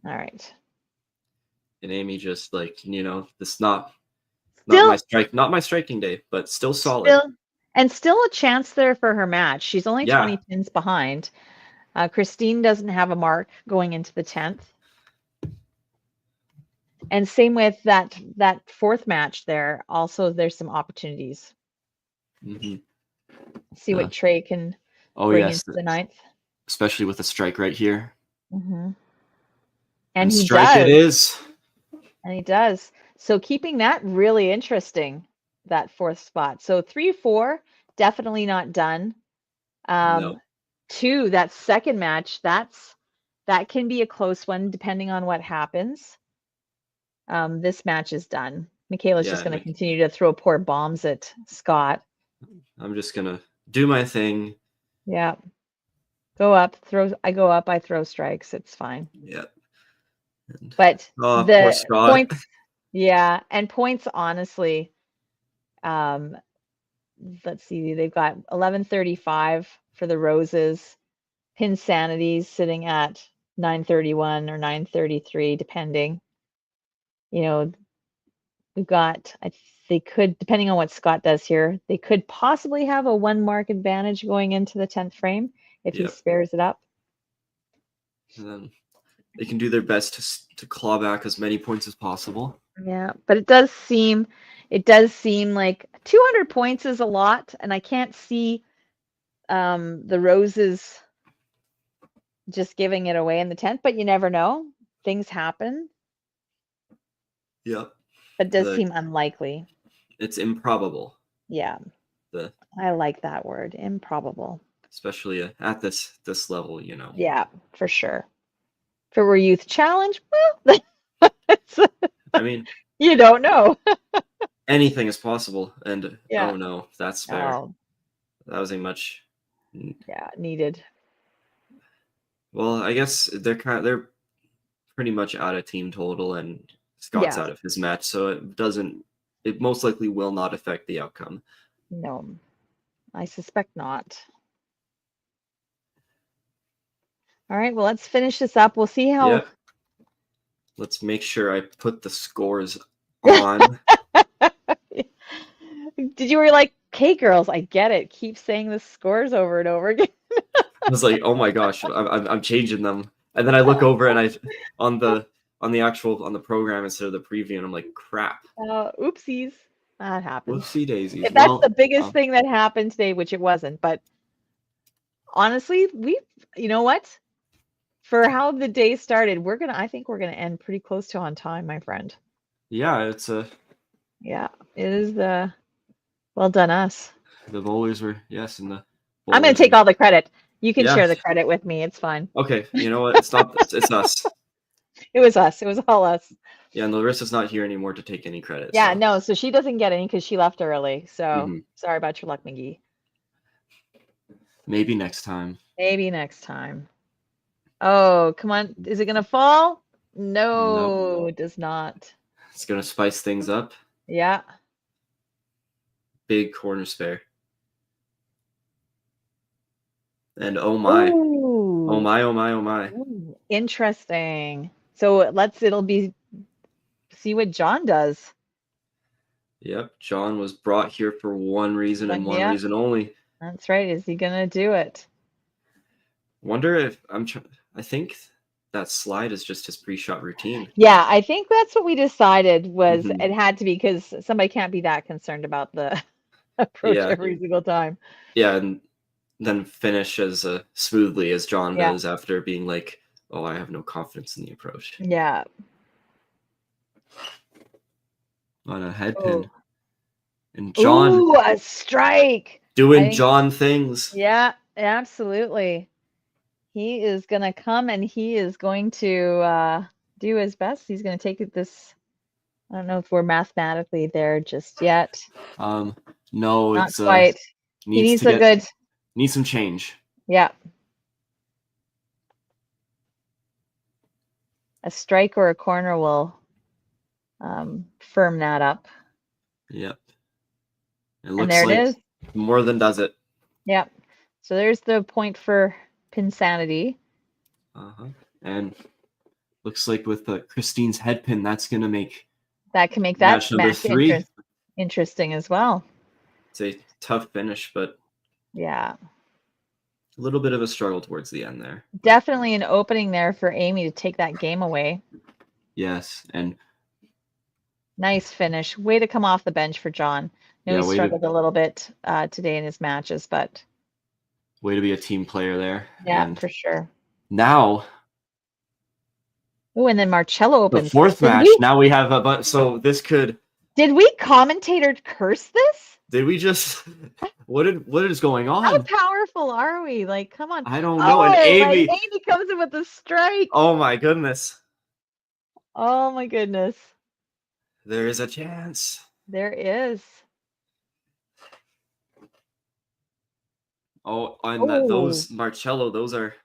All right. And Amy just this not my striking day, but still solid. Still a chance there for her match. She's only 20 pins behind. Christine doesn't have a mark going into the 10th. And same with that fourth match there. Also, there's some opportunities. See what Trey can bring into the 9th. Especially with a strike right here. And he strike does. It is. And he does. So keeping that really interesting, that fourth spot. So 3-4, definitely not done. No. 2, that second match, that can be a close one depending on what happens. This match is done. Michaela's just going to continue to throw poor bombs at Scott. I'm just going to do my thing. Yeah. Go up, I go up, I throw strikes. It's fine. Yeah. But poor Scott. Points, yeah, and points, honestly, let's see, they've got 1135 for the Roses. Pinsanity's sitting at 931 or 933, depending. We've got, they could, depending on what Scott does here, they could possibly have a 1 mark advantage going into the 10th frame if he spares it up. And then they can do their best to claw back as many points as possible. Yeah, but it does seem like 200 points is a lot, and I can't see the Roses just giving it away in the 10th, but you never know. Things happen. Yep. But it does seem unlikely. It's improbable. Yeah. I like that word, improbable. Especially at this level, Yeah, for sure. If it were Youth Challenge, well, I mean, you don't know. Anything is possible, and yeah. Oh no, that's fair. That was a much needed. Well, I guess they're pretty much out of team total, and Scott's out of his match, so it most likely will not affect the outcome. No, I suspect not. All right, well, let's finish this up. We'll see how. Yep. Let's make sure I put the scores on. Did you were like, "Okay, girls, I get it. Keep saying the scores over and over again." I was like, "Oh my gosh, I'm changing them," and then I look over and on the program instead of the preview, and I'm like, "Crap." Oopsies. That happens. Whoopsie daisies. If that's the biggest thing that happened today, which it wasn't, but honestly, you know what? For how the day started, I think we're gonna end pretty close to on time, my friend. Yeah, it's Yeah, it is well done us. The bowlers were I'm gonna take all the credit. You can share the credit with me. It's fine. Okay, you know what? It's us. It was us. It was all us. Yeah, and Larissa's not here anymore to take any credit. Yeah, no, so she doesn't get any because she left early. So sorry about your luck, McGee. Maybe next time. Maybe next time. Oh, come on. Is it going to fall? No, it does not. It's going to spice things up. Yeah. Big corner spare. And oh my. Ooh. Oh my, oh my, oh my. Ooh, interesting. So it'll be see what John does. Yep, John was brought here for one reason and one reason only. That's right. Is he gonna do it? Wonder if I think that slide is just his pre-shot routine. Yeah, I think that's what we decided was Mhm. it had to be because somebody can't be that concerned about the approach every single time. Yeah, and then finish as smoothly as John Yeah. does after being like, "Oh, I have no confidence in the approach." Yeah. On a head pin. And John. Ooh, a strike. Doing John things. Yeah, absolutely. He is going to come and he is going to do his best. He's going to take this. I don't know if we're mathematically there just yet. No, Not it's quite. He needs a good. Needs some change. Yeah. A strike or a corner will firm that up. Yep. It looks there like it is. More than does it. Yep. So there's the point for Pinsanity. And looks like with Christine's head pin, that's going to make that match number 3 interesting as well. It's a tough finish, but yeah, a little bit of a struggle towards the end there. Definitely an opening there for Amy to take that game away. Yes, and nice finish. Way to come off the bench for John. He struggled a little bit today in his matches, but way to be a team player there. Yeah, and for sure. Now, oh, and then Marcello opens the 4th match. Now we have so this could. Did we commentator curse this? Did we just? What is going on? How powerful are we? Like, come on. I don't know. And Amy comes in with a strike. Oh my goodness. Oh my goodness. There is a chance. There is. Oh, and those Marcello, those are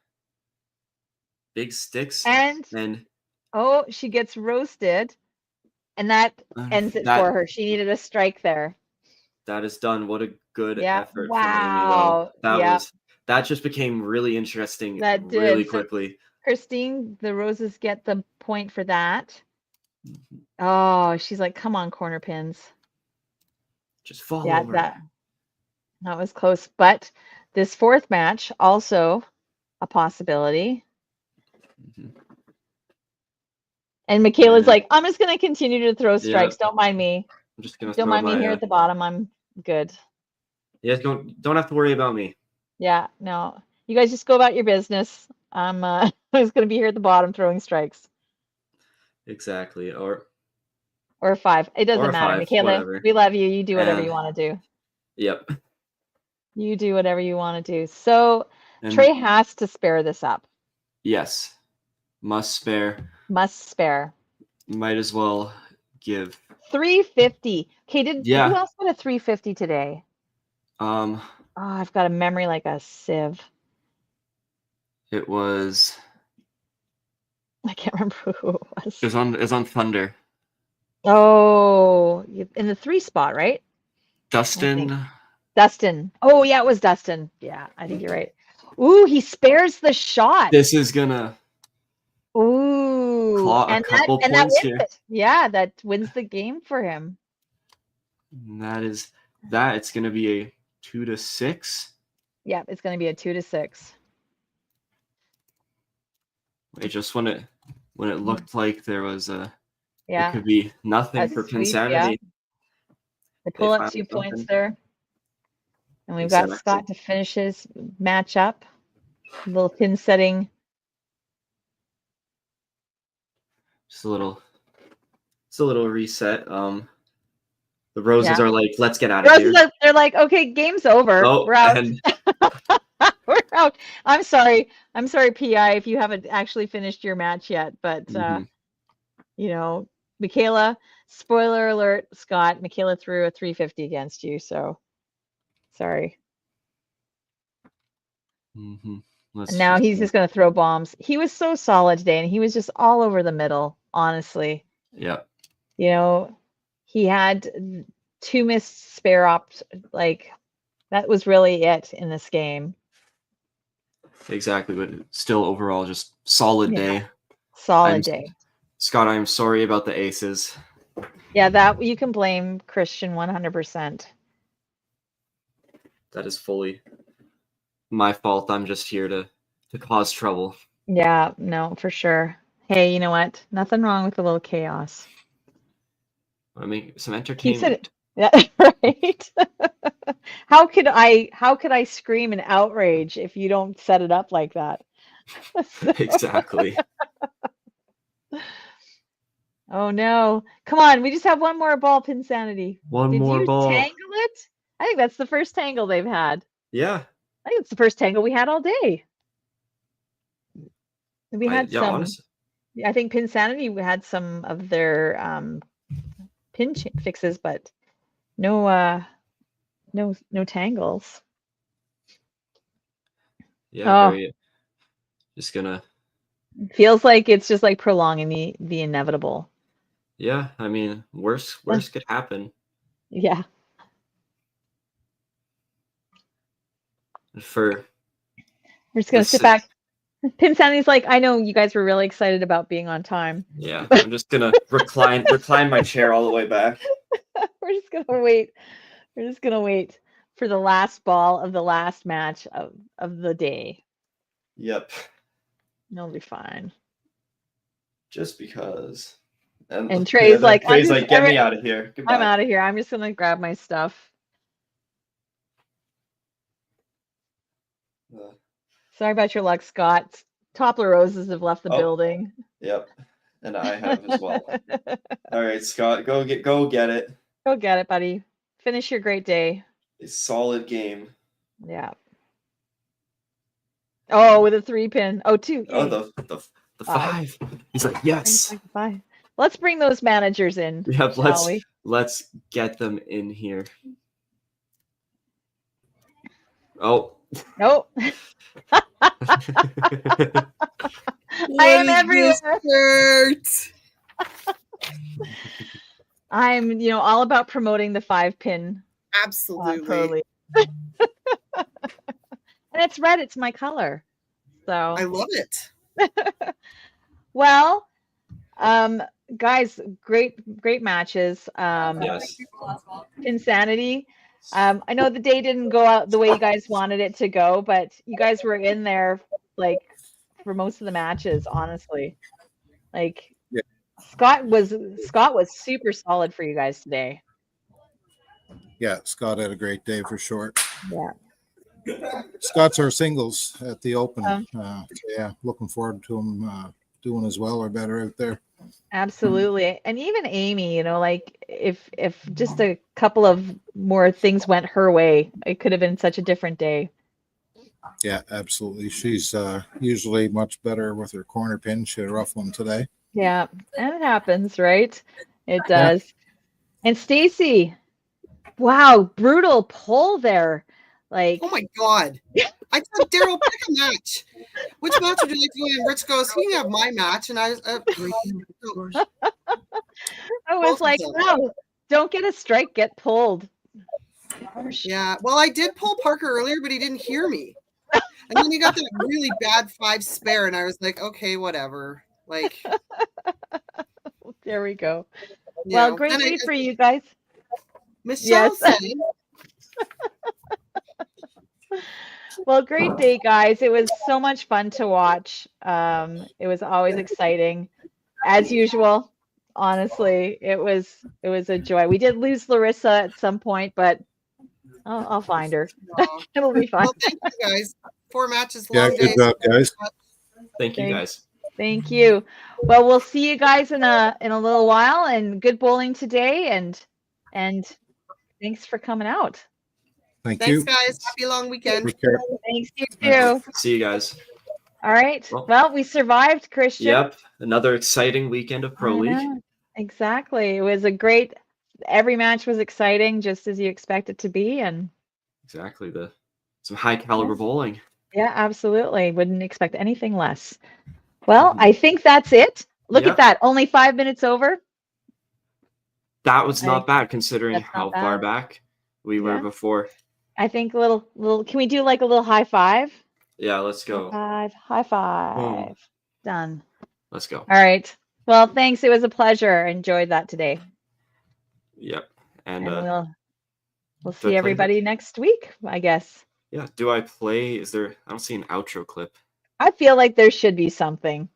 big sticks. And oh, she gets roasted, and that ends it for her. She needed a strike there. That is done. What a good effort from Amy, though. That just became really interesting really quickly. So, Christine, the Roses get the point for that. Oh, she's like, come on, corner pins. Just fall over. That was close. But this 4th match, also a possibility. And Michaela's like, I'm just going to continue to throw strikes. Don't mind me. I'm just going to Don't mind me here at the bottom. I'm good. Yeah, don't have to worry about me. Yeah, no. You guys just go about your business. I'm just going to be here at the bottom throwing strikes. Exactly. Or 5. It doesn't matter. 5, Michaela, whatever. We love you. You do whatever you want to do. Yep. You do whatever you want to do. So Trey has to spare this up. Yes. Must spare. Must spare. Might as well give. 350. Okay, who else got a 350 today? Oh, I've got a memory like a sieve. It was. I can't remember who it was. It was on Thunder. Oh, in the 3 spot, right? Dustin. Oh, yeah, it was Dustin. Yeah, I think you're right. Ooh, he spares the shot. This is gonna. Ooh, claw a couple points here. Yeah, that wins the game for him. And that is that. It's gonna be a 2-6. Yeah, it's gonna be a 2-6. Just when it looked like there was a. Yeah. It could be nothing for Pinsanity. Yeah. They pull up 2 points there. And we've got Scott to finish his match up. A little pin setting. Just a little reset. The Roses are like, let's get out of here. They're like, okay, game's over. Oh, we're out. We're out. I'm sorry, PI, if you haven't actually finished your match yet. But Michaela, spoiler alert, Scott, Michaela threw a 350 against you, so sorry. And now he's just going to throw bombs. He was so solid today, and he was just all over the middle, honestly. Yeah. He had 2 missed spare ops. Like, that was really it in this game. Exactly, but still overall just solid day. Solid day. Scott, I'm sorry about the aces. Yeah, that you can blame Christian 100%. That is fully my fault. I'm just here to cause trouble. Yeah, no, for sure. Hey, you know what? Nothing wrong with a little chaos. I mean, some Keeps it, entertainment. yeah, right. How could I scream in outrage if you don't set it up like that? Exactly. Oh no. Come on, we just have one more ball, Pinsanity. One Did more you ball. tangle it? I think that's the first tangle they've had. Yeah. I think it's the first tangle we had all day. We had Yeah, some, honestly. I think Pinsanity had some of their pin fixes, but no no tangles. Yeah, Oh, very just gonna feels like it's just like prolonging the inevitable. yeah, I mean, worse could happen. Yeah. For We're just gonna this sit back. Pinsanity's like, I know you guys were really excited about being on time. yeah, I'm just gonna recline my chair all the way back. We're just gonna wait. We're just gonna wait for the last ball of the last match of the day. Yep. It'll be fine. Just because. And Trey's like, Trey's like, get me out of here. Goodbye. I'm out of here. I'm just gonna grab my stuff. Sorry about your luck, Scott. Toppler Roses have left the building. Yep. And I have as well. All right, Scott, go get it. Go get it, buddy. Finish your great day. A solid game. Yeah. Oh, with a 3-pin. Oh, 2. Oh, the 5. He's like, yes. 5. Let's bring those managers in. Yep, shall let's get them in here. Oh. Nope. I am everywhere. I'm, all about promoting the 5-pin. Absolutely. And it's red. It's my color. So I love it. Well, guys, great matches. Yes. Pinsanity. I know the day didn't go out the way you guys wanted it to go, but you guys were in there like for most of the matches, honestly. Like yeah. Scott was super solid for you guys today. Yeah, Scott had a great day for sure. Yeah. Scott's our singles at the Open. Yeah, looking forward to him doing as well or better out there. Absolutely. And even Amy, like if just a couple of more things went her way, it could have been such a different day. Yeah, absolutely. She's usually much better with her corner pin. She had a rough one today. Yeah, and it happens, right? It does. Yeah. And Stacy, wow, brutal pull there. Like, oh my God. I told Daryl, pick a match. Which match would you like to go in? Rich goes, he can have my match. And I was like, no, don't get a strike, get pulled. Yeah, well, I did pull Parker earlier, but he didn't hear me. And then he got that really bad 5 spare, and I was like, okay, whatever. Like, there we go. Well, great day for you guys. Michelle said. Well, great day, guys. It was so much fun to watch. It was always exciting, as usual. Honestly, it was a joy. We did lose Larissa at some point, but I'll find her. It'll be fine. Well, thank you, guys. 4 matches, long days. Good job, guys. Thank you, guys. Thank you. Well, we'll see you guys in a little while, and good bowling today, and thanks for coming out. Thanks, you. Guys. Happy long weekend. Thanks, you too. See you guys. All right. Well, we survived, Christian. Yep. Another exciting weekend of Pro League. Exactly. It was every match was exciting, just as you expect it to be. And exactly. Some high caliber bowling. Yeah, absolutely. Wouldn't expect anything less. Well, I think that's it. Look at that. Only 5 minutes over. That was not bad considering how far back we were before. I think a little, can we do like a little high five? Yeah, let's go. High five. Boom. Done. Let's go. All right. Well, thanks. It was a pleasure. I enjoyed that today. Yep. And And we'll do I see play the- everybody next week, I guess. Yeah. Do I play? Is there? I don't see an outro clip. I feel like there should be something.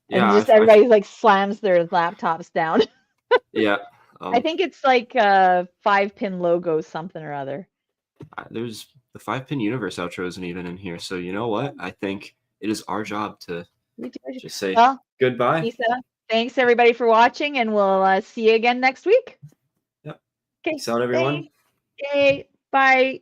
Yeah. And just everybody like slams their laptops down. Yeah. I think it's like a 5-pin logo, something or other. There's the 5-pin universe outro isn't even in here. So you know what? I think it is our job to just say goodbye. Lisa, thanks everybody for watching, and we'll see you again next week. Yep. Okay. Peace out, everyone. Okay. Bye.